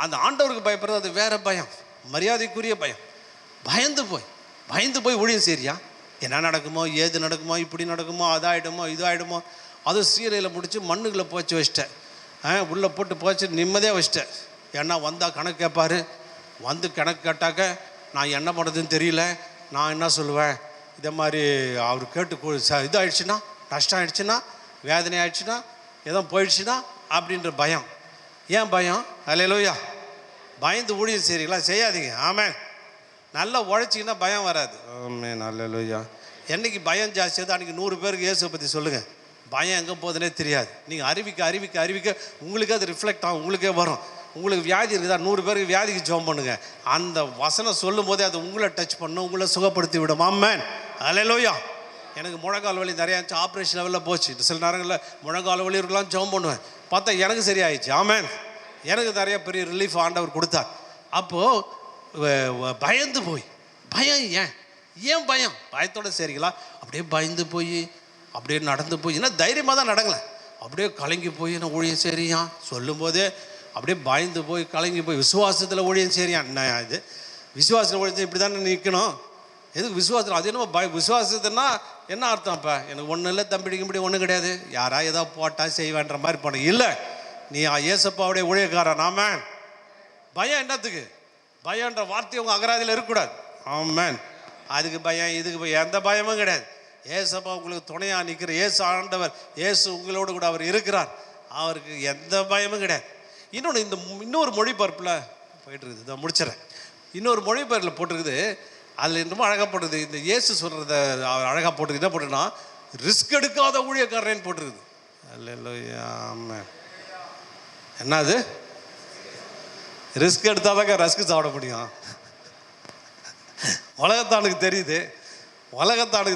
அந்த ஆண்டவருக்கு பயப்படுறது, அது வேற பயம், மரியாதைக்குரிய பயம். பயந்து போய் ஊழியம் செய்றியா? என்ன நடக்குமோ, ஏது நடக்குமோ, இப்படி நடக்குமோ, அதாயிடுமோ, இதாயிடுமோ. அதுவும் சீரையில் முடிச்சு மண்ணுக்குள்ளே போச்சு வச்சிட்டேன். உள்ளே போட்டு போச்சு நிம்மதியாக வச்சிட்டேன். ஏன்னா வந்தால் கணக்கு கேட்பார். கணக்கு கேட்டாக்க நான் என்ன பண்ணுறதுன்னு தெரியல. நான் என்ன சொல்லுவேன்? இதை மாதிரி அவர் கேட்டு இதாகிடுச்சுன்னா, நஷ்டம் ஆகிடுச்சுன்னா, வேதனை ஆகிடுச்சுன்னா, எதோ போயிடுச்சுன்னா அப்படின்ற பயம். ஏன் பயம்? அல்லேலூயா. பயந்து ஊழியம் செய்கிறீங்களா? செய்யாதீங்க. ஆமென். நல்லா உழைச்சிங்கன்னா பயம் வராது. ஆமென். அல்லேலூயா. என்றைக்கு பயம் ஜாஸ்தியாவது அன்றைக்கி 100 பேருக்கு இயேசுவை பற்றி சொல்லுங்கள். பயம் எங்கே போகுதுன்னே தெரியாது. நீங்கள் அறிவிக்க உங்களுக்கு அது ரிஃப்ளெக்ட் ஆகும், உங்களுக்கே வரும். உங்களுக்கு வியாதி இருக்குதா, 100 பேருக்கு வியாதிக்கு ஜெபம் பண்ணுங்க. அந்த வசனம் சொல்லும் போதே அது உங்களை டச் பண்ணும், உங்களை சுகப்படுத்தி விடும். ஆமென். அல்லேலூயா. எனக்கு முழங்கால் வலி நிறையா இருந்துச்சு, ஆப்ரேஷன் லெவலில் போச்சு. சில நேரங்களில் முழங்கால் வலி இருக்கலாம், ஜெபம் பண்ணுவேன். பார்த்தா எனக்கு சரியாயிடுச்சு. ஆமென். எனக்கு நிறைய பெரிய ரிலீஃப் ஆண்டவர் கொடுத்தார். அப்போது பயந்து போய். பயம் ஏன் பயம்? பயத்தோடு சரிங்களா? அப்படியே பயந்து போய் அப்படியே நடந்து போய், ஏன்னா தைரியமாக தான் நடங்கலை, அப்படியே கலங்கி போய் நான் ஊழியம் செய்றியான் சொல்லும் போதே அப்படியே பயந்து போய் கலங்கி போய் விசுவாசத்தில் ஊழியம் செய்றியான். என்ன இது விசுவாசத்தில் ஊழியம் இப்படி தானே நிற்கணும்? எதுக்கு விசுவாசத்தில்? அது என்னமோ விசுவாசத்துனா என்ன அர்த்தம்? இப்போ எனக்கு ஒன்றும் இல்லை, தம்பிடிக்கும்படி ஒன்றும் கிடையாது, யாரா ஏதோ போட்டால் செய்வேன்ற மாதிரி போன இல்லை. நீ ஏசப்பாவுடைய ஊழியக்காரன். ஆமென். பயம் என்னத்துக்கு? பயன்ற வார்த்தை உங்கள் அகராதியில் இருக்கக்கூடாது. ஆமென். அதுக்கு பயம், இதுக்கு பயம், எந்த பயமும் கிடையாது. ஏசப்பா உங்களுக்கு துணையாக நிற்கிற ஏசு ஆண்டவர், ஏசு உங்களோடு கூட அவர் இருக்கிறார். அவருக்கு எந்த பயமும் கிடையாது. இன்னொரு மொழிபெயர்ப்பில் போயிட்டு இருக்குது, இதை முடிச்சிடறேன். இன்னொரு மொழிபெயர்ப்பில் போட்டிருக்குது, அதில் இன்னமும் அழகாக போட்டிருக்குது. இந்த இயேசு சொல்கிறத அவர் அழகாக போட்டிருக்கு. என்ன போட்டுருன்னா, ரிஸ்க் எடுக்காத ஊழியக்காரன்னு போட்டிருக்குது. அல்லேலூயா. ஆமென். என்னது? ரிஸ்க் எடுத்தாதாங்க ரஸ்க்கு சாப்பிட முடியும். உலகத்தானுக்கு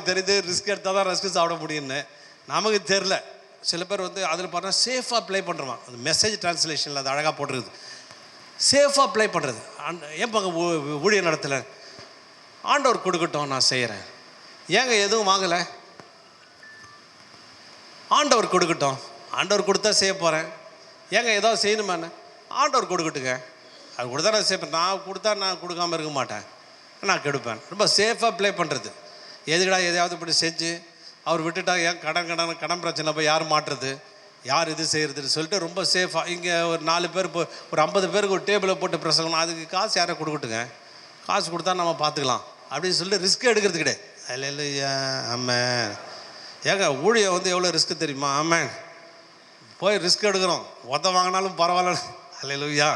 தெரியுது ரிஸ்க் எடுத்தால் தான் ரஸ்க்கு சாப்பிட முடியும்னு. நமக்கு தெரில. சில பேர் அதில் பார்த்தா சேஃபாக ப்ளே பண்ணுறான். அந்த மெசேஜ் டிரான்ஸ்லேஷனில் அது அழகாக போட்டுருக்குது. சேஃபாக ப்ளே பண்ணுறது. ஏன் பாங்க ஊழிய நடத்தலை? ஆண்டவர் கொடுக்கட்டும், நான் செய்கிறேன். ஏங்க எதுவும் வாங்கலை? ஆண்டவர் கொடுக்கட்டும், ஆண்டவர் கொடுத்தா செய்ய போகிறேன். ஏங்க ஏதாவது செய்யணுமாண்ணே? ஆண்டவர் கொடுக்கட்டுங்க, அது கொடுத்தா நான் செய்ப்பேன். நான் கொடுத்தா நான் கொடுக்காமல் இருக்க மாட்டேன், நான் கெடுப்பேன். ரொம்ப சேஃபாக ப்ளே பண்ணுறது. எதுக்கடா எதையாவது இப்படி செஞ்சு அவர் விட்டுட்டா ஏன் கடன் பிரச்சனை போய் யார் மாட்டுறது, யார் இது செய்கிறதுன்னு சொல்லிட்டு ரொம்ப சேஃபாக. இங்கே ஒரு 4 பேர் ஒரு 50 பேருக்கு ஒரு டேபிளை போட்டு பிரசங்கணும், அதுக்கு காசு யாரை கொடுக்கட்டுங்க, காசு கொடுத்தா நம்ம பார்த்துக்கலாம் அப்படின்னு சொல்லிட்டு ரிஸ்க் எடுக்கிறது கிடையாது. அல்லேலூயா. ஆமென். ஏங்க ஊழியம் எவ்வளோ ரிஸ்க்கு தெரியுமா? ஆமென். போய் ரிஸ்க் எடுக்கிறோம், வாங்கினாலும் பரவாயில்ல. அல்லேலூயா.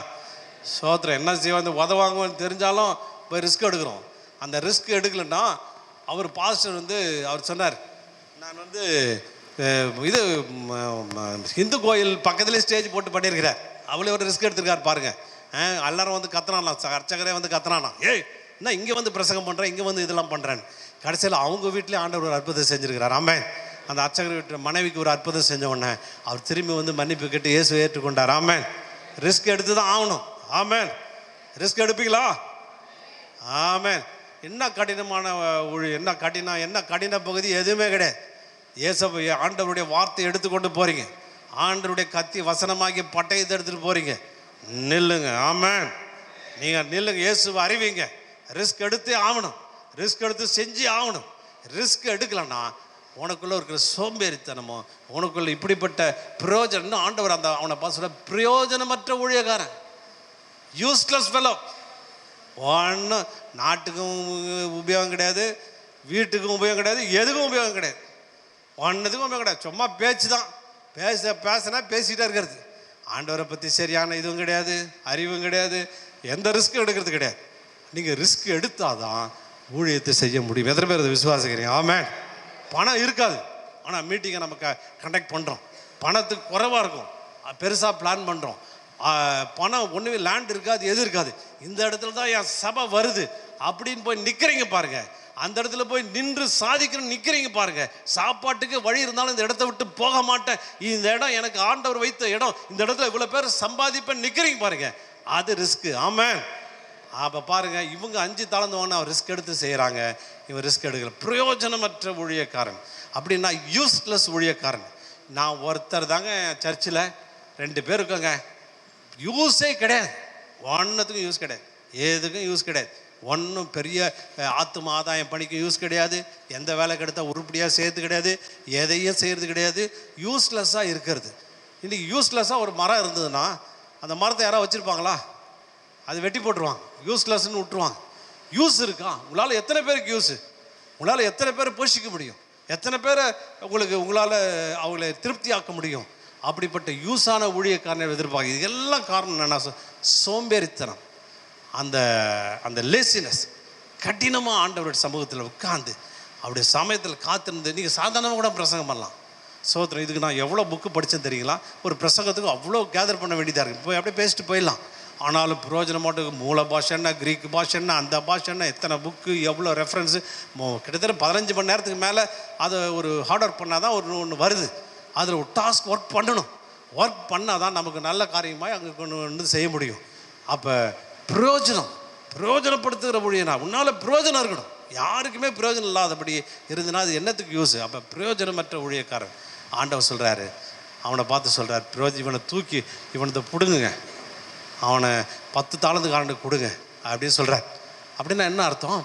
சோத்திரம். என்ன செய்வோம்? வாங்குவோன்னு தெரிஞ்சாலும் போய் ரிஸ்க் எடுக்கிறோம். அந்த ரிஸ்க் எடுக்கலைன்னா அவர் பாஸ்டர் அவர் சொன்னார், நான் இது இந்து கோயில் பக்கத்துலேயே ஸ்டேஜ் போட்டு பண்ணியிருக்கிறேன், அவ்வளோ ஒரு ரிஸ்க் எடுத்துருக்கார் பாருங்கள். எல்லாரும் கத்துனானா, அர்ச்சகரே கத்துனானா, ஏய் என்ன இங்கே பிரசங்கம் பண்ணுறேன், இங்கே இதெல்லாம் பண்ணுறேன்னு. கடைசியில் அவங்க வீட்டிலே ஆண்டவர் ஒரு அற்புதத்தை செஞ்சுருக்கிறார். ஆமென். அந்த அர்ச்சகர் வீட்டு மனைவிக்கு ஒரு அற்புதம் செஞ்ச உடனே அவர் திரும்பி வந்து மன்னிப்பு கேட்டு இயேசுவை ஏற்றுக்கொண்டார். ஆமென். ரிஸ்க் எடுத்து தான் ஆகணும். ஆமென். ரிஸ்க் எடுப்பீங்களா? ஆமென். என்ன கடினமான என்ன கடின பகுதி எதுவுமே கிடையாது. ஆண்டவருடைய வார்த்தை எடுத்துக்கொண்டு போறீங்க, ஆண்டவருடைய கத்தி வசனமாகி பட்டயத்தை எடுத்துட்டு போறீங்க. நில்லுங்க. ஆமென். நீங்க நில்லுங்க, இயேசுவை அறிவிங்க. ரிஸ்க் எடுத்தே ஆகணும், ரிஸ்க் எடுத்து செஞ்சு ஆகணும். ரிஸ்க் எடுக்கலன்னா உனக்குள்ள இருக்கிற சோம்பேறித்தனமோ, உனக்குள்ள இப்படிப்பட்ட பிரயோஜனம், ஆண்டவர் அவனை பார்த்து சொல்ல, பிரயோஜனமற்ற ஊழியக்காரன், யூஸ்லெஸ் ஃபெலோ. ஒன்றும் நாட்டுக்கும் உபயோகம் கிடையாது, வீட்டுக்கும் உபயோகம் கிடையாது, எதுக்கும் உபயோகம் கிடையாது, ஒன்றுத்துக்கும் உபயோகம் கிடையாது. சும்மா பேச்சு தான், பேசினா பேசிகிட்டே இருக்கிறது. ஆண்டவரை பற்றி சரியான இதுவும் கிடையாது, அறிவும் கிடையாது, எந்த ரிஸ்க்கும் எடுக்கிறது கிடையாது. நீங்கள் ரிஸ்க் எடுத்தாதான் ஊழியத்தை செய்ய முடியும். எத்தனை பேர் அதை விசுவாசிக்கிறீங்க? ஆமென். பணம் இருக்காது, ஆனால் மீட்டிங்கை நம்ம கண்டக்ட் பண்ணுறோம். பணத்துக்கு குறைவாக இருக்கும், பெருசாக பிளான் பண்ணுறோம். பணம் ஒன்றுமே, லேண்ட் இருக்காது, எது இருக்காது. இந்த இடத்துல தான் என் சபை வருது அப்படின்னு போய் நிற்கிறீங்க பாருங்க. அந்த இடத்துல போய் நின்று சாதிக்கணும்னு நிற்கிறீங்க பாருங்க. சாப்பாட்டுக்கு வழி இருந்தாலும் இந்த இடத்த விட்டு போக மாட்டேன், இந்த இடம் எனக்கு ஆண்டவர் வைத்த இடம், இந்த இடத்துல இவ்வளோ பேர் சம்பாதிப்பேன் நிற்கிறீங்க பாருங்க. அது ரிஸ்க்கு. ஆமென். அப்போ பாருங்க, இவங்க 5 தாளந்து வாங்க அவர் ரிஸ்க் எடுத்து செய்கிறாங்க, இவன் ரிஸ்க் எடுக்கல. பிரயோஜனமற்ற ஊழியக்காரன் அப்படின்னா யூஸ்லெஸ் ஊழியக்காரன். நான் ஒருத்தர் தாங்க சர்ச்சில் 2 பேர் இருக்கோங்க, யூஸே கிடையாது, ஒன்றுத்துக்கும் யூஸ் கிடையாது, எதுக்கும் யூஸ் கிடையாது. ஒன்றும் பெரிய ஆத்தும ஆதாயம் பணிக்கு யூஸ் கிடையாது, எந்த வேலை கிடைத்தால் உருப்படியாக செய்யறது கிடையாது, எதையும் செய்கிறது கிடையாது, யூஸ்லெஸ்ஸாக இருக்கிறது. இன்றைக்கி யூஸ்லெஸ்ஸாக ஒரு மரம் இருந்ததுன்னா அந்த மரத்தை யாராவது வச்சுருப்பாங்களா? அது வெட்டி போட்டுருவாங்க, யூஸ்லெஸ்ன்னு விட்டுருவாங்க. யூஸ் இருக்கா? உங்களால் எத்தனை பேருக்கு யூஸு? உங்களால் எத்தனை பேரை போஷிக்க முடியும்? எத்தனை பேரை உங்களால் அவங்களை திருப்தியாக்க முடியும்? அப்படிப்பட்ட யூஸான ஊழியக்காரனை எதிர்பார்க்க. இதெல்லாம் காரணம் என்னென்னா சோம்பேறித்தனம், அந்த லேசினஸ். கடினமாக ஆண்டவருடைய சமூகத்தில் உட்காந்து அவருடைய சமயத்தில் காத்திருந்து நீங்கள் சாதாரணமாக கூட பிரசங்கம் பண்ணலாம். சோத்திரம். இதுக்கு நான் எவ்வளோ புக்கு படித்தேன் தெரியுங்களா? ஒரு பிரசங்கத்துக்கு அவ்வளோ கேதர் பண்ண வேண்டியதாக இருக்குது. போய் அப்படியே பேசிட்டு போயிடலாம். ஆனாலும் பிரயோஜனமாட்டு மூல பாஷைன்னா, கிரீக் பாஷைன்னா, அந்த பாஷைன்னா, எத்தனை புக்கு, எவ்வளோ ரெஃபரன்ஸு, கிட்டத்தட்ட 15 மணி நேரத்துக்கு மேலே அதை ஒரு ஹார்ட் ஒர்க் பண்ணால் தான் ஒன்று வருது. அதில் ஒரு டாஸ்க் ஒர்க் பண்ணணும். ஒர்க் பண்ணால் தான் நமக்கு நல்ல காரியமாக அங்கே கொண்டு செய்ய முடியும். அப்போ பிரயோஜனப்படுத்துகிற ஊழியனா உன்னால் பிரயோஜனம் இருக்கணும். யாருக்குமே பிரயோஜனம் இல்லாதபடி இருந்துன்னா அது என்னத்துக்கு யூஸ்? அப்போ பிரயோஜனமற்ற ஊழியக்காரன். ஆண்டவர் சொல்கிறாரு, அவனை பார்த்து சொல்கிறார், இவனை தூக்கி இவனத்தை பிடுங்குங்க, அவனை 10 தாளந்துக்காரனுக்கு கொடுங்க அப்படின்னு சொல்கிறார். அப்படின்னா என்ன அர்த்தம்?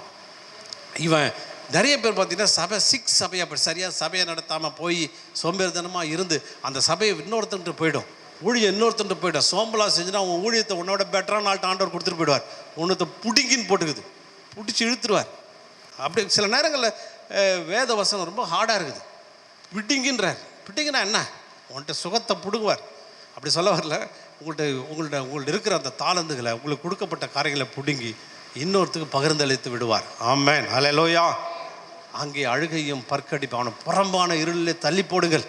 இவன் நிறைய பேர் பார்த்தீங்கன்னா சபையை அப்படி சரியாக சபையை நடத்தாமல் போய் சோம்பேறித்தனமாக இருந்து அந்த சபையை இன்னொருத்தன்ட்டு போய்டும், ஊழியம் இன்னொருத்தன்ட்டு போய்டும். சோம்பலாக செஞ்சுன்னா அவன் ஊழியத்தை உன்னோட பெட்டரான ஆள்கிட்ட ஆண்டவர் கொடுத்துட்டு போயிடுவார். ஒன்றத்தை பிடிங்கின்னு போட்டுக்குது, பிடிச்சி இழுத்துருவார். அப்படி சில நேரங்களில் வேத வசனம் ரொம்ப ஹார்டாக இருக்குது. பிடிங்கின்றார். பிடிங்கினா என்ன? உன்கிட்ட சுகத்தை பிடுங்குவார். அப்படி சொல்ல வரல. உங்கள்கிட்ட இருக்கிற அந்த தாளந்துகளை, உங்களுக்கு கொடுக்கப்பட்ட காரியங்களை பிடுங்கி இன்னொருத்துக்கு பகிர்ந்தளித்து விடுவார். ஆமென். ஹல்லேலூயா. அங்கே அழுகையும் பற்கடிப்பு, அவனை புறம்பான இருளிலே தள்ளி போடுங்கள்.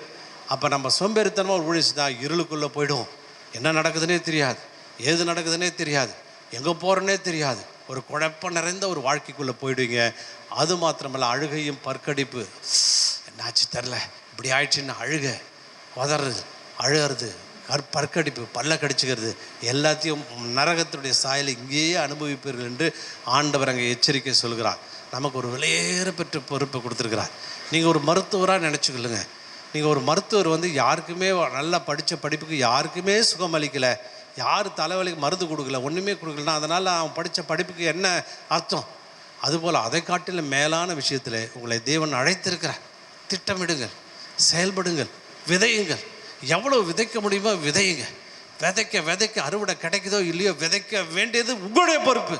அப்போ நம்ம சோம்பேறித்தனமாக ஒரு ஊழிச்சு தான் இருளுக்குள்ளே போய்டும். என்ன நடக்குதுன்னே தெரியாது, ஏது நடக்குதுன்னே தெரியாது, எங்கே போகிறோன்னே தெரியாது. ஒரு குழப்பம் நிறைந்த ஒரு வாழ்க்கைக்குள்ளே போயிடுவீங்க. அது மாத்திரமல்ல, அழுகையும் பற்கடிப்பு. என்னாச்சு தெரில, இப்படி ஆயிடுச்சுன்னு உதறது, அழுகிறது, பற்கடிப்பு, பல்ல கடிச்சுக்கிறது, எல்லாத்தையும் நரகத்தினுடைய சாயலை இங்கேயே அனுபவிப்பீர்கள் என்று ஆண்டவர் அங்கே எச்சரிக்கை சொல்கிறார். நமக்கு ஒரு விலையேற பெற்ற பொறுப்பை கொடுத்துருக்கிறார். நீங்கள் ஒரு மருத்துவராக நினச்சிக்கொள்ளுங்க. நீங்கள் ஒரு மருத்துவர் யாருக்குமே நல்லா படித்த படிப்புக்கு யாருக்குமே சுகம் அளிக்கலை, யார் தலைவலிக்கு மருந்து கொடுக்கல, ஒன்றுமே கொடுக்கலன்னா அதனால் அவன் படித்த படிப்புக்கு என்ன அர்த்தம்? அதுபோல் அதை காட்டிலும் மேலான விஷயத்தில் உங்களை தேவன் அழைத்திருக்கிறார். திட்டமிடுங்கள், செயல்படுங்கள், விதையுங்கள். எவ்வளோ விதைக்க முடியுமோ விதையுங்க. விதைக்க அறுவடை கிடைக்குதோ இல்லையோ, விதைக்க வேண்டியது உங்களுடைய பொறுப்பு,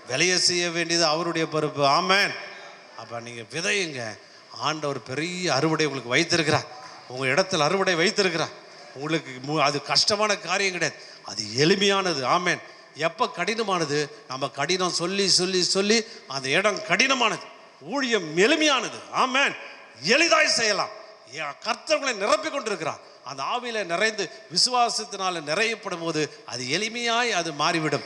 விளைய செய்ய வேண்டியது அவருடைய பொறுப்பு. ஆமென். அப்போ நீங்கள் விதையுங்க. ஆண்டவர் பெரிய அறுவடை உங்களுக்கு வைத்திருக்கிறார். உங்கள் இடத்துல அறுவடை வைத்திருக்கிறார். உங்களுக்கு அது கஷ்டமான காரியம் கிடையாது, அது எளிமையானது. ஆமென். எப்போ கடினமானது? நம்ம கடினம் சொல்லி சொல்லி சொல்லி அந்த இடம் கடினமானது. ஊழியம் எளிமையானது. ஆமென். எளிதாய் செய்யலாம். கர்த்தர்களை நிரப்பி கொண்டிருக்கிறார். அந்த ஆவியில நிறைந்து விசுவாசத்தினால நிறையப்படும் போது அது எளிமையாய் அது மாறிவிடும்.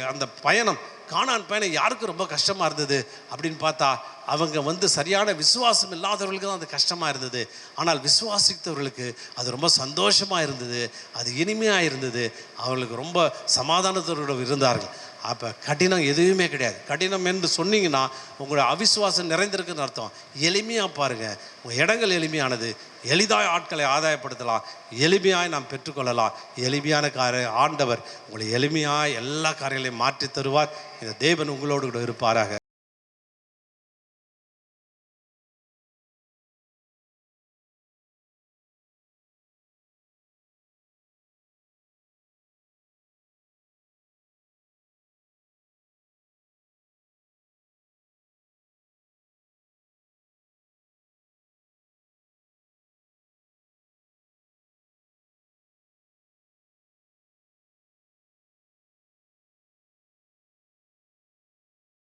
அந்த பயணம் கானான் பயணம் யாருக்கு ரொம்ப கஷ்டமாக இருந்தது அப்படின்னு பார்த்தா அவங்க சரியான விசுவாசம் இல்லாதவர்களுக்கு தான் அது கஷ்டமாக இருந்தது. ஆனால் விசுவாசித்தவர்களுக்கு அது ரொம்ப சந்தோஷமாக இருந்தது, அது இனிமையாக இருந்தது, அவர்களுக்கு ரொம்ப சமாதானத்தோடு இருந்தார்கள். அப்போ கடினம் எதுவுமே கிடையாது. கடினம் என்று சொன்னீங்கன்னா உங்களோட அவிசுவாசம் நிறைந்திருக்குன்னு அர்த்தம். எளிமையாக பாருங்கள், உங்கள் இடங்கள் எளிமையானது, எளிதாய் ஆட்களை ஆதாயப்படுத்தலாம், எளிமையாய் நாம் பெற்றுக்கொள்ளலாம். எளிமையான ஆண்டவர் உங்களை எளிமையாக எல்லா காரியங்களையும் மாற்றி தருவார். இந்த தேவன் உங்களோடு கூட இருப்பாராக.